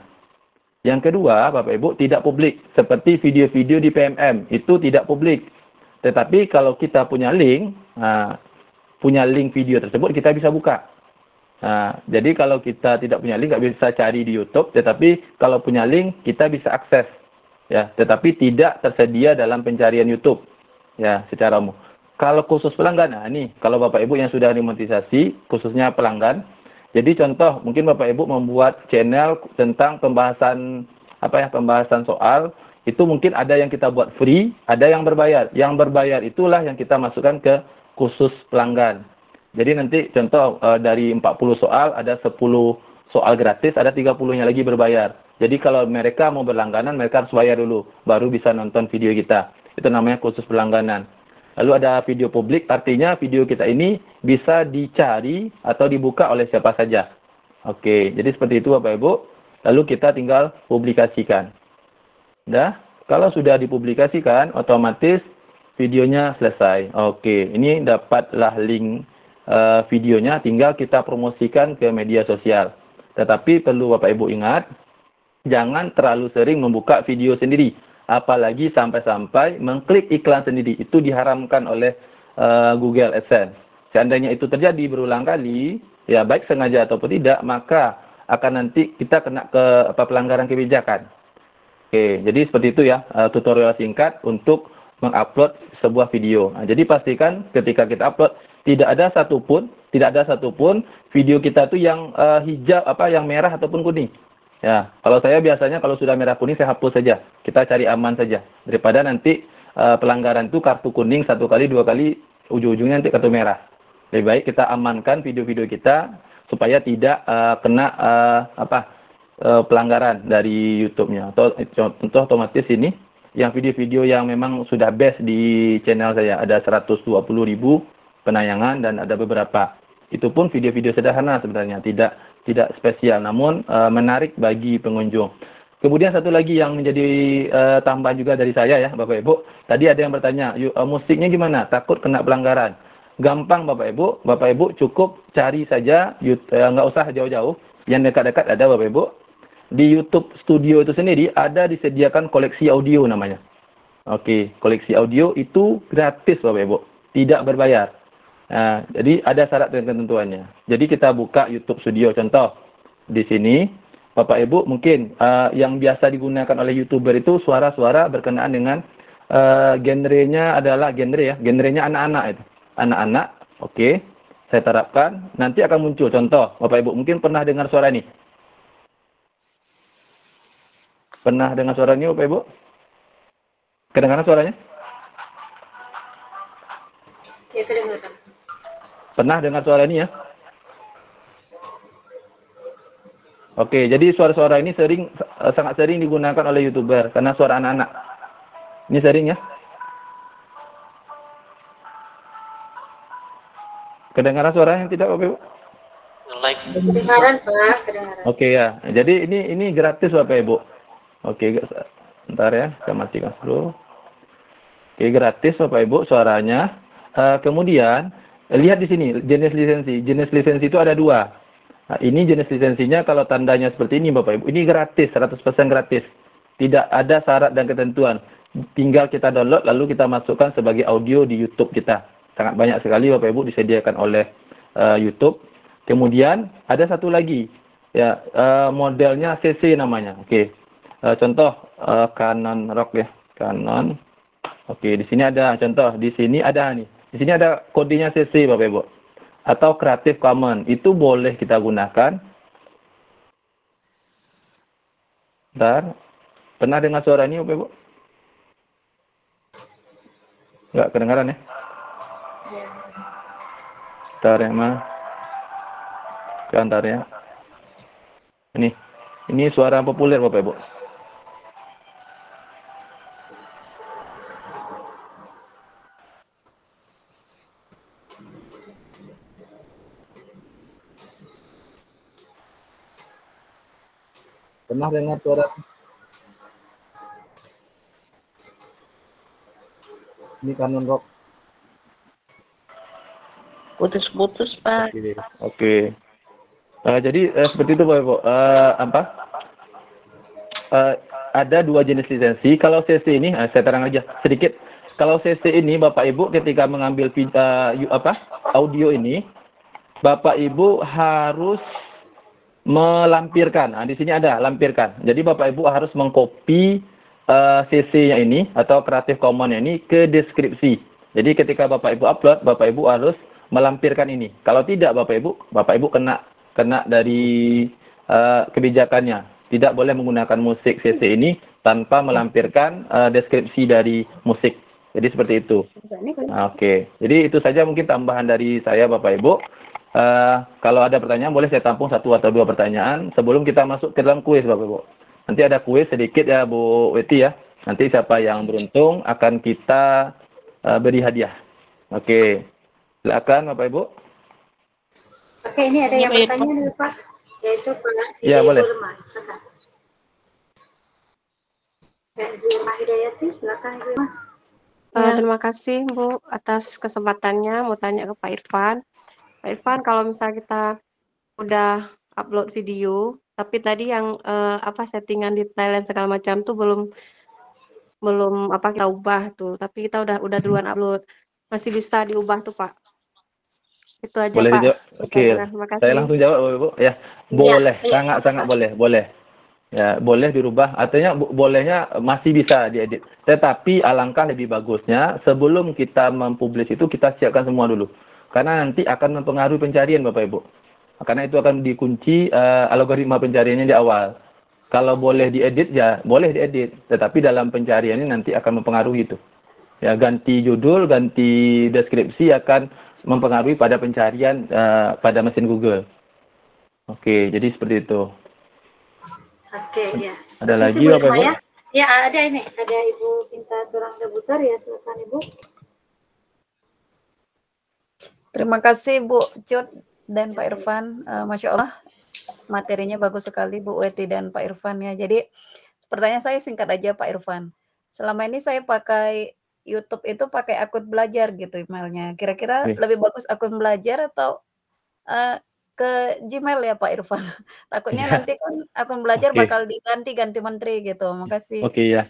Yang kedua, Bapak Ibu tidak publik. Seperti video-video di PMM, itu tidak publik. Tetapi kalau kita punya link video tersebut, kita bisa buka. Jadi kalau kita tidak punya link, nggak bisa cari di YouTube. Tetapi kalau punya link, kita bisa akses. Ya, tetapi tidak tersedia dalam pencarian YouTube. Ya, secara umum. Kalau khusus pelanggan, ini kalau Bapak Ibu yang sudah dimonetisasi, khususnya pelanggan. Jadi contoh, mungkin Bapak Ibu membuat channel tentang pembahasan soal, itu mungkin ada yang kita buat free, ada yang berbayar. Yang berbayar itulah yang kita masukkan ke khusus pelanggan. Jadi nanti contoh dari 40 soal, ada 10 soal gratis, ada 30-nya lagi berbayar. Jadi kalau mereka mau berlangganan, mereka harus bayar dulu, baru bisa nonton video kita. Itu namanya khusus pelangganan. Lalu ada video publik, artinya video kita ini bisa dicari atau dibuka oleh siapa saja. Oke, jadi seperti itu Bapak Ibu. Lalu kita tinggal publikasikan. Kalau sudah dipublikasikan, otomatis videonya selesai. Oke, ini dapatlah link videonya, tinggal kita promosikan ke media sosial. Tetapi perlu Bapak Ibu ingat, jangan terlalu sering membuka video sendiri. Apalagi sampai-sampai mengklik iklan sendiri. Itu diharamkan oleh Google AdSense. Seandainya itu terjadi berulang kali, ya baik sengaja ataupun tidak, maka akan nanti kita kena ke pelanggaran kebijakan. Oke, jadi seperti itu ya tutorial singkat untuk mengupload sebuah video. Nah, jadi pastikan ketika kita upload tidak ada satupun video kita tuh yang hijau yang merah ataupun kuning. Ya, kalau saya biasanya kalau sudah merah kuning saya hapus saja. Kita cari aman saja daripada nanti pelanggaran itu kartu kuning 1 kali 2 kali ujung-ujungnya nanti kartu merah. Lebih baik kita amankan video-video kita supaya tidak kena pelanggaran dari YouTube-nya. Contoh otomatis ini yang video-video yang memang sudah best di channel saya ada 120.000 penayangan dan ada beberapa. Itu pun video-video sederhana sebenarnya, tidak spesial namun menarik bagi pengunjung. Kemudian satu lagi yang menjadi tambahan juga dari saya ya Bapak Ibu. Tadi ada yang bertanya, musiknya gimana? Takut kena pelanggaran. Gampang Bapak Ibu cukup cari saja, nggak usah jauh-jauh. Yang dekat-dekat ada Bapak Ibu. Di YouTube Studio itu sendiri ada disediakan koleksi audio namanya. Oke, koleksi audio itu gratis Bapak Ibu, tidak berbayar. Nah, jadi ada syarat dan ketentuannya. Jadi kita buka YouTube Studio, contoh di sini Bapak Ibu mungkin yang biasa digunakan oleh YouTuber itu suara-suara berkenaan dengan genrenya adalah genrenya anak-anak itu. Anak-anak, oke. Saya terapkan, nanti akan muncul contoh. Bapak Ibu mungkin pernah dengar suara ini. Pernah dengar suara ini Bapak Ibu? Kedengaran suaranya? Ya, kedengaran. Pernah dengar suara ini ya? Oke, jadi suara-suara ini sangat sering digunakan oleh YouTuber karena suara anak-anak. Ini sering ya? Kedengaran suaranya tidak Bapak Ibu? Kedengaran Pak, kedengaran. Oke ya. Jadi ini gratis Bapak Ibu. Oke, bentar ya, saya matikan dulu. Oke, gratis Bapak Ibu suaranya. Kemudian lihat di sini jenis lisensi. Jenis lisensi itu ada 2. Nah, ini jenis lisensinya kalau tandanya seperti ini Bapak Ibu. Ini gratis, 100% gratis. Tidak ada syarat dan ketentuan. Tinggal kita download lalu kita masukkan sebagai audio di YouTube kita. Sangat banyak sekali Bapak Ibu disediakan oleh YouTube. Kemudian ada satu lagi ya, modelnya CC namanya. Oke. Contoh Canon Rock ya, Canon. Oke, di sini ada contoh, di sini ada nih. Di sini ada kodenya CC Bapak Ibu. Atau Creative Commons, itu boleh kita gunakan. Bentar. Pernah dengar suara ini Bapak Ibu? Enggak kedengaran ya? Bentar ya, Ma. Bentar ya. Ini suara populer Bapak Ibu. Pernah dengar suara ini Canon Rock? Putus-putus Pak. Oke. Jadi seperti itu Bapak Ibu. Ada 2 jenis lisensi. Kalau CC ini, saya terang aja sedikit. Kalau CC ini Bapak Ibu ketika mengambil audio ini, Bapak Ibu harus melampirkan. Nah, di sini ada lampirkan. Jadi Bapak Ibu harus mengcopy CC-nya ini atau Creative Commons ini ke deskripsi. Jadi ketika Bapak Ibu upload, Bapak Ibu harus melampirkan ini. Kalau tidak Bapak Ibu kena dari kebijakannya. Tidak boleh menggunakan musik CC ini tanpa melampirkan deskripsi dari musik. Jadi seperti itu. Oke. Jadi itu saja mungkin tambahan dari saya Bapak Ibu. Kalau ada pertanyaan boleh saya tampung 1 atau 2 pertanyaan sebelum kita masuk ke dalam kuis Bapak Ibu. Nanti ada kuis sedikit ya Bu Weti ya. Nanti siapa yang beruntung akan kita beri hadiah. Oke. Silakan Bapak Ibu. Oke, ini ada yang bertanya nih Pak, yaitu Pak Ya, boleh. Ibu Irma Hidayati, silakan Ibu Irma. Terima kasih Bu atas kesempatannya. Mau tanya ke Pak Irfan. Pak Irfan, kalau misalnya kita udah upload video, tapi tadi yang settingan di Thailand segala macam tuh belum kita ubah tuh, tapi kita udah duluan upload, masih bisa diubah tuh Pak. Itu aja boleh Pak. Oke. Saya langsung jawab Bapak Ibu ya. Boleh, sangat-sangat boleh. Ya, boleh dirubah. Artinya bolehnya masih bisa diedit. Tetapi alangkah lebih bagusnya sebelum kita mempublish itu kita siapkan semua dulu. Karena nanti akan mempengaruhi pencarian Bapak Ibu. Karena itu akan dikunci algoritma pencariannya di awal. Kalau boleh diedit ya boleh diedit, tetapi dalam pencariannya nanti akan mempengaruhi itu. Ya, ganti judul, ganti deskripsi akan mempengaruhi pada pencarian pada mesin Google. Oke, jadi seperti itu. Oke, ya. Ada Seperti lagi itu, Bu Bapak Irma Ibu? ya? Ya, ada ini. Ada Ibu Pinta Turang Debutar ya, silakan Ibu. Terima kasih Bu Cut dan Pak Irfan. Masya Allah, materinya bagus sekali Bu Weti dan Pak Irfan ya. Jadi pertanyaan saya singkat aja Pak Irfan. Selama ini saya pakai YouTube itu pakai akun belajar gitu emailnya. Kira-kira lebih bagus akun belajar atau ke Gmail ya Pak Irfan? Takutnya nanti kan akun belajar bakal diganti menteri gitu. Makasih. Oke ya.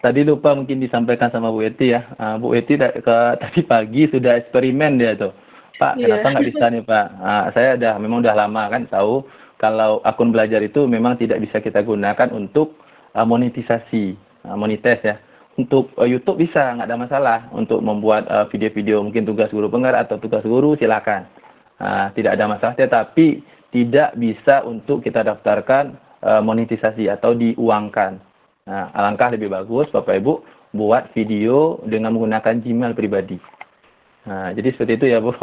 Tadi lupa mungkin disampaikan sama Bu Eti ya. Bu Eti tadi pagi sudah eksperimen dia tuh. Pak, kenapa nggak bisa nih Pak? Saya memang udah lama kan tahu kalau akun belajar itu memang tidak bisa kita gunakan untuk monetisasi, monetis ya. Untuk YouTube bisa, nggak ada masalah. Untuk membuat video-video mungkin tugas guru pengar atau tugas guru silakan. Tidak ada masalah, tetapi tidak bisa untuk kita daftarkan monetisasi atau diuangkan. Nah, alangkah lebih bagus Bapak Ibu buat video dengan menggunakan Gmail pribadi. Nah, jadi seperti itu ya Bu.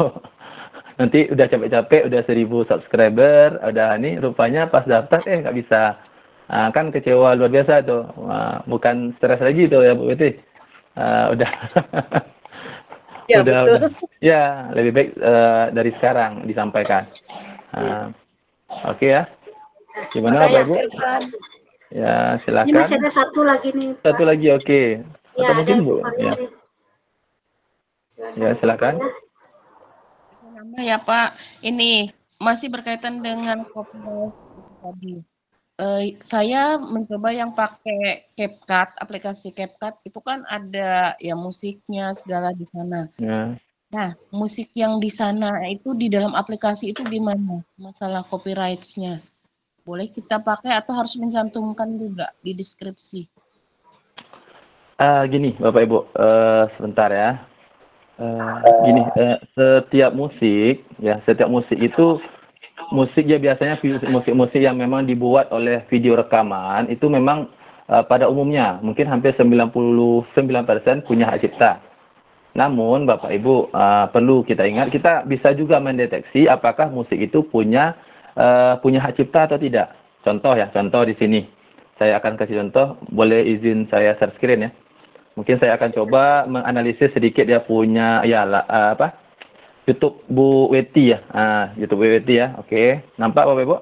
Nanti udah capek-capek, udah 1000 subscriber, udah nih rupanya pas daftar nggak bisa. Kan kecewa luar biasa tuh. Bukan stres lagi tuh ya Bu Betty. Udah. Ya, betul. Ya, lebih baik dari sekarang disampaikan. Oke ya. Gimana Bapak Ibu? Ya, silakan. Ini masih ada satu lagi nih. Pak. Satu lagi, oke. Ya, atau mungkin Bu? Ya. Ya, silakan. Nama ya Pak, ini masih berkaitan dengan copyright tadi. Saya mencoba yang pakai CapCut, aplikasi CapCut itu kan ada ya musiknya segala di sana. Ya. Nah, musik yang di sana itu di dalam aplikasi itu gimana? Masalah copyright-nya. Boleh kita pakai atau harus mencantumkan juga di deskripsi? Gini Bapak Ibu, sebentar ya. Gini, setiap musik itu musik ya biasanya musik-musik yang memang dibuat oleh video rekaman itu memang pada umumnya mungkin hampir 99% punya hak cipta. Namun Bapak Ibu perlu kita ingat, kita bisa juga mendeteksi apakah musik itu punya hak cipta atau tidak. Contoh di sini. Saya akan kasih contoh, boleh izin saya share screen ya. Mungkin saya akan coba menganalisis sedikit dia punya YouTube Bu Weti ya. YouTube Bu Weti ya. Oke, nampak Bapak Ibu?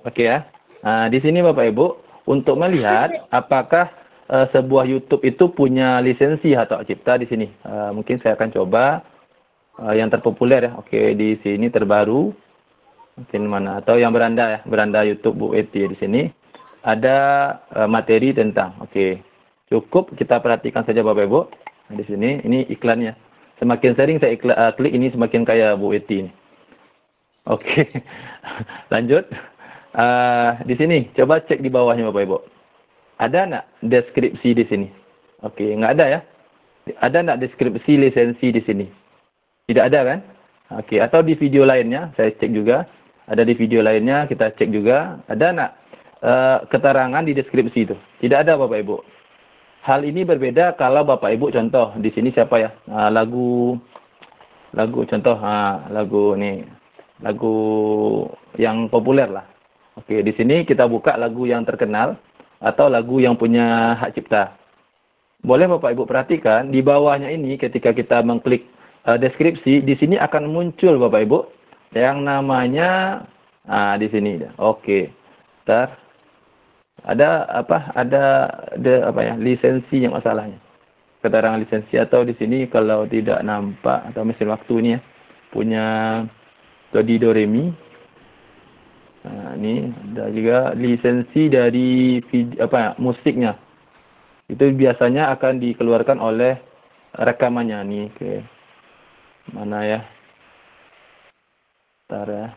Oke ya. Di sini Bapak Ibu untuk melihat apakah sebuah YouTube itu punya lisensi atau hak cipta di sini. Mungkin saya akan coba yang terpopuler ya. Oke, di sini terbaru. Mungkin mana atau yang beranda YouTube Bu Weti di sini. Ada materi tentang, cukup kita perhatikan saja Bapak Ibu. Di sini, ini iklannya. Semakin sering saya klik ini semakin kaya Bu Eti. Oke, lanjut. Di sini, coba cek di bawahnya Bapak Ibu. Ada nggak deskripsi di sini? Oke, nggak ada ya? Ada nggak deskripsi lisensi di sini? Tidak ada kan? Oke, atau di video lainnya, saya cek juga. Ada di video lainnya, kita cek juga. Ada nggak keterangan di deskripsi itu? Tidak ada Bapak Ibu. Hal ini berbeda kalau Bapak Ibu contoh di sini siapa ya? Lagu contoh lagu yang populer lah. Oke, di sini kita buka lagu yang terkenal atau lagu yang punya hak cipta. Boleh Bapak Ibu perhatikan di bawahnya ini ketika kita mengklik deskripsi, di sini akan muncul Bapak Ibu yang namanya di sini. Oke. Bentar. Ada lisensi yang masalahnya. Keterangan lisensi atau di sini kalau tidak nampak atau mesin waktu ini ya punya do re mi. Ini ada juga lisensi dari musiknya. Itu biasanya akan dikeluarkan oleh rekamannya nih. Oke. Mana ya? Bentar ya.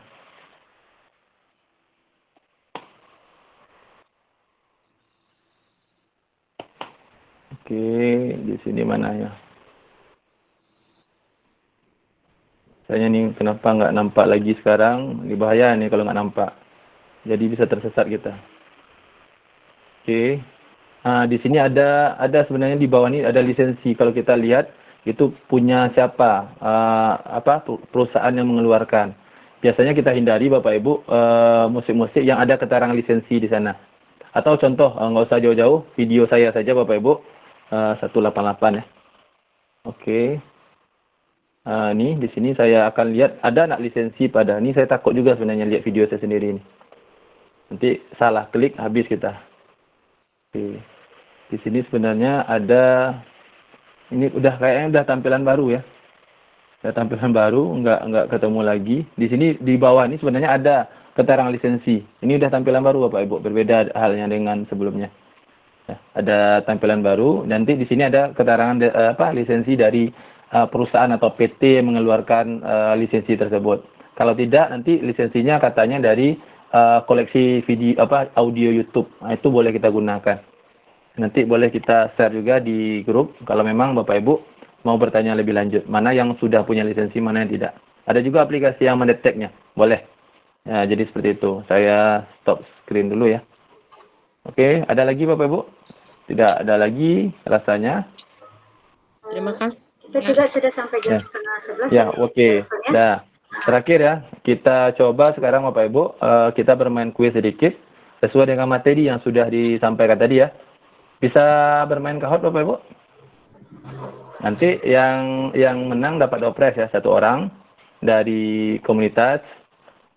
Oke, di sini mana ya? Saya nih kenapa nggak nampak lagi sekarang? Ini bahaya nih kalau nggak nampak. Jadi bisa tersesat kita. Oke. Di sini ada sebenarnya di bawah ini ada lisensi. Kalau kita lihat itu punya siapa? Perusahaan yang mengeluarkan. Biasanya kita hindari Bapak Ibu musik-musik yang ada keterangan lisensi di sana. Atau contoh nggak usah jauh-jauh, video saya saja Bapak Ibu 188 ya. Oke. Nih di sini saya akan lihat ada anak lisensi pada ini. Saya takut juga sebenarnya lihat video saya sendiri ini. Nanti salah klik habis kita. Oke. Di sini sebenarnya ada ini kayaknya udah tampilan baru ya. Udah tampilan baru, nggak ketemu lagi. Di sini di bawah ini sebenarnya ada keterangan lisensi. Ini udah tampilan baru Bapak Ibu, berbeda halnya dengan sebelumnya. Ya, ada tampilan baru. Nanti di sini ada keterangan lisensi dari perusahaan atau PT yang mengeluarkan lisensi tersebut. Kalau tidak, nanti lisensinya katanya dari koleksi video audio YouTube. Nah, itu boleh kita gunakan. Nanti boleh kita share juga di grup kalau memang Bapak Ibu mau bertanya lebih lanjut, mana yang sudah punya lisensi, mana yang tidak. Ada juga aplikasi yang mendeteknya, boleh. Ya, jadi seperti itu. Saya stop screen dulu ya. Oke, ada lagi Bapak Ibu? Tidak ada lagi rasanya. Terima kasih. Kita juga sudah sampai jam setengah 11. Ya, oke. Dah. Terakhir ya, kita coba sekarang Bapak Ibu, kita bermain kuis sedikit sesuai dengan materi yang sudah disampaikan tadi ya. Bisa bermain kahot Bapak Ibu? Nanti yang menang dapat dopres ya, 1 orang dari komunitas.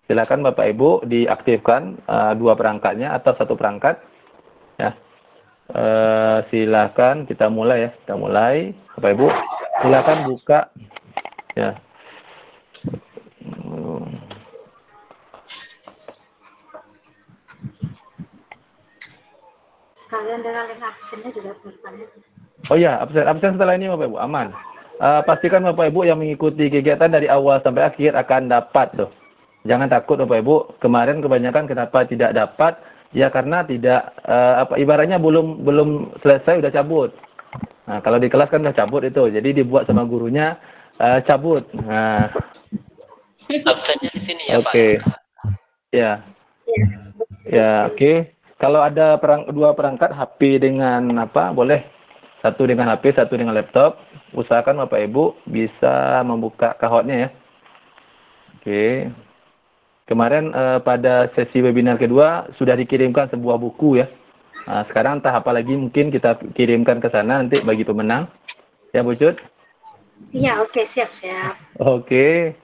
Silakan Bapak Ibu diaktifkan 2 perangkatnya atau 1 perangkat ya. Silakan kita mulai ya. Kita mulai Bapak Ibu. Silakan buka ya. Sekalian dengan link absennya juga bertanya. Oh ya, absen setelah ini Bapak Ibu aman. Pastikan Bapak Ibu yang mengikuti kegiatan dari awal sampai akhir akan dapat tuh. Jangan takut Bapak Ibu. Kemarin kebanyakan kenapa tidak dapat? Ya karena tidak ibaratnya belum selesai udah cabut. Nah, kalau di kelas kan udah cabut itu. Jadi dibuat sama gurunya cabut. Nah. Absennya di sini ya, Pak. Oke. Ya. Ya, oke. Kalau ada 2 perangkat HP dengan boleh. 1 dengan HP, 1 dengan laptop. Usahakan Bapak Ibu bisa membuka kahotnya ya. Oke. Kemarin pada sesi webinar kedua sudah dikirimkan sebuah buku ya. Nah, sekarang entah apa lagi mungkin kita kirimkan ke sana nanti bagi pemenang. Ya Bu Cut? Iya, oke, siap. Oke.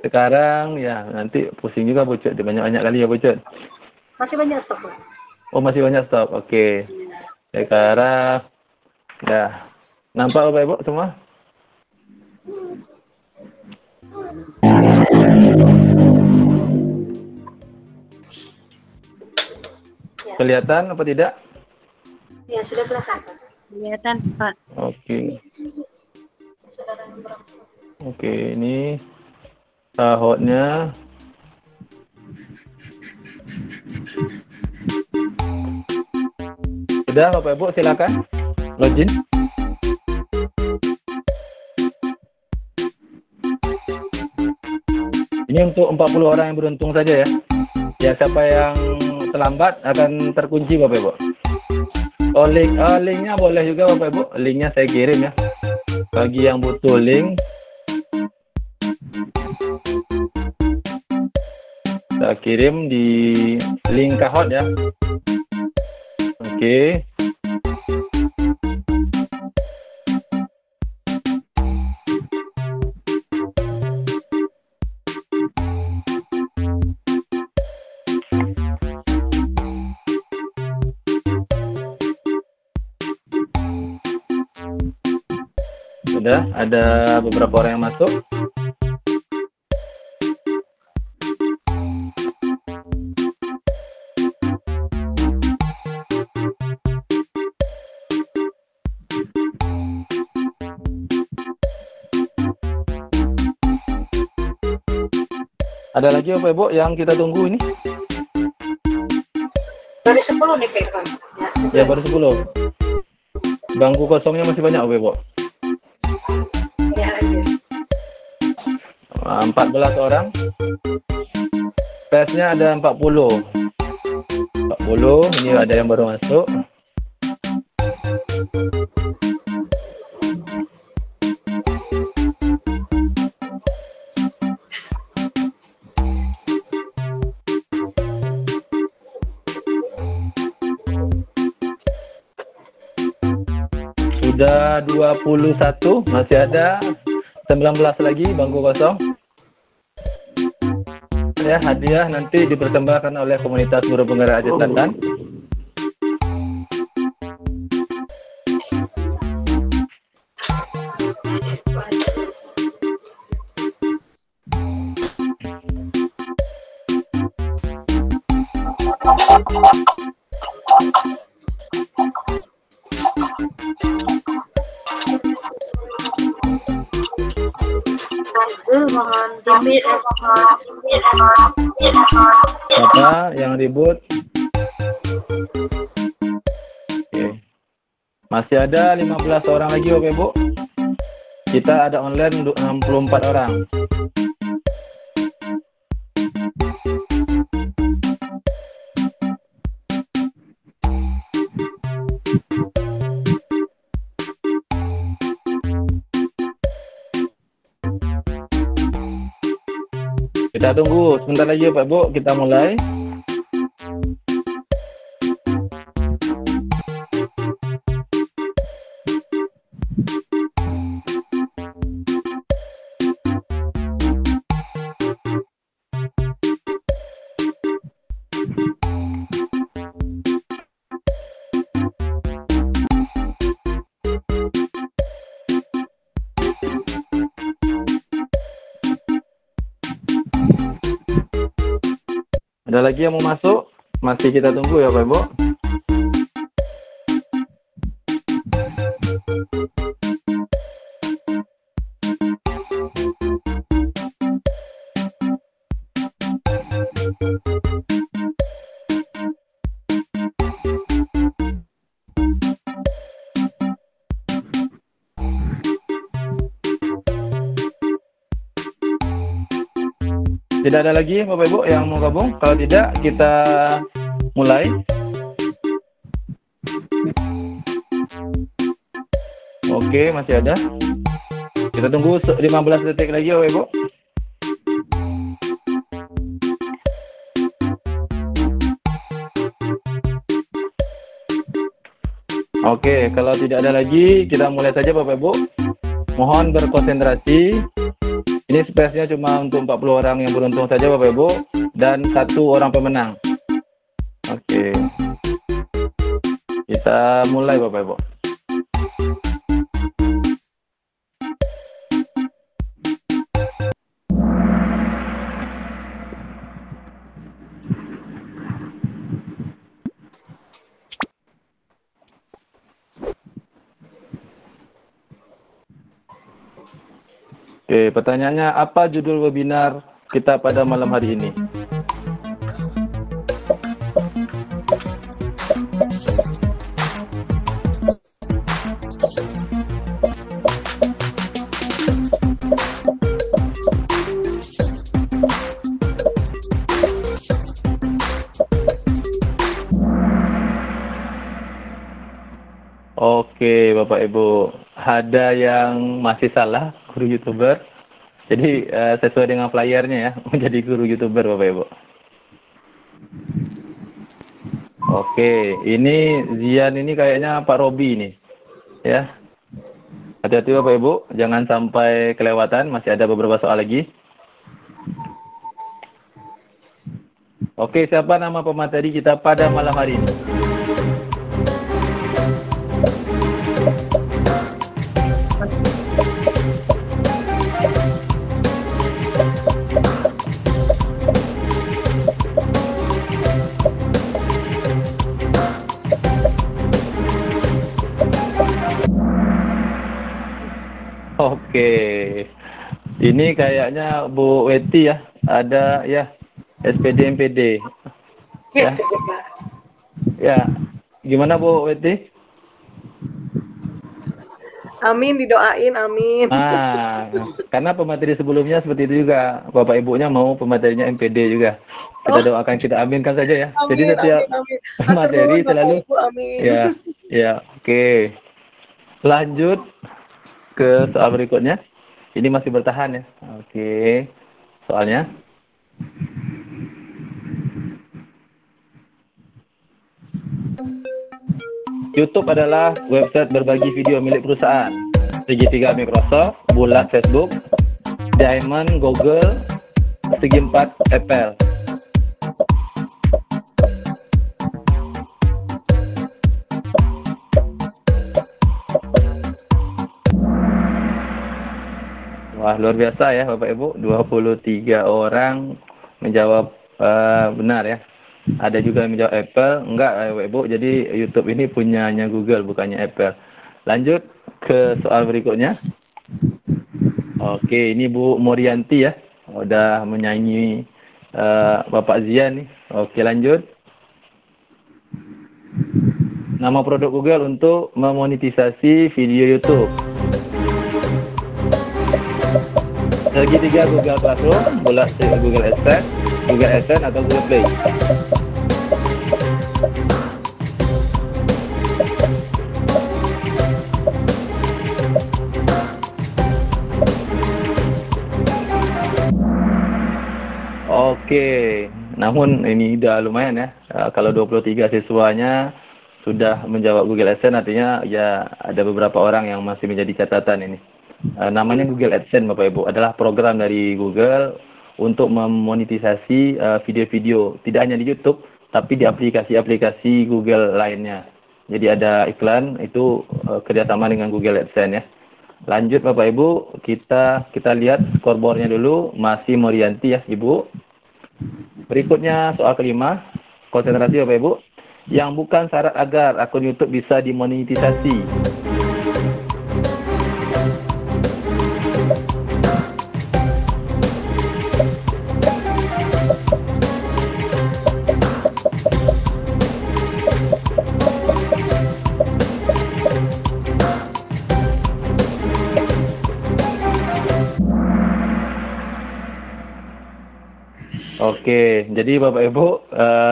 Sekarang ya nanti pusing juga Bu Cut, banyak-banyak kali ya Bu Cut. Masih banyak stok, Pak. Oh, masih banyak stok. Oke. Sekarang dah. Nampak Bapak Ibu semua? Kelihatan apa tidak? Ya, sudah kelihatan. Kelihatan, Pak. Oke. Oke, ini tahotnya. Sudah Bapak Ibu silakan login. Ini untuk 40 orang yang beruntung saja ya. Ya, siapa yang terlambat akan terkunci Bapak Ibu. Oh, linknya boleh juga Bapak Ibu. Linknya saya kirim ya. Bagi yang butuh link, saya kirim di link kahot ya. Oke. Sudah ada beberapa orang yang masuk. Ada lagi Bapak Ibu yang kita tunggu ini? Baru 10 nih Pak Irfan. Ya, baru 10. bangku kosongnya masih banyak, Bu? Ya, lanjut. 14 orang. Tesnya ada 40. 40, ini ada yang baru masuk. Sudah 21, masih ada 19 lagi bangku kosong. Ya, hadiah nanti dipersembahkan oleh komunitas guru penggerak Aceh Selatan. Mohon dimit, Apa yang ribut? Oke. Masih ada 15 orang lagi, Bapak Ibu. Kita ada online untuk 64 orang. Kita tunggu sebentar lagi, Pak Bu, kita mulai. Ada lagi yang mau masuk? Masih kita tunggu ya, Pak Ibu. Tidak ada lagi Bapak Ibu yang mau gabung? Kalau tidak, kita mulai. Oke, masih ada. Kita tunggu 15 detik lagi Bapak Ibu. Oke, kalau tidak ada lagi, kita mulai saja Bapak Ibu. Mohon berkonsentrasi. Ini space-nya cuma untuk 40 orang yang beruntung saja Bapak Ibu, dan 1 orang pemenang. Oke. Kita mulai Bapak Ibu. Oke, pertanyaannya apa judul webinar kita pada malam hari ini? Oke, Bapak Ibu, ada yang masih salah, guru YouTuber. Jadi sesuai dengan flyernya ya, menjadi guru YouTuber Bapak Ibu. Oke, ini Zian ini kayaknya Pak Robi ini, ya. Hati-hati Bapak Ibu, jangan sampai kelewatan, masih ada beberapa soal lagi. Oke, siapa nama pemateri kita pada malam hari ini? Oke, ini kayaknya Bu Weti ya, ada ya SPD MPD. Ya, ya, gimana Bu Weti? Amin, didoain, amin. Nah, karena pemateri sebelumnya seperti itu juga. Bapak Ibunya mau pematerinya MPD juga. Kita doakan, kita aminkan saja ya. Amin, Jadi setiap amin. materi Bapak selalu Ibu, amin. ya, oke. Lanjut ke soal berikutnya. Ini masih bertahan ya. Oke. Soalnya YouTube adalah website berbagi video milik perusahaan. Segitiga Microsoft, bulat Facebook, Diamond Google, segi empat Apple. Wah, luar biasa ya Bapak Ibu, 23 orang menjawab benar ya. Ada juga yang menjawab Apple, enggak Bapak Ibu, jadi YouTube ini punyanya Google, bukannya Apple. Lanjut ke soal berikutnya. Oke, ini Bu Morianti ya, udah menyanyi Bapak Zian nih. Oke, lanjut. Nama produk Google untuk memonetisasi video YouTube. Segitiga Google Classroom, bulat Google AdSense, Google AdSense atau Google Play. Oke, namun ini udah lumayan ya. Kalau 23 siswanya sudah menjawab Google AdSense, artinya ya ada beberapa orang yang masih menjadi catatan ini. Namanya Google AdSense Bapak Ibu, adalah program dari Google untuk memonetisasi video-video, tidak hanya di YouTube, tapi di aplikasi-aplikasi Google lainnya. Jadi ada iklan, itu kerjasama dengan Google AdSense ya. Lanjut Bapak Ibu, kita lihat scoreboardnya dulu, masih Morianti ya Ibu. Berikutnya soal kelima, konsentrasi Bapak Ibu, yang bukan syarat agar akun YouTube bisa dimonetisasi. Oke, jadi Bapak Ibu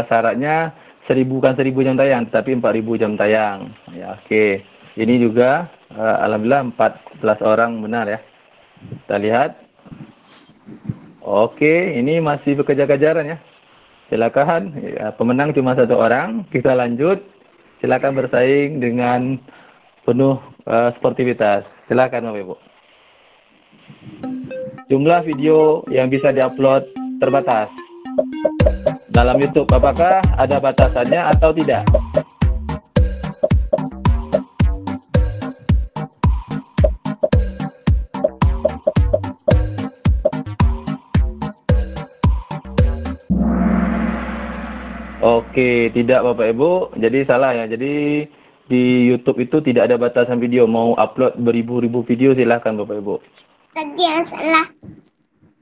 syaratnya 1000 bukan 1000 jam tayang, tetapi 4000 jam tayang. Ya, oke. Ini juga alhamdulillah 14 orang benar ya. Kita lihat. Oke, ini masih bekejar-kejaran ya. Silakan, ya, pemenang cuma 1 orang. Kita lanjut. Silakan bersaing dengan penuh sportivitas. Silakan Bapak Ibu. Jumlah video yang bisa diupload terbatas dalam YouTube, apakah ada batasannya atau tidak? Oke, tidak Bapak Ibu, jadi salah ya. Jadi di YouTube itu tidak ada batasan video, mau upload beribu-ribu video silahkan Bapak Ibu. Tadi yang salah.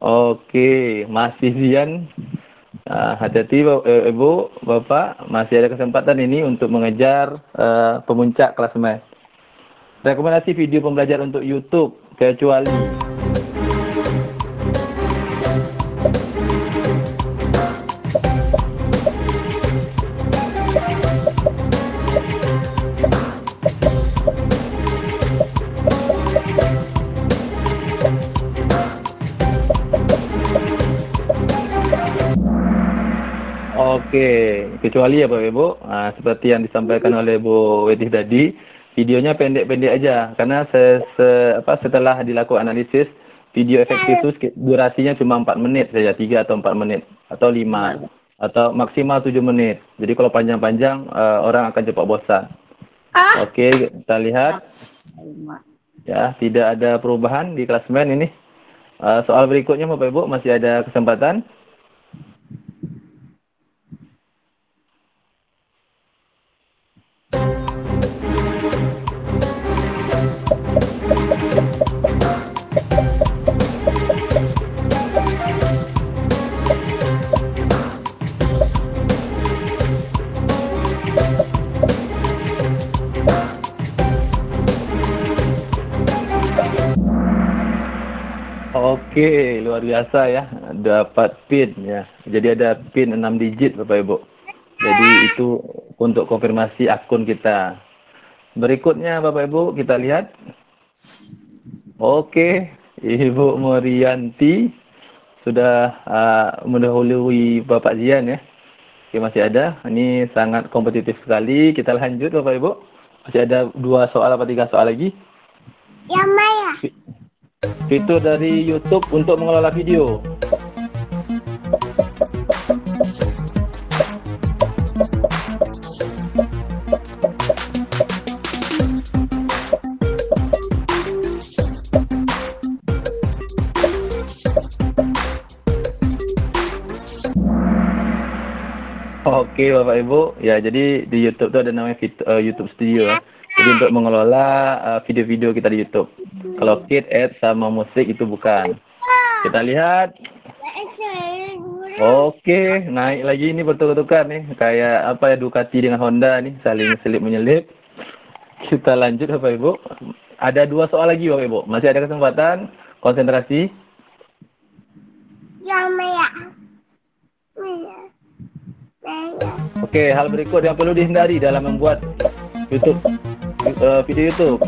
Oke, masih Zian. Hati-hati Ibu, Bapak, masih ada kesempatan ini untuk mengejar pemuncak klasemen. Rekomendasi video pembelajaran untuk YouTube, kecuali Oke, kecuali ya Bapak Ibu, seperti yang disampaikan oleh Bu Weti tadi, videonya pendek-pendek aja, karena setelah dilakukan analisis, video efektif itu durasinya cuma 4 menit saja, 3 atau 4 menit, atau 5, atau maksimal 7 menit. Jadi kalau panjang-panjang, orang akan cepat bosan. Oke, kita lihat. Ya, tidak ada perubahan di klasemen ini. Soal berikutnya Bapak Ibu, masih ada kesempatan. Oke, luar biasa ya. Dapat PIN ya. Jadi ada PIN 6 digit Bapak Ibu. Jadi itu untuk konfirmasi akun kita. Berikutnya Bapak Ibu kita lihat. Oke, Ibu Morianti sudah mendahului Bapak Zian ya. Oke, masih ada. Ini sangat kompetitif sekali. Kita lanjut Bapak Ibu. Masih ada 2 soal apa 3 soal lagi. Ya Maya. Fitur dari YouTube untuk mengelola video. Oke Bapak Ibu, ya jadi di YouTube itu ada namanya YouTube Studio ya. Jadi untuk mengelola video-video kita di YouTube. Kalau Kid, Ads sama musik itu bukan. Kita lihat. Oke, naik lagi ini bertukar-tukar nih. Kayak apa ya, Ducati dengan Honda nih, saling selip-menyelip. Kita lanjut Bapak Ibu. Ada 2 soal lagi Bapak Ibu. Masih ada kesempatan. Konsentrasi. Ya Maya. Oke, hal berikut yang perlu dihindari dalam membuat YouTube video YouTube.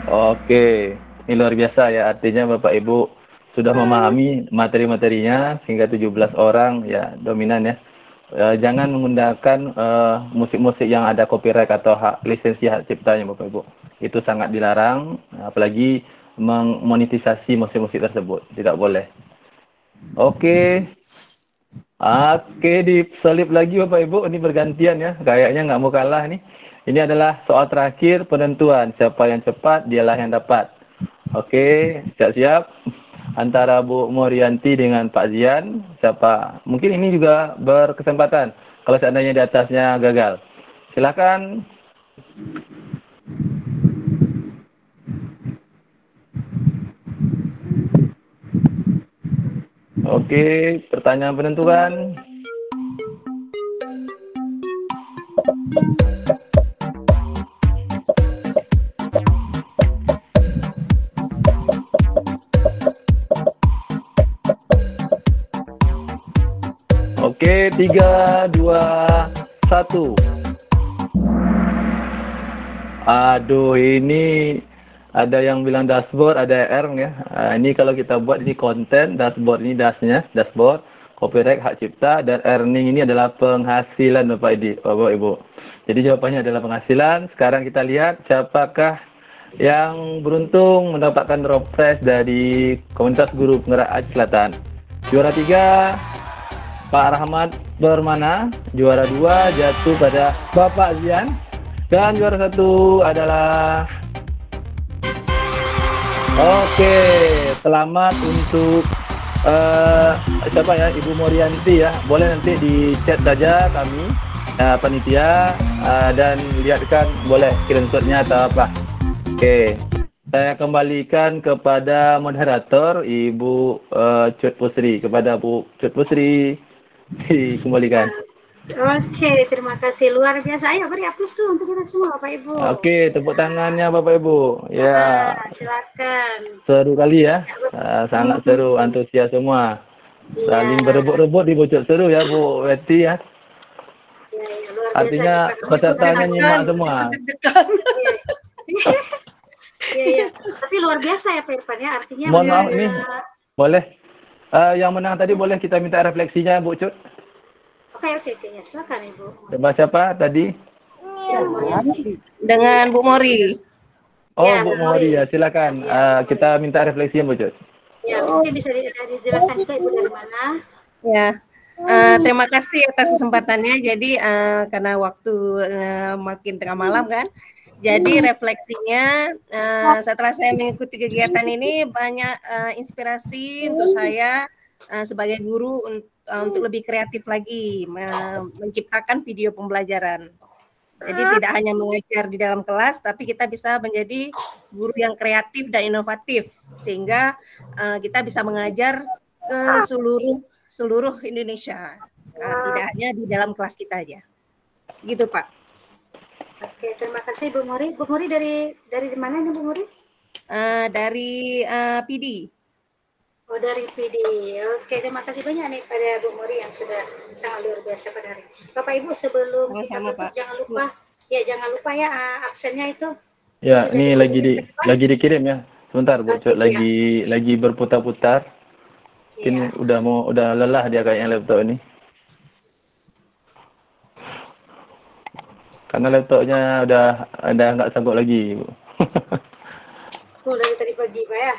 Oke, ini luar biasa ya. Artinya Bapak Ibu sudah memahami materi-materinya sehingga 17 orang ya dominan ya. Jangan menggunakan musik-musik yang ada copyright atau lisensi hak ciptanya Bapak Ibu. Itu sangat dilarang, apalagi memonetisasi musik-musik tersebut. Tidak boleh. Oke. Oke, diselip lagi Bapak Ibu. Ini bergantian ya. Kayaknya nggak mau kalah nih. Ini adalah soal terakhir penentuan. Siapa yang cepat, dialah yang dapat. Oke, siap-siap. Antara Bu Morianti dengan Pak Zian, siapa? Mungkin ini juga berkesempatan kalau seandainya di atasnya gagal. Silakan. Oke, pertanyaan penentuan. Oke, 3, 2, 1. Aduh, ini ada yang bilang dashboard, ada R ya. Ini kalau kita buat ini konten, dashboard ini dasnya, dashboard, copyright hak cipta, dan earning ini adalah penghasilan Bapak Ibu. Jadi jawabannya adalah penghasilan. Sekarang kita lihat siapakah yang beruntung mendapatkan drop prize dari komunitas guru penggerak Aceh Selatan. Juara 3 Pak Rahmat Permana, juara 2 jatuh pada Bapak Zian, dan juara 1 adalah oke, selamat untuk siapa ya, Ibu Morianti ya. Boleh nanti di chat saja kami panitia dan lihatkan, boleh screenshotnya atau apa. Oke, saya kembalikan kepada moderator Ibu Cut Pusri. Kepada Bu Cut Pusri dikembalikan. Oke, terima kasih. Luar biasa. Ayo beri aplaus dulu untuk kita semua Bapak Ibu. Oke, tepuk tangannya Bapak Ibu. Ya. Silakan. Seru kali ya. Sangat seru, antusias semua. Saling berebut-rebut di bocor seru ya Bu Weti ya. Luar biasa. Artinya pesertanya nyimak semua. Iya. Tapi luar biasa ya Pak Irfan ya. Artinya mohon maaf nih. Boleh. Yang menang tadi boleh kita minta refleksinya Bu Cut. Oke, ya, silakan Ibu. Coba siapa tadi? Dengan Bu Mori. Oh, ya, Bu Mori ya, silakan. Kita minta refleksinya Bu Cut. Ya, mungkin bisa dijelaskan juga Ibu dari mana? Ya. Terima kasih atas kesempatannya. Jadi karena waktu makin tengah malam kan. Jadi refleksinya setelah saya mengikuti kegiatan ini banyak inspirasi untuk saya sebagai guru untuk lebih kreatif lagi menciptakan video pembelajaran. Jadi tidak hanya mengajar di dalam kelas, tapi kita bisa menjadi guru yang kreatif dan inovatif, sehingga kita bisa mengajar ke seluruh Indonesia, tidak hanya di dalam kelas kita aja. Gitu Pak. Oke, terima kasih Bu Muri. Bu Muri dari mana ini Bu Muri? Dari PD. Oh, dari PD. Oke, terima kasih banyak nih pada Bu Muri yang sudah sangat luar biasa pada hari ini. Bapak Ibu sebelum kita tutup, jangan lupa ya absennya itu. Ya, ini lagi dikirim ya. Sebentar Bu, lagi berputar-putar. Mungkin udah lelah dia kayaknya laptop ini. Karena laptopnya udah nggak sanggup lagi, Bu. Full dari tadi pagi, Pak ya?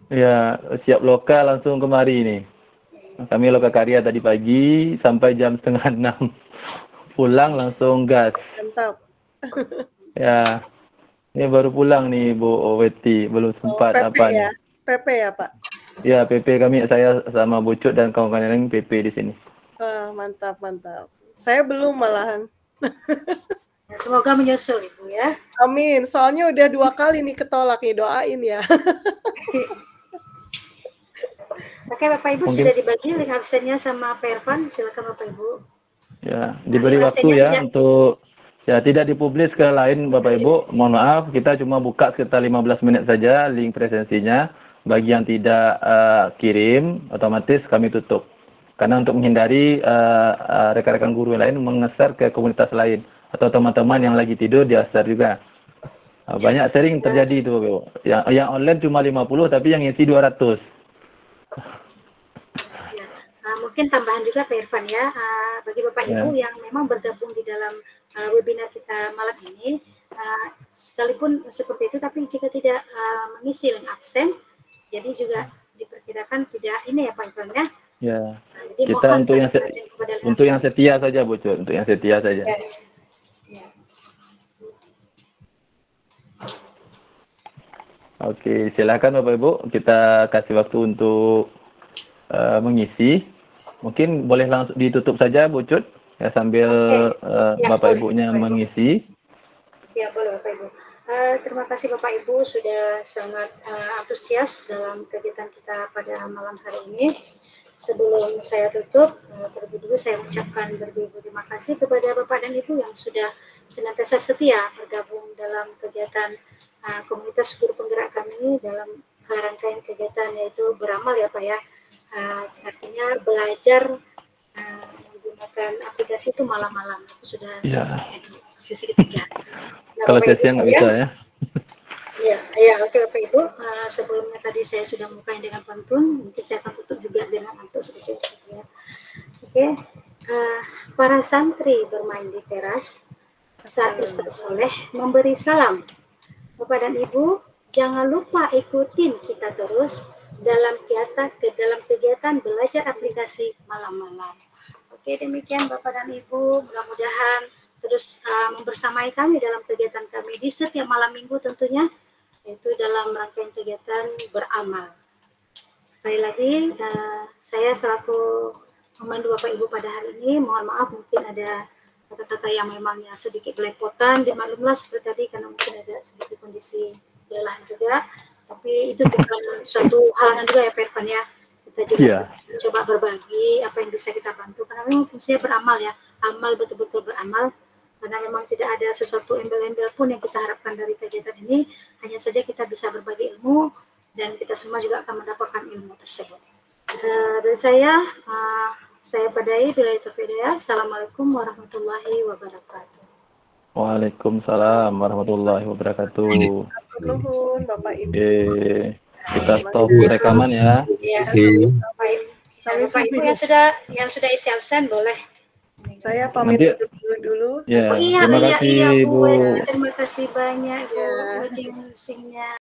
Ya, siap lokal langsung kemari nih. Kami lokal karya tadi pagi sampai jam 5:30. Pulang langsung gas. Mantap. Ya, ini baru pulang nih Bu Weti, belum sempat PP apa ya? nih. PP ya Pak? Ya, PP kami, saya sama Bu Cut dan kawan-kawan lain PP di sini. Mantap. Saya belum malahan. Semoga menyusul Ibu ya. Amin. Soalnya udah 2 kali nih ketolak nih, doain ya. Oke, Bapak Ibu sudah dibagi link absennya sama Pak Irfan. Silakan Bapak Ibu. Ya, diberi waktu ya untuk tidak dipublis ke lain Bapak Ibu. Mohon maaf, kita cuma buka sekitar 15 menit saja link presensinya. Bagi yang tidak kirim, otomatis kami tutup. Karena untuk menghindari rekan-rekan guru yang lain menge-share ke komunitas lain atau teman-teman yang lagi tidur di-share juga. Banyak sering terjadi itu, Bu. Yang online cuma 50 tapi yang isi 200. Mungkin tambahan juga Pak Irfan ya, bagi Bapak Ibu yang memang bergabung di dalam webinar kita malam ini, sekalipun seperti itu, tapi jika tidak mengisi link absen, jadi juga diperkirakan tidak ini ya Pak Irfan ya. Ya, jadi kita untuk yang setia saja Bu Cut, untuk yang setia saja. Ya. Oke, silakan Bapak Ibu, kita kasih waktu untuk mengisi. Mungkin boleh langsung ditutup saja Bu Cut ya sambil Bapak Ibunya mengisi. Ya, boleh Bapak Ibu. Terima kasih Bapak Ibu sudah sangat antusias dalam kegiatan kita pada malam hari ini. Sebelum saya tutup, terlebih dulu saya ucapkan beribu terima kasih kepada Bapak dan Ibu yang sudah senantiasa setia bergabung dalam kegiatan komunitas guru penggerak kami dalam rangkaian kegiatan yaitu beramal ya Pak ya. Artinya belajar menggunakan aplikasi itu malam-malam itu sudah sisi ketiga. Nah, kalau sesiang nggak bisa ya. Ya, oke Bapak Ibu. Sebelumnya tadi saya sudah memulai dengan pantun, mungkin saya akan tutup juga dengan pantun sedikit. Ya. Oke, para santri bermain di teras saat Ustaz Soleh memberi salam. Bapak dan Ibu, jangan lupa ikutin kita terus dalam kegiatan belajar aplikasi malam-malam. Oke, demikian Bapak dan Ibu, mudah-mudahan terus membersamai kami dalam kegiatan kami di setiap malam minggu tentunya, yaitu dalam rangkaian kegiatan beramal. Sekali lagi, saya selaku memandu Bapak Ibu pada hari ini, mohon maaf mungkin ada kata-kata yang memangnya sedikit belepotan, dimaklumlah seperti tadi karena mungkin ada sedikit kondisi lelah juga, tapi itu bukan suatu halangan juga ya Pak Irfan ya. Kita juga coba berbagi apa yang bisa kita bantu, karena memang fungsinya beramal ya, amal betul-betul beramal, karena memang tidak ada sesuatu embel-embel pun yang kita harapkan dari kegiatan ini, hanya saja kita bisa berbagi ilmu dan kita semua juga akan mendapatkan ilmu tersebut. Dari saya Padai bila itu video. Assalamualaikum warahmatullahi wabarakatuh. Waalaikumsalam warahmatullahi wabarakatuh. Nuhun Bapak Ibu. Kita stop rekaman ya. Iya. Bapak Ibu yang sudah isi absen boleh. Saya pamit dulu. Ya, Oh iya, terima kasih iya, Bu. Terima kasih banyak Bu.